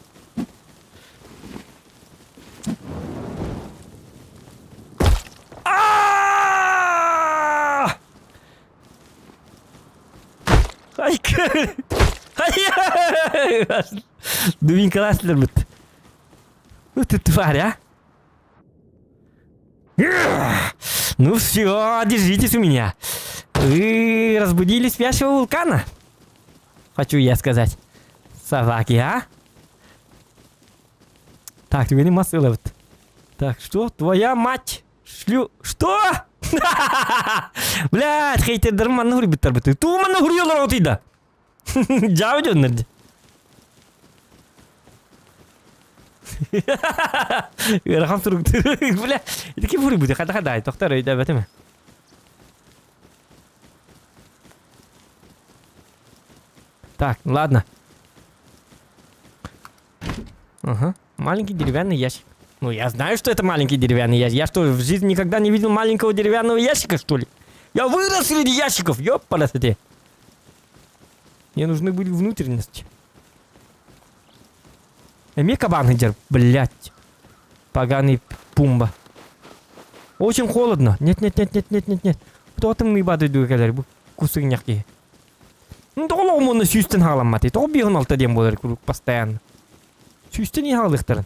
Дубинка Ласлер, блядь. Вот ты тварь, а! Ну все, держитесь у меня. Вы разбудили спящего вулкана? Хочу я сказать. Собаки, а? Так, тебе не масыла вот. Так, что? Твоя мать? Что? Блядь, хейтер дарман нахуй биттер бит. Туман нахуй ёлар отыйда. Жау жөннерди. Рахам турукту. Бля, это ким фури бути? Хада, тоқтар өйдә бәтеме? Так, ладно. Ага, маленький деревянный ящик. Ну, я знаю, что это маленький деревянный ящик. Я что, в жизни никогда не видел маленького деревянного ящика, что ли? Я вырос среди ящиков, ёппаласоте. Мне нужны были внутренности. Мне кабан идет, блядь. Поганый пумба. Очень холодно. Нет. Кто там мы бады дугалар, бу кусыгняки. Ну, толо муну сүйстен халамматы. То бигон алта дем болар постоянно. Сүйстен не халыктарын.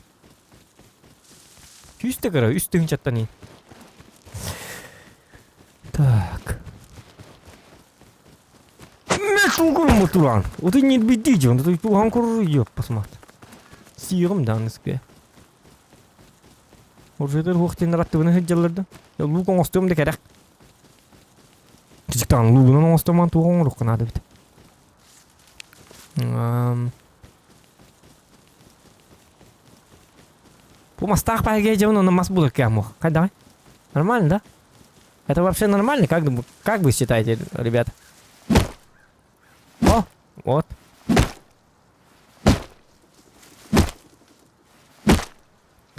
Сүйсте кара, үстің чаттан. Так. Мешугум туран. Вот и не бедите, он тут туган курю, посмотри. Сиғым даңызға. Оржайдар хоқтен раттығыны хеджаларды. Луган остым да керек. Тізіктан лугынан остыман туған рұққын ады біт. По мостах поедем, но на мост будут кому. Давай. Нормально, да? Это вообще нормально? Как вы считаете, ребята? О, вот.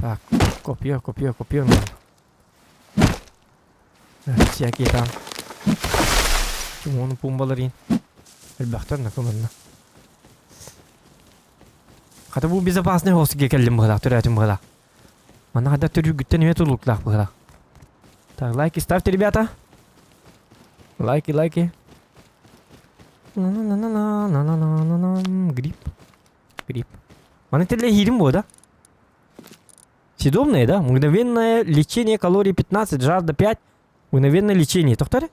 Так, kopuyor. Всякие там. Чему он пумбаларин? Элбахтар на командна. Хата бу безопасный хостиге келдим быгыла, төрәтим быгыла. Мана хада төрүгүттен эме тулуклак быгыла. Так, лайки ставьте, ребята. Лайки. Гриб. Мана теле хирим бу, да? Съедобное, да? Мгновенное лечение, калорий 15, жажда 5. Мгновенное лечение. Тоқтар?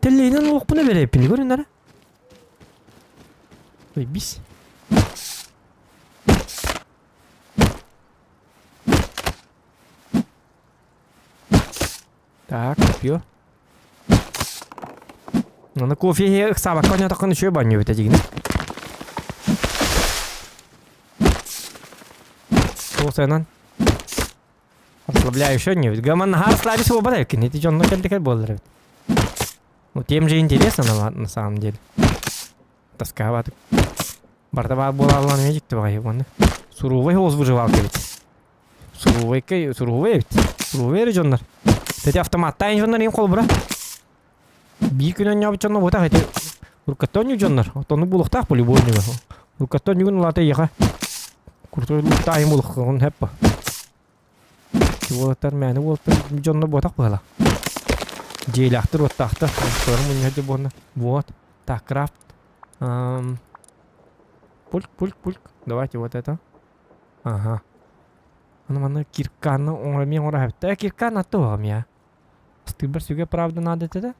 Телейнен оқпыны береппін, көріңдер? Ой, бис. Так, купio. На кофе сабак коня такой ничего баню это дигне. Сосенан. Расслабляющий не ведь. Гаман расслабься в оборотке. Не течет, но как более. Ну тем же интересно на самом деле. Тосковато. Бартова была лан медик твои вон. Суровый голос выживал ведь. Суровый режоннар. Эти автоматта инженер им колбра. Бикүнөн ябычаны вот так эти. Рукаттон инженер. Тону булуктак по-любому. Рукаттон юн лата яха. Куртой лукта им булук он хеппа. Вот армяне вот инженер вот так было. Джейлахтыр вот так-то. Форму не бонна. Вот. Так, крафт. Пульк. Давайте вот это. Ага. Mana киркана он ора хепта. Киркана то мя. Стыбар сюге правда надо это.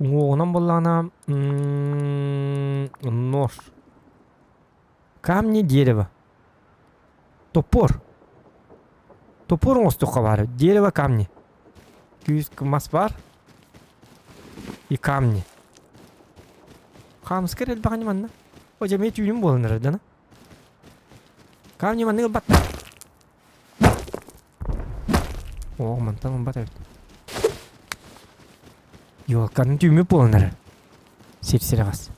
Нам была она нож. Камни, дерево. Топор воздуха варит. Дерево, камни. Маспар и камни. Хамскер багани манна. Оже ме тюним болнар да на. Камни манны батта. О, мантан батта. Йо, камни тюним болнар. Сирсирас.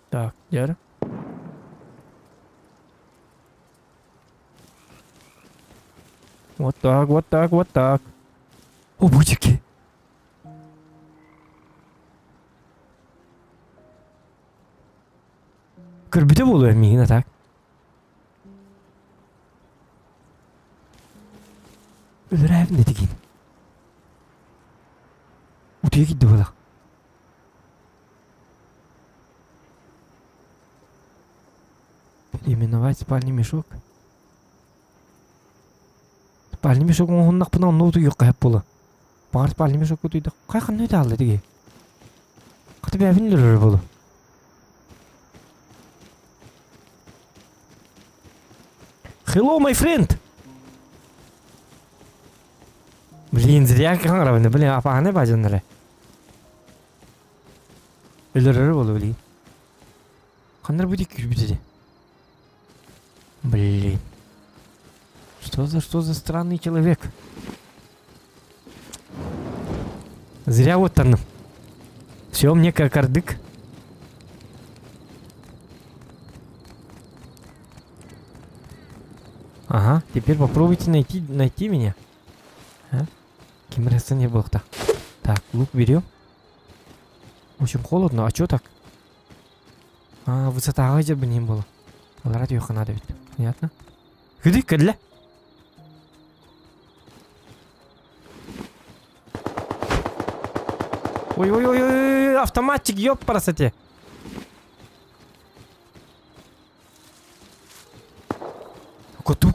Так, яра. Вот так. О, бутики. Кырбите болуyor мигин так. Өлөрәбин не деген. Утуя кетті бола. Переименовать спальный мешок. Спальный мешок он нақпына ноуту yok қайып болы. Бағар спальный мешок көтейді. Қайқан нөйді алды деге. Қаты бәбін лөрір болы. Hello, my friend! Блин, зря қаңырабыны. Блин, апағаны бәжінлері. Лөрір болы, блин. Қандар бұдек күрбіді. Блин. Что за странный человек? Зря вот там. Все, мне как кардык. Ага, теперь попробуйте найти меня. А? Кимреса не было-то. Так, лук берем. В общем, холодно. А чё так? Высота газа бы не было. Радио надо ведь. Понятно? Ходи, кадля. Ой, автоматчик, ёп, красоте. Коту.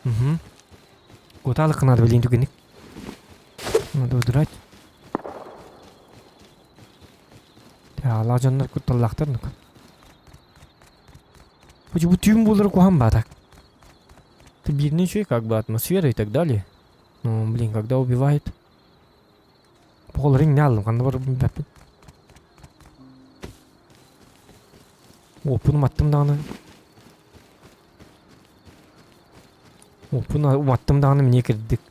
Угу. Коталык надо, блин, тугеник. Надо удрать. Ya lacanlar kutalaktar nuk. Почему тюм булыр кухам батак? Ты бедный человек, как бы атмосфера и так далее. Ну, блин, когда убивает. Пол ринг нялым, когда бар бапин. Опун маттым даны. Опун маттым даны мне кирдик.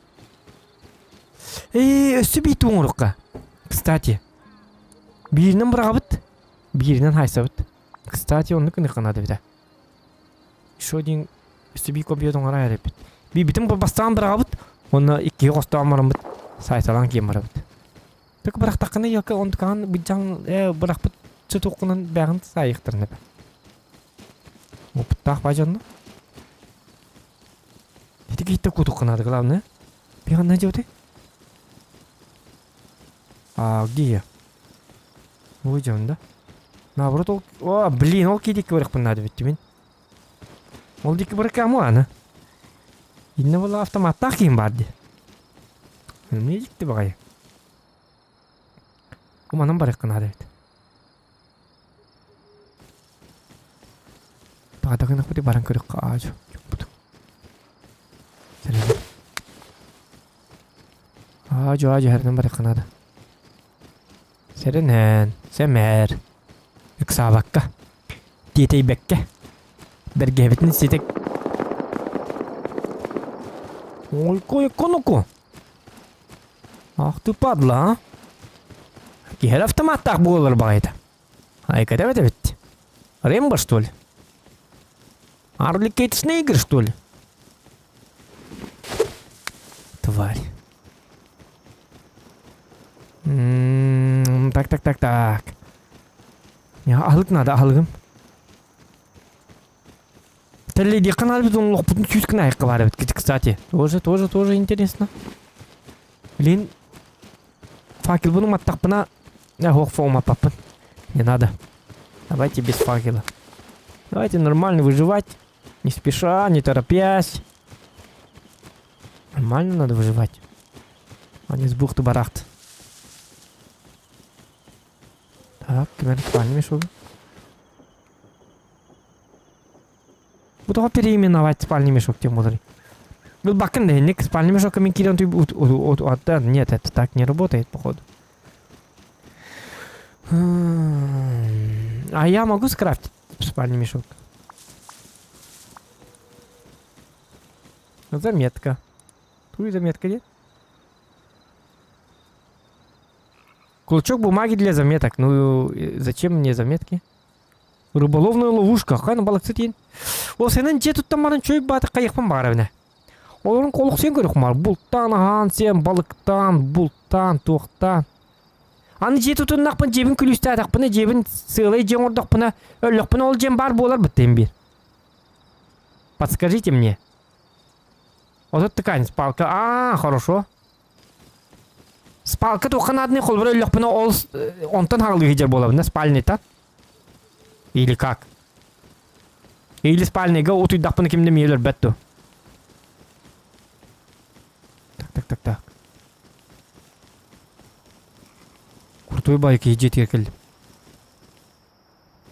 Өссі бейті оңырыққа. Кстати. Биринен бұрағабыт. Биринен хайсабыт. Кстати, оны күні қанады біді. Шо дейін өссі бей компьютер оңыра әрепіт. Битім бастаған бұрағабыт. Оны 2 қосты амарым бұд. Сайталан кем барабыт. Так бірақ таққаны елкі ондықаған бұджан бірақ бұд сүт оқынан бәғын сайықтырын әбі. Опыттақ бажанды. Это какие-то кут оқынады, главное. Беған не делать? А где я? Выйдем, да? Наоборот, ол... О, блин, ол кейдекі барық бұнады бітті мен. Ол декі барық кәму аны. Инна бұл автоматтақ кейін барды. Не декті бағай? Уманан барық қынады бітті. Бағадағын ақпыды баран көрік қағажу. Aju herden bari kanada. Serenen, semer. Yksavakka. Tietei bekke. Bergevetni sitek. Ой, коноку. Ах ты падла, а? Кихер автомат так булыр багайда. Ай, когда это ведь? Рэмбо, что ли? Арли Кейт Снейгер, что ли? Тварь. Так. Я алык надо, алыгым. Теледи канал бит он лопутун чүйткін айыққа барып, кстати. Тоже интересно. Блин. Факел бұның маттақпына. Я хох фома папын. Не надо. Давайте без факела. Давайте нормально выживать. Не спеша, не торопясь. Нормально надо выживать. А не с бухты-барахты. Так, кемер спальный мешок. Буду переименовать спальный мешок, тем мудрый. Был бакен денег, спальный мешок, а Микирон нет, это так не работает, походу. А я могу скрафтить спальный мешок? Заметка. Тут заметка нет? Клочок бумаги для заметок. Ну, зачем мне заметки? Рыболовная ловушка. Қайны балық сетейін. Ол сенен жетіп тамарын чөй баты қайықпын бағарабына. Оларын қолық сен көрік мар. Бұлттан аған сен балықтан, бұлттан, тоқтан. Аны жетіп тұннақпын жебін күлісті атақпыны, жебін сылай жем ордақпыны, өліқпыны ол жем бар болар біттен бір. Подскажите мне. Вот это ткань, спалка. А, хорошо. Спалка тоққан адны қол бір өліқпіні ол онтан хағылығы жер болабына, спальный та? Или как? Или спальныйға отуйдақпыны кемді мейлер бәтту? Так. Куртой байки жетер келді.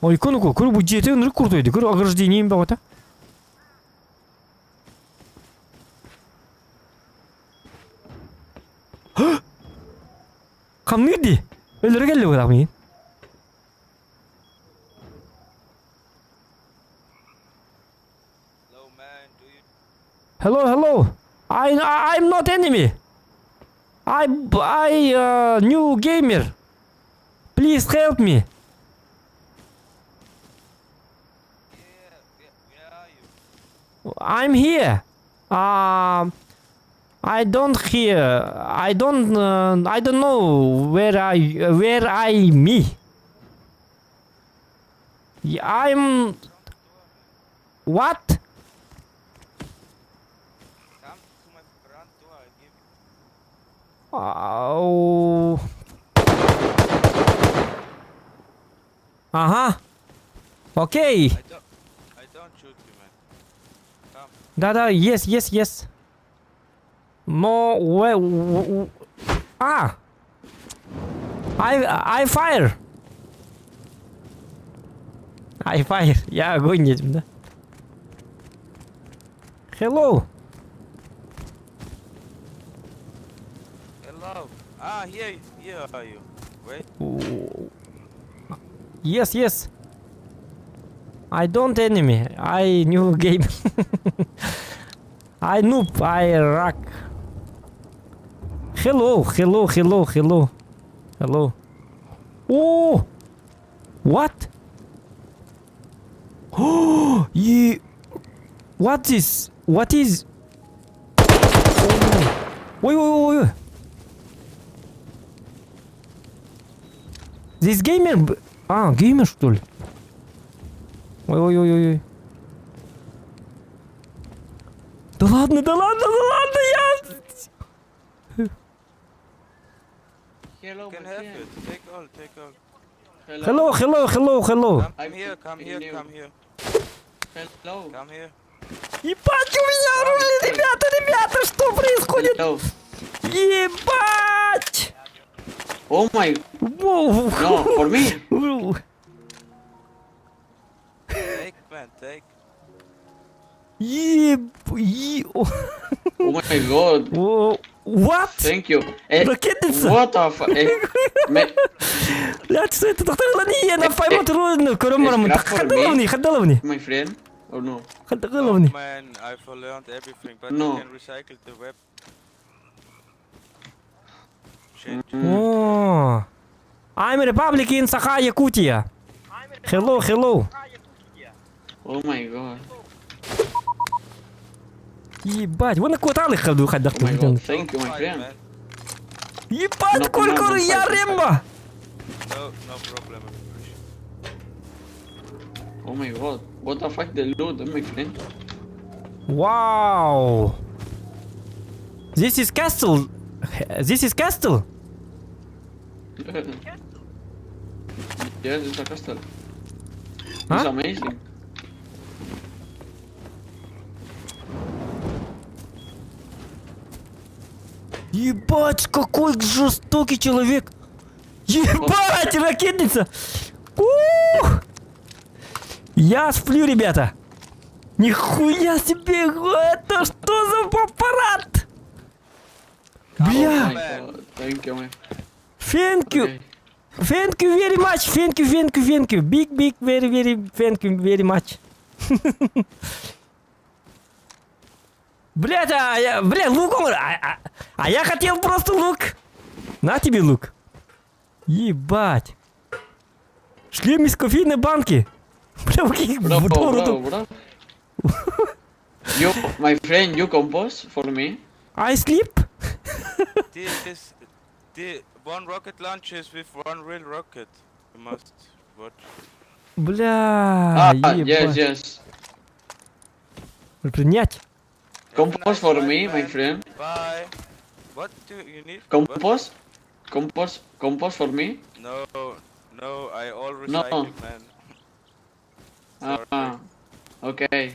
Ой, көніку, көрі бұл жеті ұныры куртойды, көрі ағырждейнейін ба ота? Қам нерде? Өлірі келді бұдақ мен. Hello. I'm not enemy. I new gamer. Please help me. I'm here. I don't hear. I don't know where I me. I'm what? Oh. Okay. I don't shoot you, man. Come. Da, yes. No, well, I fire. Я огонь этим, да? Hello. Hello. Here are you. Wait. Yes. I don't enemy. I new game. I noob. I rock. Hello, hello, hello, hello. Hello. Oh! What? Oh! You... What is... What is... Oh. Ой, ой, ой, ой. Здесь геймер... А, геймер, что ли? Ой, ой, ой, ой, ой. Да ладно, да ладно, да ладно, я... Hello, Can my have friend. it. Take all, take all. Hello, hello, hello, hello. Come here, come here, come here. Hello. Come here. Ебать, у меня оружие, ребята, что происходит? Hello. Ебать! Oh my. Воу. No, for me. Take, man, take. Oh my god. What? Thank you. Ракетница? What the fuck? Блядь, что это? Тахталани, я на файму трудно, кормором. Scrap Хадаловни. My friend? Or no? Хадаловни. Man, I've learned everything, but No. you can recycle the web. Change. О. I'm Republic in Sakha, Yakutia. Hello, hello. Oh my god. Ебать, вон на кварталы ходу ходах. Oh my god. Thank you, my Fine, friend. man. Ебать, No, сколько no, я fine, Рембо. No problem. Oh my god. What the fuck the loot, my friend? Wow. This is castle. This is castle. Yes, it's a castle. Huh? It's amazing. Ебать, какой жестокий человек. Ебать, ракетница. Ух! Я сплю, ребята. Нихуя себе, это что за аппарат? Oh Бля, my god. Thank you, my thank you. Okay. Thank you very much. Thank you, thank you, thank you. Big, big, very, very, thank you very much. Блять, луком, а я хотел просто лук. На тебе лук. Ебать. Шлем из кофейной банки. Бля, каких Bro, bro, водородов. bro. You, my friend, you compose for me. I sleep? The one rocket launches with one real rocket. You must watch. Бля, yes, ебать. yes. Принять. Compose for me, my friend. Bye. What do you need? Compose? Compose for me? What? No, I all No. recycled, man. Ah, okay.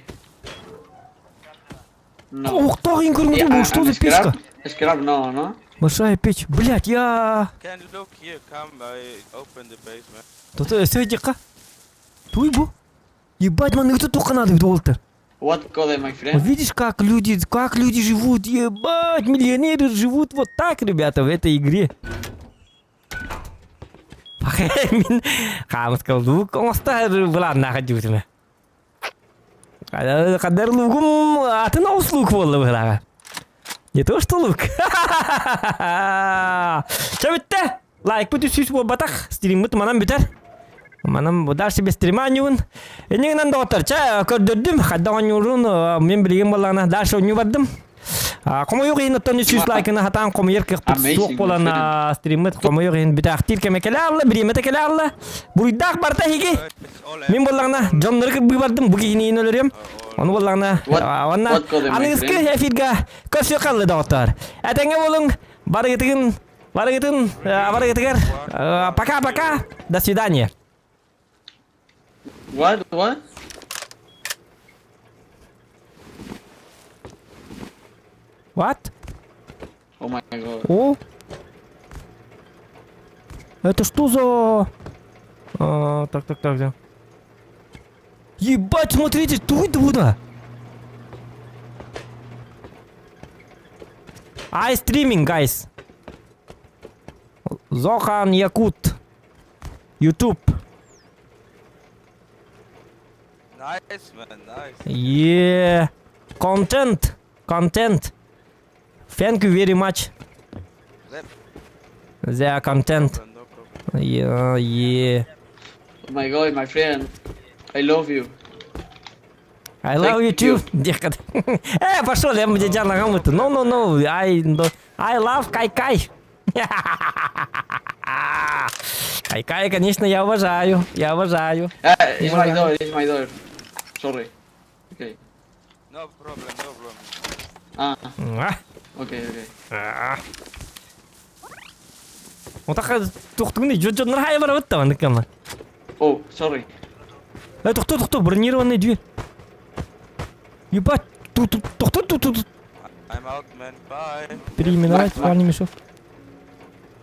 No. Ух, тагин көрмедім, Yeah, что and за печка? Scrap, no, no? Большая печь. Блять, я... Can you look here? Come, I open the basement. Тут светика. Туй бу. Ебать, man, это только надо, Волтер. What code, my Вот friend? видишь, как люди живут, ебать, миллионеры живут вот так, ребята, в этой игре. Хамс калду, констар, ладно, ходютина. Кадар лугум, а ты на услуг волла выграла. Не то что лук. Чё битте? Лайк путешись в батах, стримит манам битер. Манам дальше без стриманиван. Ini nan dokter, saya kerja kadang nyuruh membeli malana дальше не вадим. Como eu ainda estou nesse like na hatan como eu que pessoa pola na streamet como eu ainda bitar que me kelar la beri meta kelar la buidak barta higi min bolana jom ner ke bibardim bugi ni no lerem on bolana wana anis ke hefidga kasyo kal dokter atenge bolong baragitun пока до свидания. What? What? Oh my god. О! Это что за... так, да. Ебать, смотрите, что это было? I streaming, guys. Зохан Якут. YouTube. Nice, man, nice. Yeah. Content. Thank you very much. They are content. No problem. Yeah, yeah. Oh my god, my friend. I love you. I love you too. Дехат. Пошел, я мне дядя нагаму-то. No. I love Кай-Кай. Кай-Кай, конечно, я уважаю. It's my door, it's my door. Sorry. Okay. No problem, no problem. Ah, А, okay. а. Вот так тухтугны жо-жонор хай барып өттө андыкама. Oh, sorry. Тухту, бронированная дверь. Ебать, тут. I'm out, man. Bye. Переименовать парни мешок.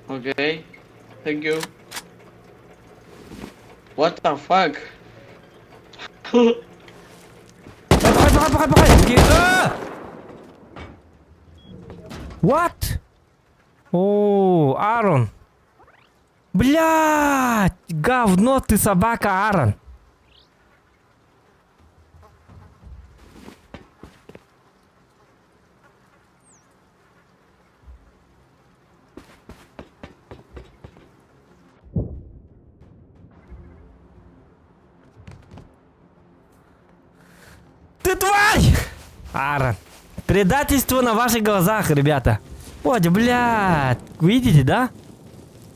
Okay. Thank you. What the fuck? Пахай. What? О, Аарон. Блядь, говно ты собака, Аарон. Ты тварь! Аарон. Предательство на ваших глазах, ребята. Вот, блядь. Видите, да?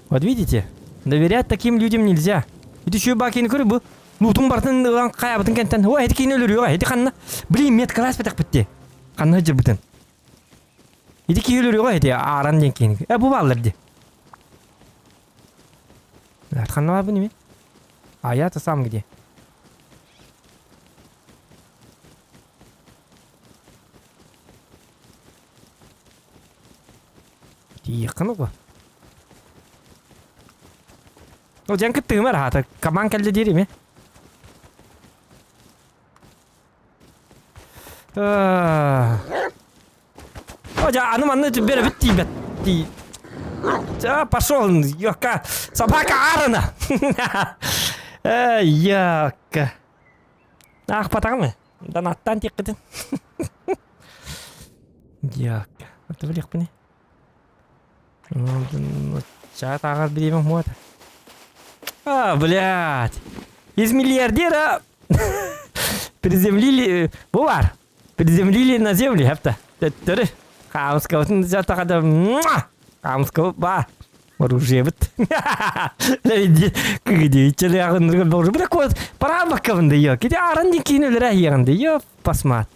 Вот видите? Доверять таким людям нельзя. Это еще бакин көрі бұл. Лутың бартын қаябытын кәнттен. Ой, әді кейін өлір, ой, әді қанна. Блин, мет класс бәтақ бітті. Қанна жыр бітін. Әді кейін өлір, ой, әді Аарон ден кейін. Бұл балылар де. Қанна бар бұл неме? А я-то сам где? Тихо, ну-ка. Ồ, chẳng cái từ mà hả? Thật cầm ăn cái gì đi mẹ. Ồ, dạ, nó mà nó chỉ biết là biết gì biết gì. Пошел, ёка, собака Аарона. Ёка. Ах, потому. Да на танте кыдын. Ёка. Это влег по ней. Ну, ча тагар беремем вот. А, блядь. Из миллиардера приземлили... Булар. Приземлили на землю, хапта. Тыры. Хамского. Хамского. Ба. Оружие бит. Где челягын ныргын болжу. Бірақ вот парабаккавында ёк. Кеде арын декейін өлір айығында. Ёп, посмат.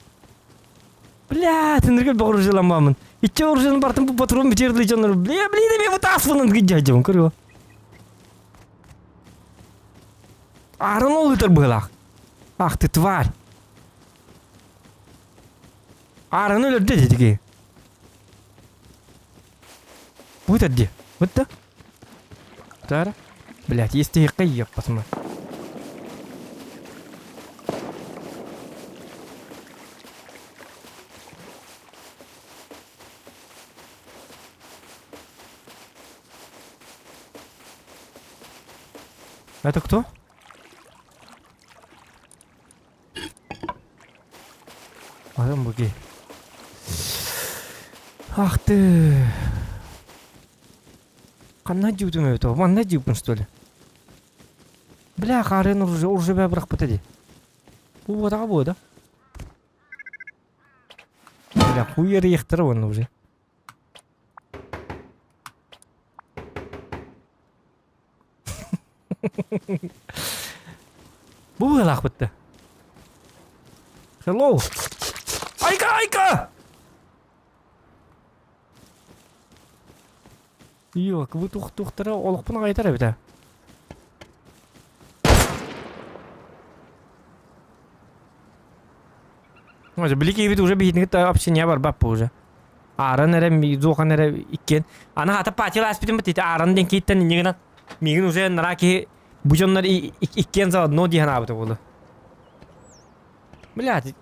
Блядь, ныргын болжу ламамын. Итче оружиянын бартын бұл патрон битерді жаныр. Блядь, мен вот асфынан гыджаджым. Көрі. Аарон ол өтір бұғылақ. Ах ты тварь. Аарон өлірді дедіге. Вот где? Вот да? Тара? Блядь, есть ты кайёк, посмотри. Это кто? Адам боги. Ах ты. Қанна жеудің өті? Ванна жеудің, что ли? Бля, қарен уже бәбірақ бітеді. Бұл батаға бұл, да? Бля, хуер ектірі оны уже. Бұл ғалақ бітті. Hello. Айка! Yok, bu tuhtara oluqpuna qaytar bita. Może bliki bit уже битник та вообще не бар бап уже. Аарон эре зохан эре иккен. Ана хата патил аспитим бит Аарон ден киттен нигена. Мигин уже нараки бужоннар иккен за одно дихана бит болду. Блядь,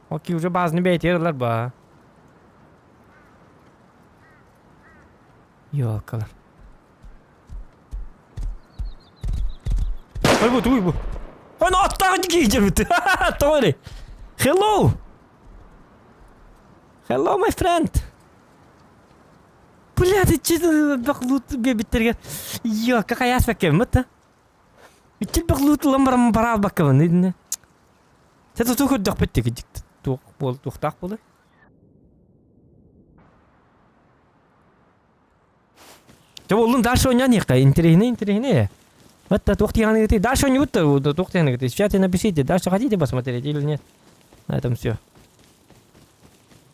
окей, уже базны бейтерлер ба. Ёлкалар. Ой бу. Ана аттағы кейдер бітті. Тоғыры. Hello. Hello, my friend. Бля, ты че бахлут бебиттерге? Йо, какая аспекта? Ичил бахлут ламбарам барал баккаван идне. Тэт тухуд дахпетти гидик. Тух бол тухтах болы. Тэ болун дальше оняниха, интереснее. Вот тухти яны ты дальше не вот тухти яны ты. Сейчас напишите, дальше хотите посмотреть или нет. На этом все.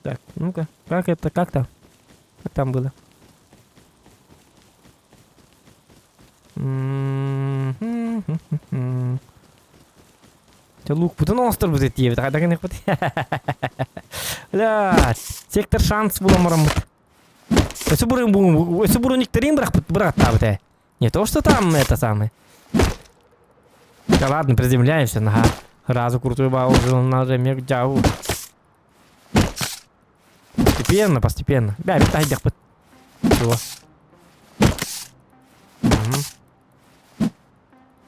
Так, ну-ка, как это, как там? Как там было? Лук бүтін остров бұд етті ебет, қайдағын еқ бұд. Бля, сектор шанс бұл омырым бұд. Өсі бұрын нектерін бірақ табыт. Не то, что там это самое. Да ладно, приземляемся, нага. Разу крутой бау, на жемек джау. Постепенно. Бля, витай дях бұд. Чего?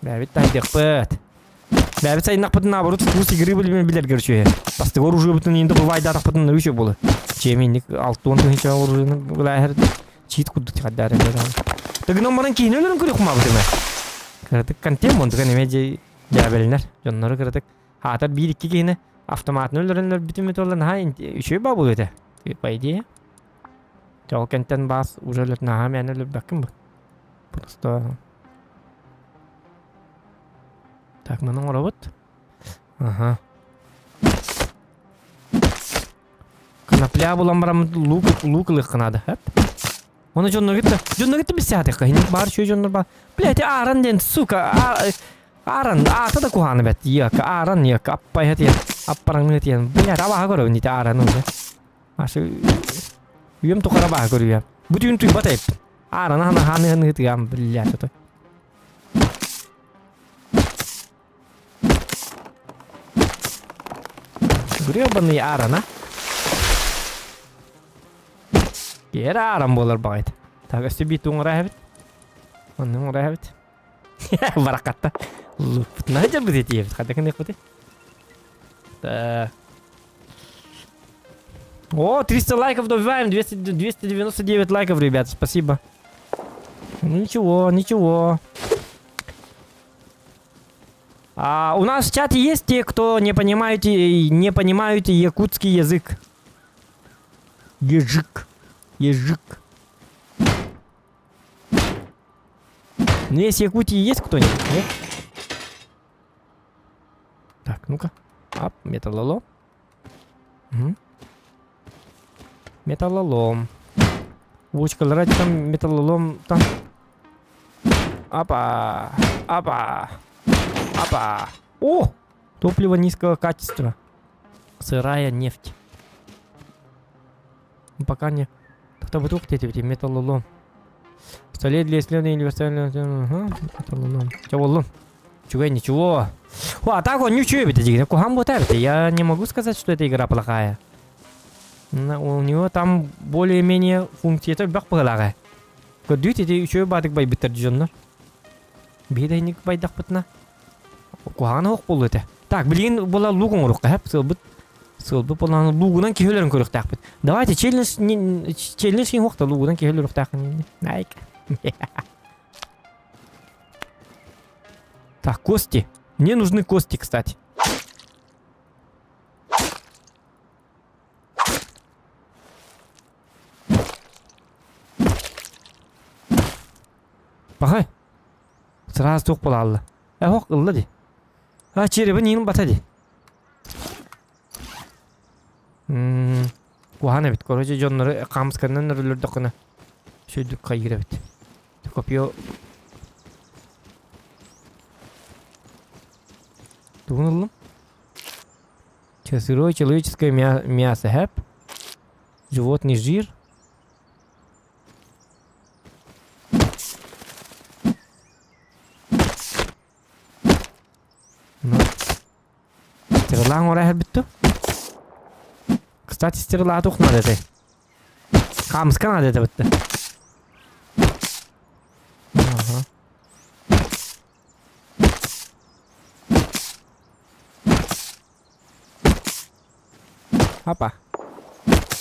Бля, витай дях бұд. Бля, витай нақ бұд наоборот, вкус игры білер көрші. Бастығы оружие бұтын енді бұл вайда нақ бұтын өші болы. Чеменник, алтуын түнші оружиының бұл әйір чиет күдді тиғаддары. Тігінің бұрын кейін өлірін көрі құма бұтыны. Кірдік контент мұндығын емеде жәбелінер. Жонлары кірдік. Хатар 1-2 кейіні автоматын өлірін бүтін метолын үші ба бұл өте. По идее. Жол контент бас уже өлір наға мәні өлір бәкім бұл. Просто... Так, мұның робот. Ага. Конопля бұлан барам лук қынады. Оны жонны кетті біз сәді қайын. Бар шөй жонны бар. Блядь, аран ден, сука. Аран, аты да куханы бәт. Ек, аран, ек, аппай хәтен. Аппараңны хәтен. Блядь, абаға көрі өндейті аран өзі. Ашы... Үйем тұқара баға көрі үйем. Бұтын тұй батайып. Аран, ханы хәтен. Блядь, өті. Гребаный аран, а? Кері аран болар бағайды. Так, өсті бейті оңыра әбіт. Оның оңыра әбіт. Барақатта. Бұтына жар бұд еті ебіт. Қадақын еқ бұд. О, 300 лайков добиваем. 299 лайков, ребят. Спасибо. Ничего. У нас в чате есть те, кто не понимают якутский язык. Язык. Ну, есть Якутии, есть кто-нибудь? Нет? Так, ну-ка. Ап, металлолом. Угу. Металлолом. Вучка, ради там металлолом там. Апа. О! Топливо низкого качества. Сырая нефть. Пока не... Так-то вы только эти металлолом. Пистолет для исследования универсального... Ага, металлолом. Чего? Ничего. А так он ничего ведь. Я не могу сказать, что эта игра плохая. У него там более-менее функции. Это бак плохая. Кодюти еще бадик бай биттерджонно. Бейдайник байдах пытна. Кухана хоқ болу өте. Так, білген бола лугын ұрыққа әп, сылбы боланы лугынан кехелерін көрік тақпыд. Давайте челлендж кейін хоқта лугынан кехелер ұрықтақын. Айк. Так, кости. Мне нужны кости, кстати. Бақай. Сразу тоқ бола алды. Хоқ ұлды де. Черебі нейін батады. Кухана бит. Короче, жонлары қамысканнан үрілерді құны. Сөйдік қайгірі бит. Копио. Туғын ұлым. Сырое человеческое мясо. Хэп. Животный жир. Стерлаң орай әрбітті. Кстати, стерлаға тұқ надо әті. Қамысқа надо әті бітті. Опа.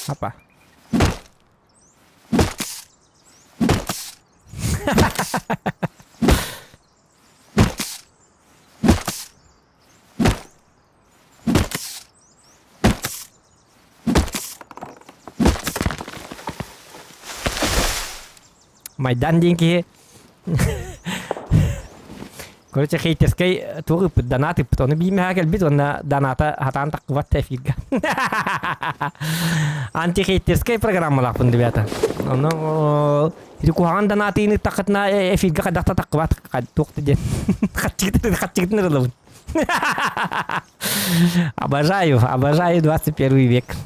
Опа. Майдан деньги. Короче, хейтерской тугып донаты, потом бимя гелбит, он доната хатан такват эфирга. Антихейтерская программа лапын ребята. Ну, рекухан донаты не такат на эфирга кадата такват тухты ден. Хатчик нырылын. Обожаю 21 век.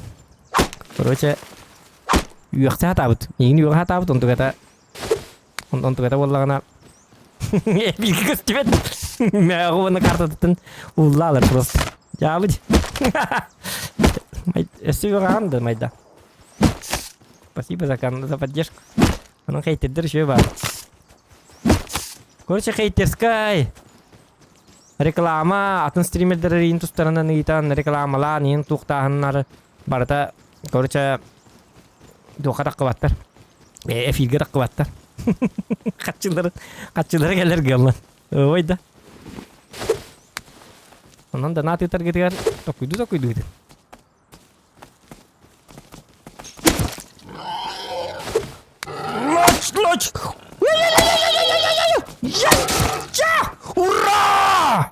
Короче, юрта хатабыт. Егин юрта хатабыт, он тугата боллагана эпик костюмет. Мягу на картатын уллалар просто. Жабыт. Эсюран да майда. Спасибо за поддержку. Он хейтер еще бар. Короче, хейтерская реклама атын стримердерин тустанан нитан рекламалар нин тухтааннар барта. Короче, доха такваттар. Эфирге такваттар. Качылар келер геллан. Ой да. Онан да наты таргетер токуйду. Лоч! Ура!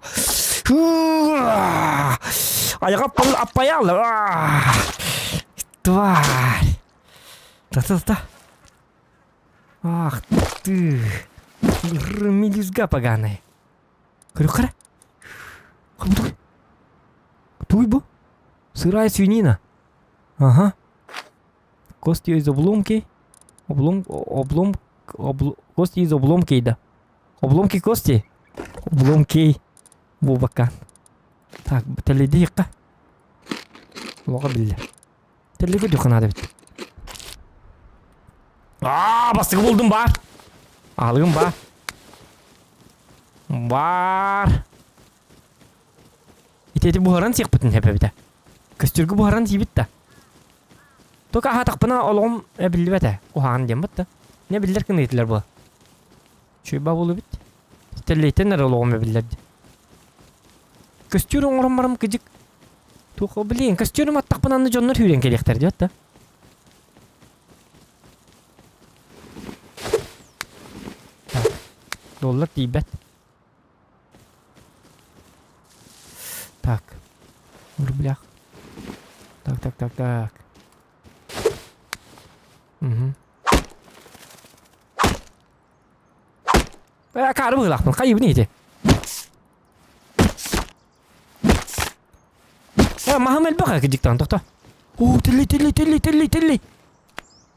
Аяга пол апаяла. Тварь. Та. Ах ты. Мелюзга поганая. Крюхара? Кто его? Сырая свинина. Ага. Кости из обломки. Кости из обломки, да. Обломки кости. Обломки. Бубакан. Так, теледика. Лога билля. Телеге дюка надо бит. Бастығы болдым бар. Алығым бар. Итеті бұғаран сек бұтын хепе біті. Көстіргі бұғаран сей бітті. Тока атақпына олығым білі бәті. Оған дем бұтты. Не білдер кін етілер бұл. Шөйба болу біт. Телейтенер олығым білдерді. Көстір оңырым барым күдік. Тоқа білейін. Көстірім аттақпынанды жонлар хүрен келектер де бітті. Доллар тибет. Так. В рублях. Так. Угу. Кару былахмын. Қайып не ете? Махам әлбаға кедіктан тоқта. О, телей.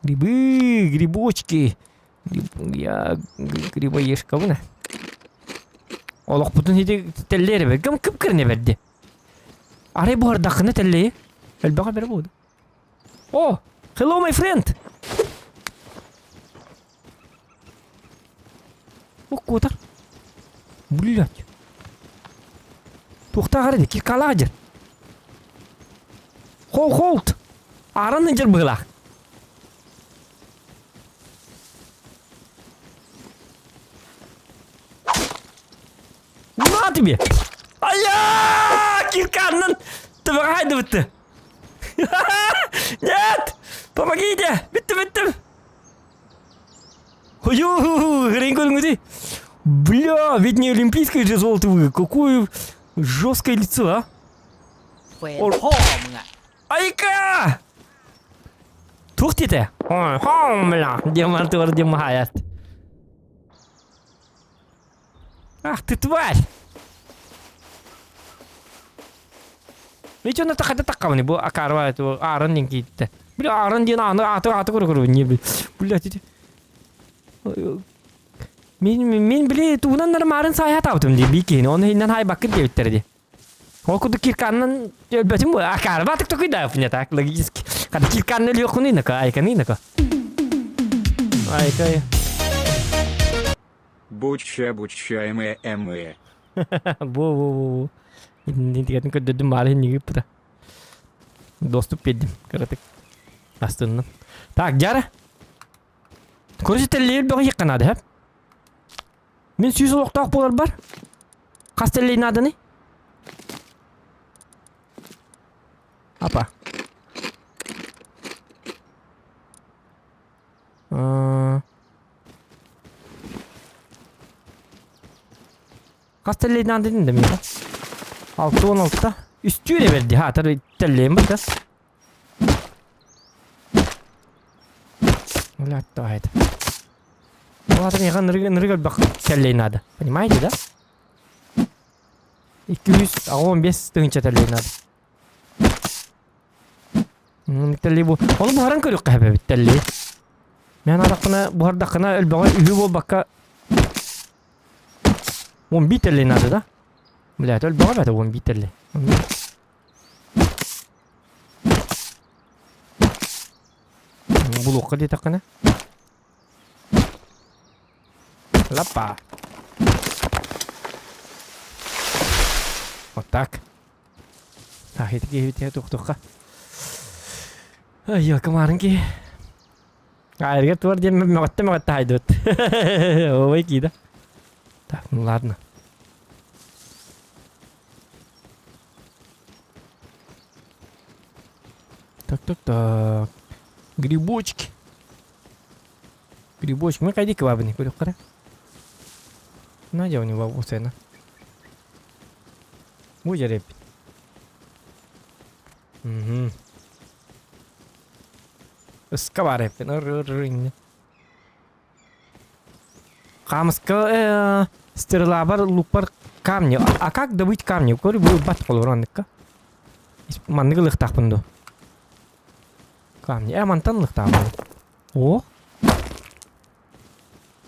Грибочки. Я грибоешка бұна. Олық бұтын хеде тәллері бер. Кім кіріне берді? Арай бұғар дақыны тәллейі. Әлбаға бері болды. О, hello my friend. О, көтар. Блядь. Тоқта қарады, киркалаға жыр. Холд. Аранын жыр бұғылақ. На тебе! Ая! Кирканын! Ты вагайды бітті! Нет! Помогите! Бітті! Ой-ой-ой! Грейн көріңізі! Бля! Ведь не олимпийское же золото вы! Какое жесткое лицо, а? Айка! Тух ты! Ой, бля! Демонтур демает! Ах ты тварь! Ведь он это хотя так камни, бо акарвает его аран деньги-то. Бля, аран дина, ну аты куру не бля. Блядь, эти. Мен блядь, тунан нормален саят аутым ди бикин, он хиннан хай баккет девиттерди. Ол куду кирканнан бәтим бо акарва так такой да фня так логически. Когда кирканны лёхуны нака, айканы нака. Айка. Буча, Бу. Не тикатын көддөдүм бары неге пыта. Доступ бердим. Каратык. Астыннан. Так, жара. Көрсетелер бөгі еққанады, хәп. Мен сүйіз олықтақ болар бар. Қастелейін адыны. Апа. Қастелейін адыны да мен. 6-16-та. Үстüyle verdi ha tabii telleğim bak da. Ulan haydi. Bu adam yakan nırgı bak telleğin adı. Понимаете, да? 215 тыгынча телleğin adı. Telleği bu. Onu bu haran körük kahve bit telleği. Men adakına bu hardakına ölbağa ühü bol bakka. 11 telleğin adı da. Блядь, ölbağa bata 11 telleği. Булуққа дей тақына. Лапа. Вот так. Так, это кевите туқтуққа. Ай, кемарин ки. Айрга туар дем мегатта хайдут. Ой, кида. Так, ну ладно. Так. Грибочки. Грибочки. Мы кайди кебабы, көріп қара. Надя у него усена. Будь реп. Скавареп. Камска стерлабар лупар камни. А как добыть камни? Кори будет бат холоранныкка. Манныгы лыхтақ бұнду. Камни. Мантан лыхтақ бұнду. О!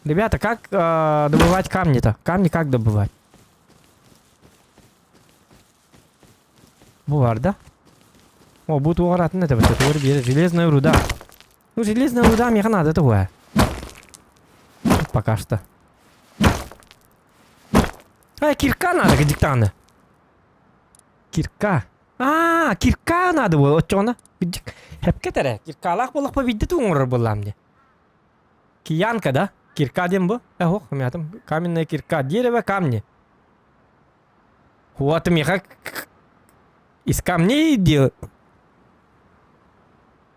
Ребята, как добывать камни-то? Камни как добывать? Бувар, да? О, будет угоратын это вот. Железная руда. Ну, железная руда мне надо такое. Пока что. Кирка надо, диктана. Кирка. Кирка надо было. Вот что она? Hep ketere. Kirkalak bolak pa vidde tuğur bolam de. Киянка, да? Кирка дем bu. Ох, мятам. Каменная кирка. Дерево, камни. Вот мне как из камней делают.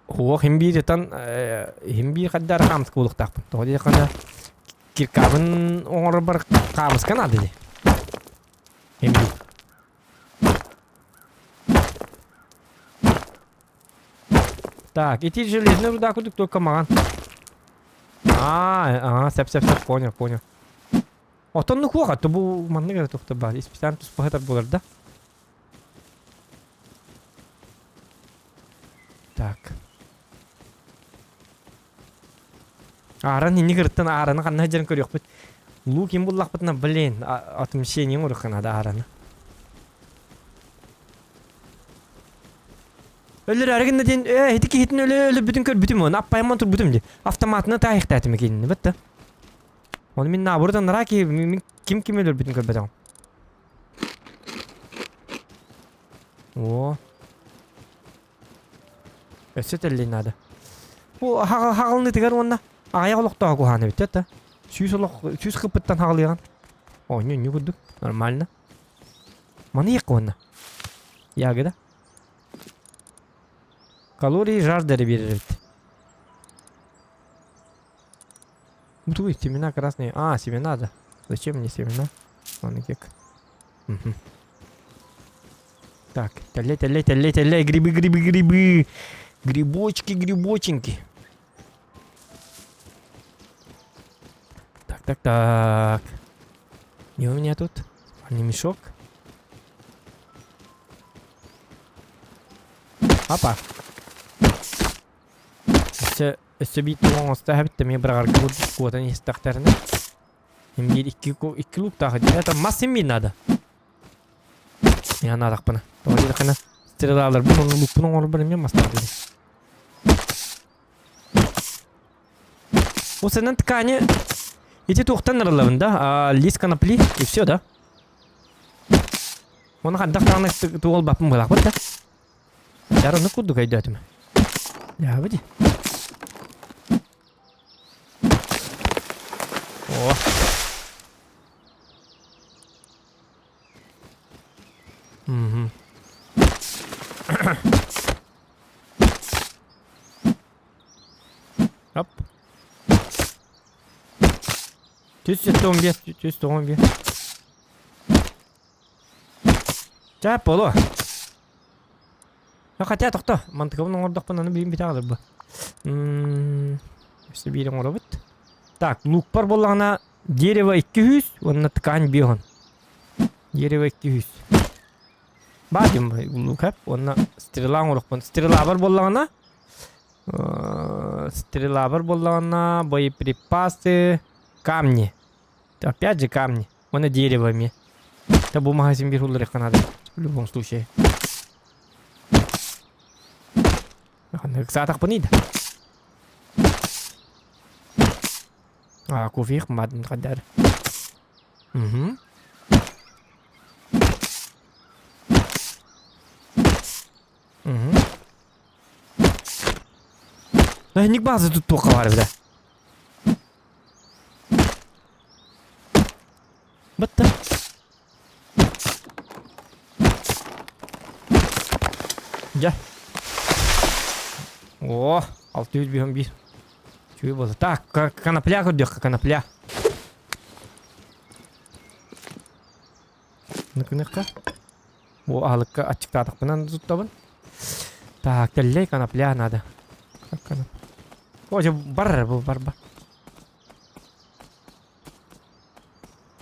Ох, химбир каддар камск болук тақпын. Тоғыды қанда киркабын оңыр бір камсқа надо де. Химбир. Так, эти железные руда кудык только маған. Сәп, понял. Отонны қуаға, то бұл манны ғара тоқты бар. Испитан тұс бұғатар болар, да? Так. Арын не ғырттан араны қанна жерін көрек бұд. Лу кем бұллақ бұдына білен. Атым шенен ұрыққан ады араны. Өлір әрігінді ден, хетікі хетін өлі бүтін көр бүтім оны. Аппайман тұр бүтім де. Автоматына тайықта әтімі келіні, бітті. Оны мен набырдан раки, кем өлір бүтін көр бәтіғым. О. Өсет әлден ады. О, хағылны тігер онна. Ағаяқ олықтағы қуғаны бітті, әтті. Сүйіс қыпыттан хағылыған. О, не күрдік. Нормально. Маны еқі онна. Яғы да. Калории жаждали берет. Уй, семена красные. Семена, да. Зачем мне семена? Ладно, кек. Так, талей, грибы. Грибочки. Так. И у меня тут спальный мешок. Опа. Söbit olmazsa hep de mi bırakır kuatan istaklarını. Hem bir iki luk daha diye. Это масса mi надо. Ya надо bana. Doğru da kana sıralalar bunun lukunu olur benim masla dedi. O senin ткани эти тухтан рылавында, лист конопли и все, да? Оны хаддак таңны туол бапым булак бат да. Жараны кудду кайдатым. Ya hadi. Oh. Mhm. Hop. Түс 11. Жап болу. Хотя тоқта, мантыковның ордақпын аны білім біте қалыр бұ. Өсі бейдің ора бұд. Так, лук бар болағына дерево 200, онына ткань бейғын. Дерево 200. Бадым лук әп, онына стрела ұрықпын. Стрела бар болағына, боеприпасы, камни. Опять же камни. Оны деревами. Это был магазин бируллер Канады. В любом случае. Кстати, понид. Кофе их мадн кадар. Угу. Да не база тут только варит, да. Бата. Ja. О, 600 бігом бі. Чую було. Так, конопля ходьох, конопля. Ныкка. О, алыкка ачыктадык менен туттабын. Так, теллей конопля надо. Как коноп. О, бар.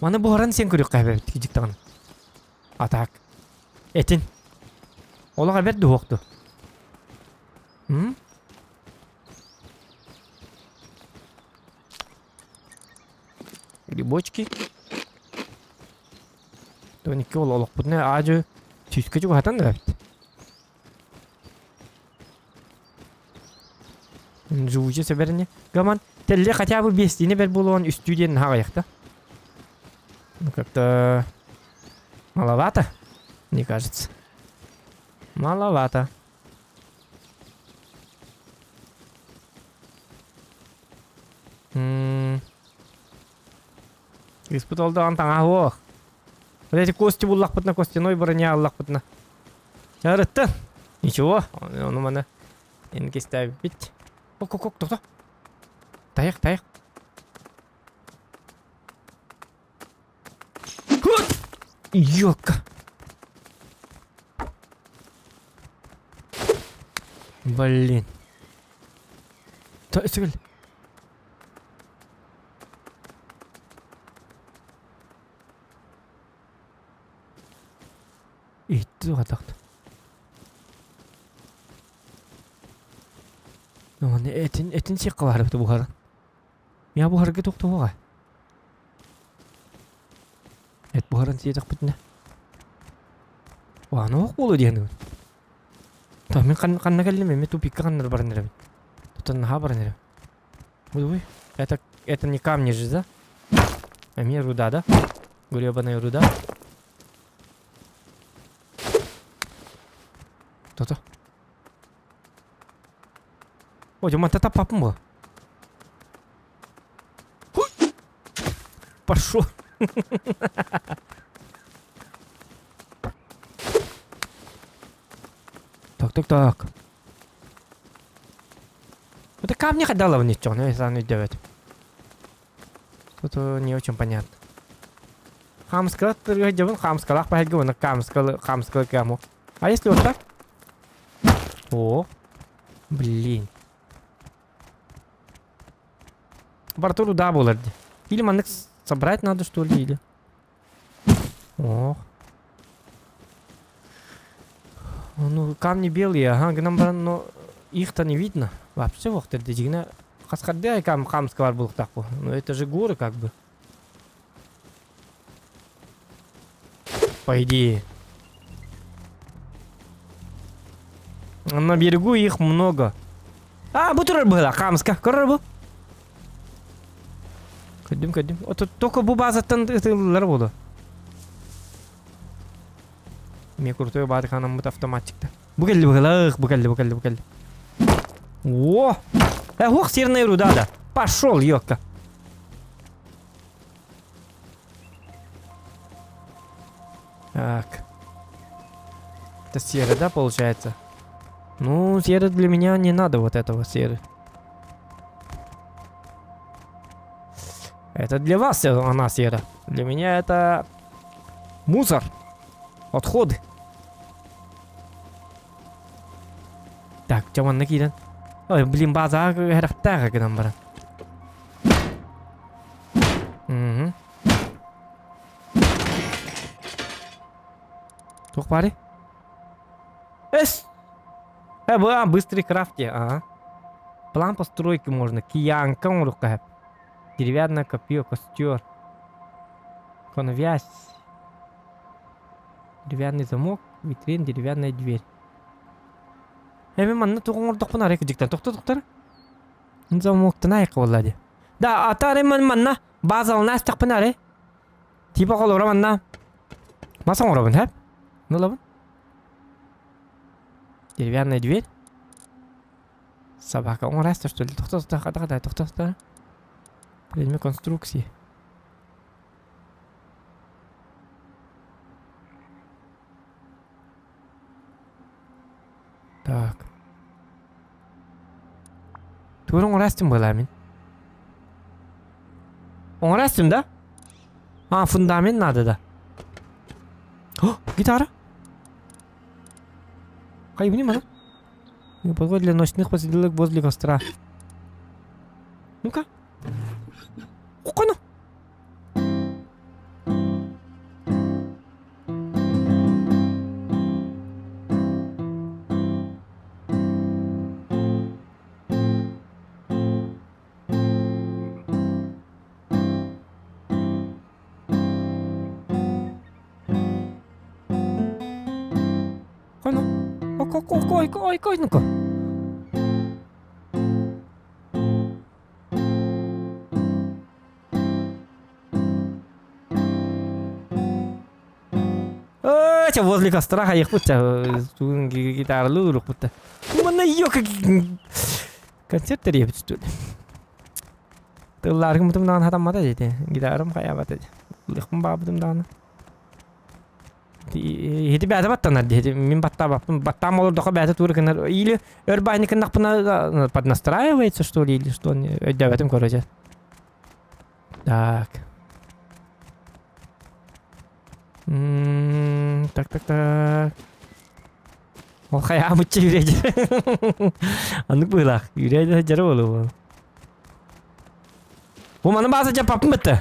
Мана бухаран сен көрүк кайбет кижиктаган. А так. Этин. Олага бет дуокту. Грибочки. Тонике ололок бутне ажы түйскө жуга хатан да бит. Жуучу себерне. Гаман телле хотя бы 5 бер болгон үстүден хагаякта. Ну как-то маловато, мне кажется. Маловато. Испытал да антан ох. Вот эти кости буллах путна костяной броня аллах путна. Жарытты. Ничего, он у меня инкистав бит. Кок, кто? Таяк. Ёлка. Блин. Сөгіл. Итті ғатақты. Этин сек қалар бітті бұхаран. Я бұхарға тоқты оға. Эт бұхаран сетіқ бітіне. Ваны оқ болу дегені. Так, мен қанна кәлі мен тупикка қаннар барын әрі. Тут наха барын әрі. Ой, это не камни же, да? А мне руда, да? Гребаная руда. Кто-то. Ой, мать, это папа был. Пошел. Так. Это камни ходила в ничего, но если они делают. Тут не очень понятно. Хамскала, ты делаешь хамскала, поехал на хамскала кому. А если вот так? О, блин. Бартуру да было. Или манек собрать надо, что ли, или? О. Ну, камни белые, ага, но их-то не видно. Вообще, вот это дигна. Хасхадя хамского был так. Но это же горы, как бы. По идее. На берегу их много. А, бутур была, хамска. Корр был. Кадим. Вот только бубазаттан это было. Мне крутой бадханам вот автоматик-то. Букали. О! Ох, серная руда, да. Пошел, ёлка. Так. Это серый, да, получается? Ну, серый для меня не надо вот этого серый. Это для вас она сера. Для меня это мусор. Отходы. Так, чаман накидан. Ой, блин, база характера кидан бара. Угу. Тух пари. Эс! Быстрый крафте, ага. План постройки можно. Киянка рукав. Деревянное копье, костер. Конвязь. Деревянный замок, витрин, деревянная дверь. Мен манна тугуңурдук пун арайкы жиктен токтор. Замоктан айкы боллади. Да, атары манна базалына астак пун арай. Типа колора манна. Маса оңорабын, хэп? Нолабын? Деревянная дверь. Собака оңорайсты, что ли? Токтор. Предмет конструкции. Так. Тур оңорайстым была мен. Оңорайстым, да? А, фундамент надо, да. О, гитара. Кайбни мана. Подход для ночных посиделок возле костра. Ну-ка. Кукана. Кана. Ой, ну-ка. Ча возле костра хаях путта гитарлы рух путта. Мана ёк концерт теребит что ли. Тылларым мутумдан хатаммата жете. Гитарым хаябата. Лыхым бабытымдан. Хити бәді баттанар деді. Мен батта баптым. Баттам olur доқа бәді туры кінар. Или өрбайны кіннақ пына поднастраивается, что ли, или что? Өйдәбәтім көрəcək. Так. Так. Ол қая мұтча үйрейді. Анық бұйлақ. Үйрейді жары болу бұл. Бұл маны базы жапапын бітті.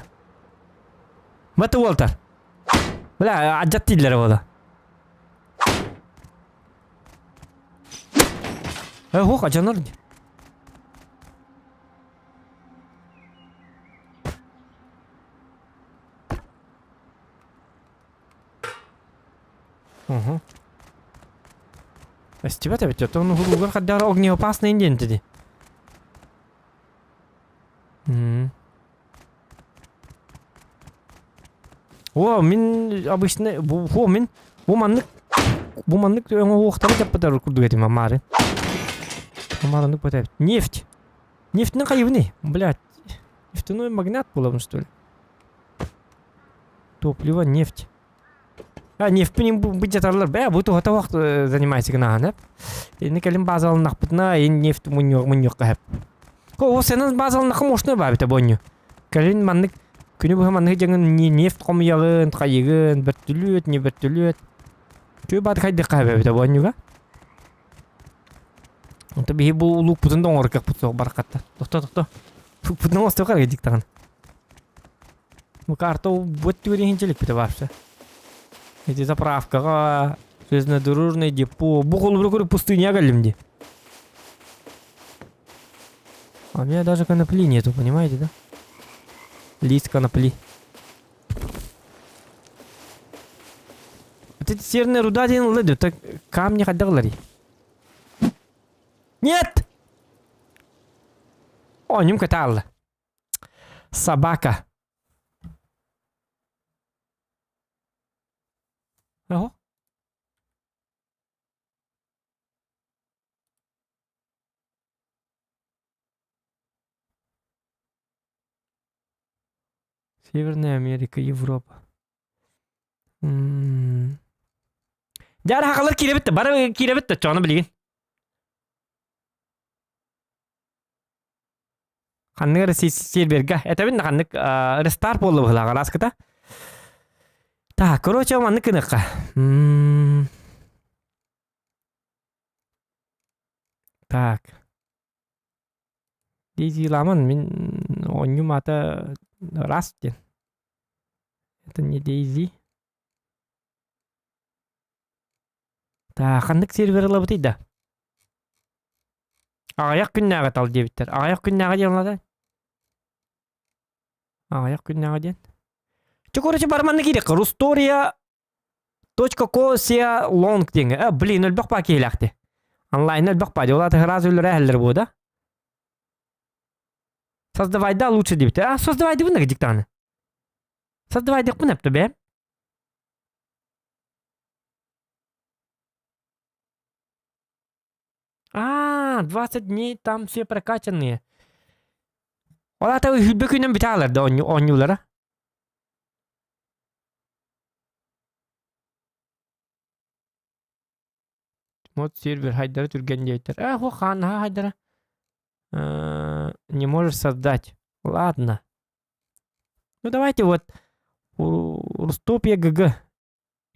Бітті олтар. Бля, аджат дейділері болу. Хоқ, аджанар де. Угу. Стебята ведь, это он угар хаддар огнеопасный индентиди. О, мен обычно, мен буманнык оқтары жаппадар курдук этим амары. Амарыннык потап. Нефть. Нефтьнің қайыбыны, блядь. Нефтяной магнат болабын, что ли? Топливо, нефть. Нефть пенен быть жатарлар. Бұл туғата вақт занимайся гынан, не кәлім базалын нақпытына, нефть мұньоқ қағып. О, сенің базалын нақы мошны бәбіті боню. Кәлін маннык, күні бұғы маннык жаңын нефть қомияғын, қайығын, біртүлет, не біртүлет. Көй бады қайды қағып бәбіті бонюға. Онта бейі бұл ұлық бұтында оңыр кәк бұтсоқ барақатта. Тоқта. Бұтының осты қарға диктаған. Бұл карта бұт түгірі хинчелік біті баршы. Эти заправка, железнодорожное депо. Бухал в пустыне галимди. А у меня даже конопли нету, понимаете, да? Лист конопли. Вот эти серные руда один леду, так камни ходили. Нет! О, ним катал. Собака. Ого. Северная Америка, Европа. Жара хакалар кире битти. Бары кире битти. Çoğunu bilgin. Kanlık серверга. Это видно каннык рестарт болду быхлага раскыта. Так, короче, маннык кыныкка. Так. Дейзи ламан мен ойнум аты Раст ден. Это не Дейзи. Так, каннык серверлы бутыйда. Аяк күннәгә тал дебиттер. Аяк күннәгә дигәнләр. Аяк күннәгә дигән. Короче, барманны кирәк. Rustoria.co/sia long дигән. Блин, ул бак пакеләкте. Онлайн ул бак пади. Улар раз ул рәхләр буда. Создавай да лучше дебиттер. Создавай дибен нәгә диктаны. Создавай дип кунапты бе. А, 20 дней там все прокачанные. Олата хүлбөкүнөн биталар да онюлара. Мод сервер хайдара түрген дейтер. Хохан, хайдара. Не можешь создать. Ладно. Ну давайте вот Рустопия ГГ.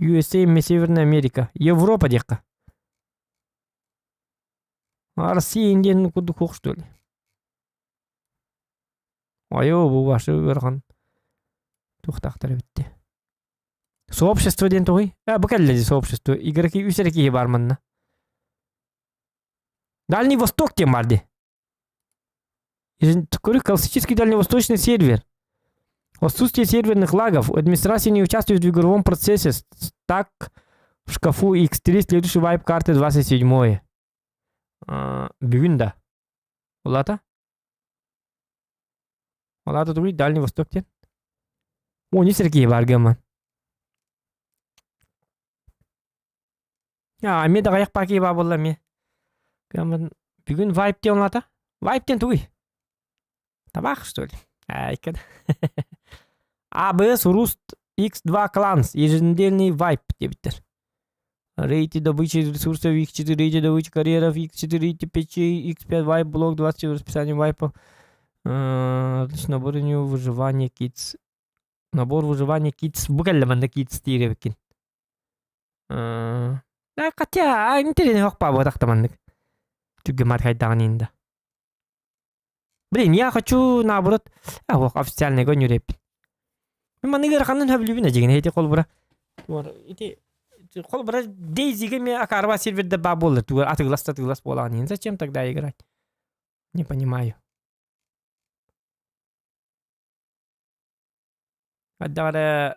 USA, Северная Америка. Европа дека. Россия инден куды хук, что ли? Айо, бу башы өрган. Тухтактар битти. Сообщество ден той. Бу келди сообщество. Игроки үсереки барманна. Дальний Восток тем барды. Такой классический дальневосточный сервер. Отсутствие серверных лагов. Администрация не участвует в игровом процессе. Так в шкафу X3 следующий вайп карты 27. Бүгін да. Олата? Олата туй Дальний Восток тен. Не сіркей баргаман. Ме да ғаяқ пакей ба болла ме. Бүгін вайп тен олата? Вайп тен туй. Табақ, что ли? Айкад. АБС Руст X2 Кланс. Еженедельный вайп дебиттер. Рейты добычи ресурсов X4, рейты добычи карьеров X4, рейты печей X5, вайп, блок 20, расписание вайпа. Набор выживания Kids. Набор выживания Kids. Буквально манда Kids тиребекин. Хотя, интересный хок пабо так таманнык. Түгге мархайдаган инда. Блин, я хочу наоборот. Официальный гоню репин. Мен игер ханын хөблүбүн ажеген хейте колбура. Ити колбура Дейзиге ме акарба серверде ба болду. Тугар атыглас болған. Зачем тогда играть? Не понимаю. Аддары